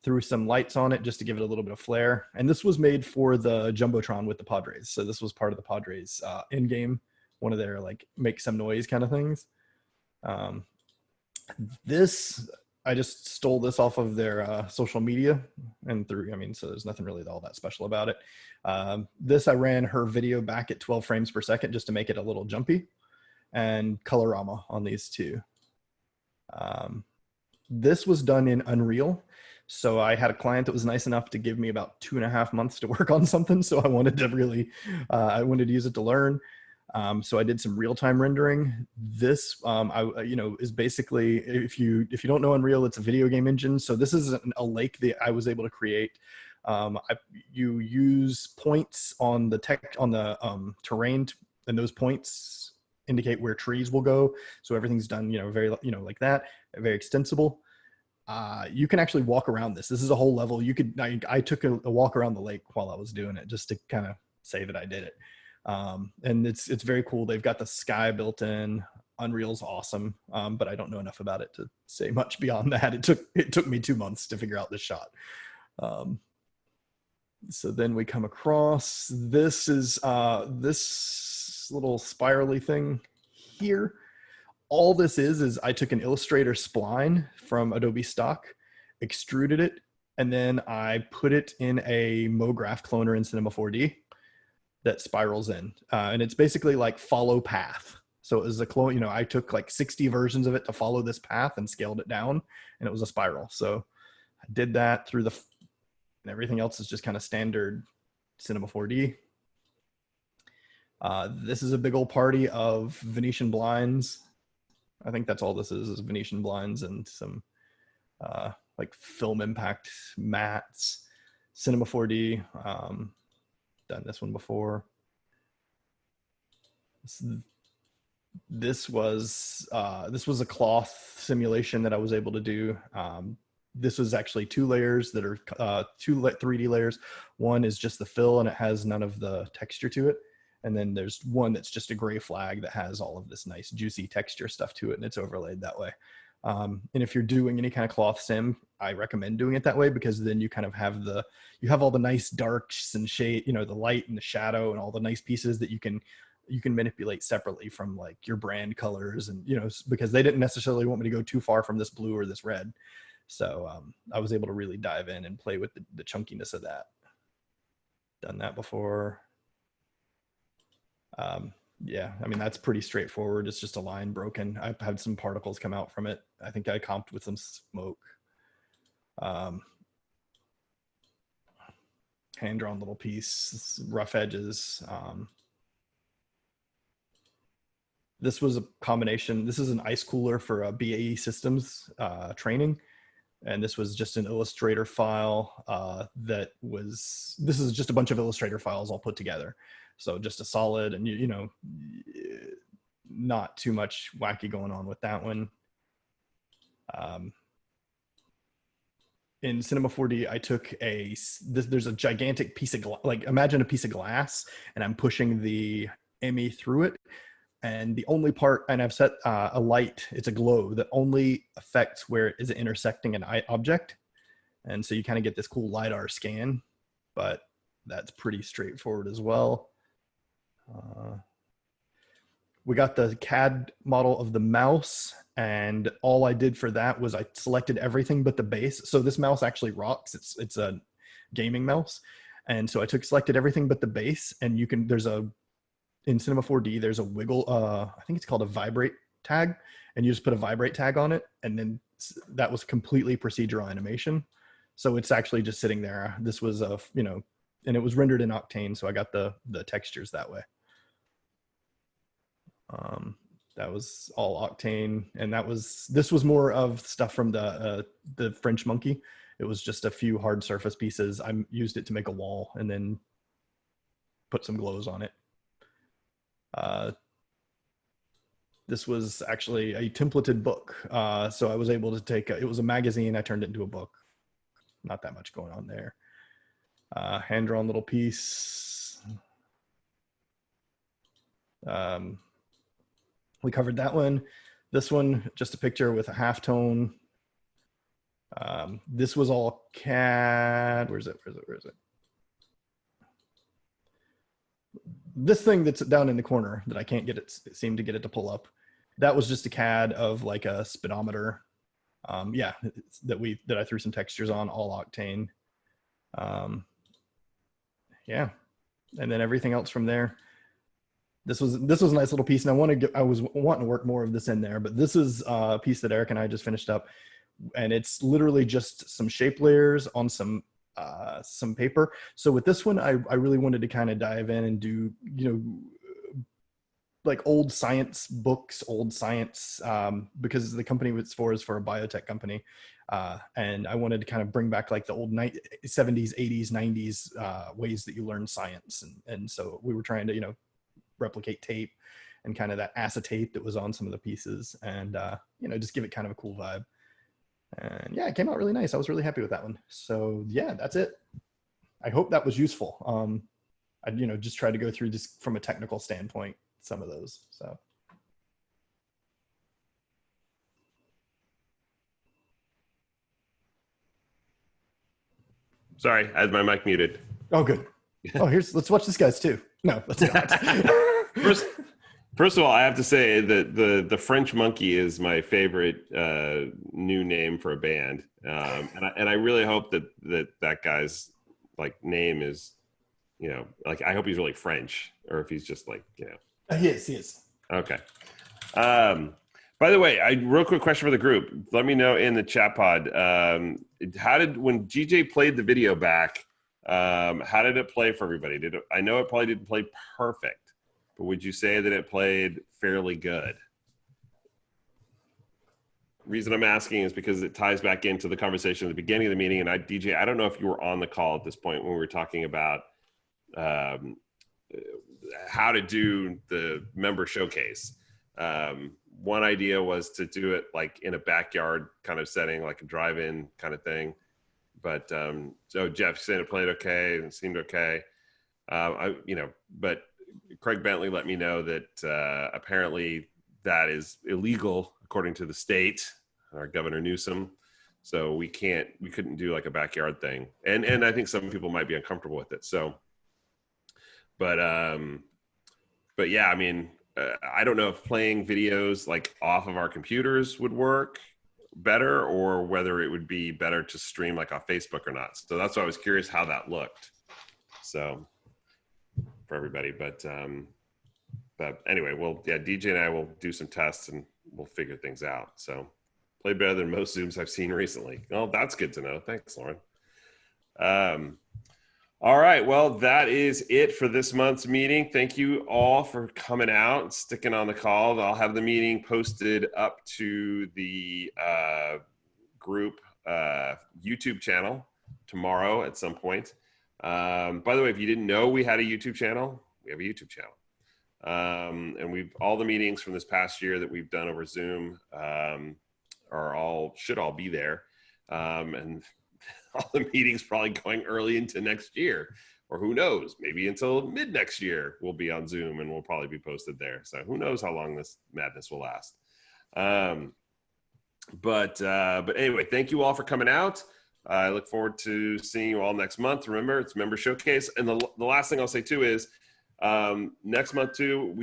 threw some lights on it just to give it a little bit of flair. And this was made for the Jumbotron with the Padres. So this was part of the Padres in game, one of their like make some noise kind of things. This, I just stole this off of their social media and so there's nothing really all that special about it. This, I ran her video back at 12 frames per second just to make it a little jumpy, and Colorama on these two. This was done in Unreal. So I had a client that was nice enough to give me about 2.5 months to work on something. So I wanted to I wanted to use it to learn. So I did some real-time rendering. This, is basically, if you don't know Unreal, it's a video game engine. So this is a lake that I was able to create. You use points on the terrain, and those points indicate where trees will go. So everything's done, very, like that, very extensible. You can actually walk around this. This is a whole level. I took a walk around the lake while I was doing it just to kind of say that I did it. And it's very cool. They've got the sky built in. Unreal's awesome. But I don't know enough about it to say much beyond that. It took me 2 months to figure out this shot. So then we come across, this is this little spirally thing here. All this is I took an Illustrator spline from Adobe Stock, extruded it, and then I put it in a MoGraph cloner in Cinema 4D that spirals in. And it's basically like follow path. So it was a clone, I took like 60 versions of it to follow this path and scaled it down, and it was a spiral. So I did that through and everything else is just kind of standard Cinema 4D. This is a big old party of Venetian blinds. I think that's all this is Venetian blinds and some like film impact mats. Cinema 4D, done this one before. This was a cloth simulation that I was able to do. This was actually 2 layers that are 2 3D layers. One is just the fill and it has none of the texture to it. And then there's one that's just a gray flag that has all of this nice juicy texture stuff to it, and it's overlaid that way. And if you're doing any kind of cloth sim, I recommend doing it that way, because then you kind of have all the nice darks and shade, the light and the shadow and all the nice pieces that you can manipulate separately from like your brand colors, and because they didn't necessarily want me to go too far from this blue or this red. So I was able to really dive in and play with the chunkiness of that. Done that before. Yeah, that's pretty straightforward. It's just a line broken. I've had some particles come out from it. I think I comped with some smoke. Hand-drawn little piece, rough edges. This was a combination. This is an ice cooler for a BAE Systems training. And this was just an Illustrator file this is just a bunch of Illustrator files all put together. So just a solid, and not too much wacky going on with that one. In Cinema 4D, I took there's a gigantic piece of imagine a piece of glass, and I'm pushing the ME through it. And the only part, and I've set a light, it's a glow that only affects where it is intersecting an object. And so you kind of get this cool LiDAR scan, but that's pretty straightforward as well. We got the CAD model of the mouse, and all I did for that was I selected everything but the base. So this mouse actually rocks. It's a gaming mouse. And so selected everything but the base, and in Cinema 4D, there's a wiggle, I think it's called a vibrate tag, and you just put a vibrate tag on it, and then that was completely procedural animation. So it's actually just sitting there. This was and it was rendered in Octane, so I got the textures that way. That was all Octane, and this was more of stuff from the French Monkey. It was just a few hard surface pieces. I used it to make a wall and then put some glows on it. This was actually a templated book. So I was able to it was a magazine. I turned it into a book. Not that much going on there. Hand-drawn little piece. We covered that one. This one, just a picture with a halftone. This was all CAD. Where is it? This thing that's down in the corner that I can't seem to get it to pull up. That was just a CAD of like a speedometer. That I threw some textures on, all Octane. And then everything else from there. This was a nice little piece, and I was wanting to work more of this in there, but this is a piece that Eric and I just finished up, and it's literally just some shape layers on some paper. So with this one, I really wanted to kind of dive in and do, like old science books, because the company it's for is for a biotech company. And I wanted to kind of bring back like the old 70s, 80s, 90s ways that you learn science. And so we were trying to, replicate tape and kind of that acetate that was on some of the pieces, and just give it kind of a cool vibe. And yeah, it came out really nice. I was really happy with that one. So yeah, that's it. I hope that was useful. I just tried to go through just from a technical standpoint some of those. So Sorry, I had my mic muted. oh good. Oh, let's watch this guy's too. No, let's not. First of all, I have to say that the French Monkey is my favorite new name for a band, and I really hope that guy's like name is, like I hope he's really French, or if he's just like He is. Okay. By the way, real quick question for the group. Let me know in the chat pod. When GJ played the video back, how did it play for everybody? I know it probably didn't play perfect, but would you say that it played fairly good? Reason I'm asking is because it ties back into the conversation at the beginning of the meeting. And DJ, I don't know if you were on the call at this point when we were talking about how to do the member showcase. One idea was to do it like in a backyard kind of setting, like a drive-in kind of thing. But so Jeff said it played okay and seemed okay. But Craig Bentley let me know that apparently that is illegal according to the state, our Governor Newsom. So we couldn't do like a backyard thing. And I think some people might be uncomfortable with it. So, but yeah, I mean, I don't know if playing videos like off of our computers would work better, or whether it would be better to stream like on Facebook or not. So that's why I was curious how that looked. So for everybody, but anyway, DJ and I will do some tests and we'll figure things out. So played better than most Zooms I've seen recently. Oh, that's good to know. Thanks, Lauren. All right. Well, that is it for this month's meeting. Thank you all for coming out and sticking on the call. I'll have the meeting posted up to the group YouTube channel tomorrow at some point. By the way, if you didn't know we had a YouTube channel, we have a YouTube channel. And all the meetings from this past year that we've done over Zoom should all be there. And all the meetings probably going early into next year, or who knows, maybe until mid next year we'll be on Zoom and we'll probably be posted there. So who knows how long this madness will last. But anyway, thank you all for coming out. I look forward to seeing you all next month. Remember, it's Member Showcase. And the last thing I'll say too is next month too,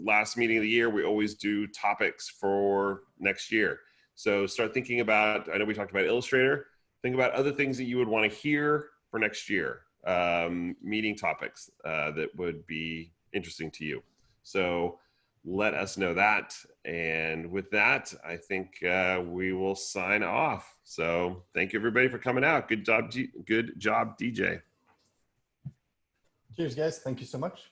last meeting of the year, we always do topics for next year. So start thinking about, I know we talked about Illustrator, think about other things that you would want to hear for next year, meeting topics that would be interesting to you. So let us know that. And with that, I think we will sign off. So thank you everybody for coming out. Good job, DJ. Cheers, guys. Thank you so much.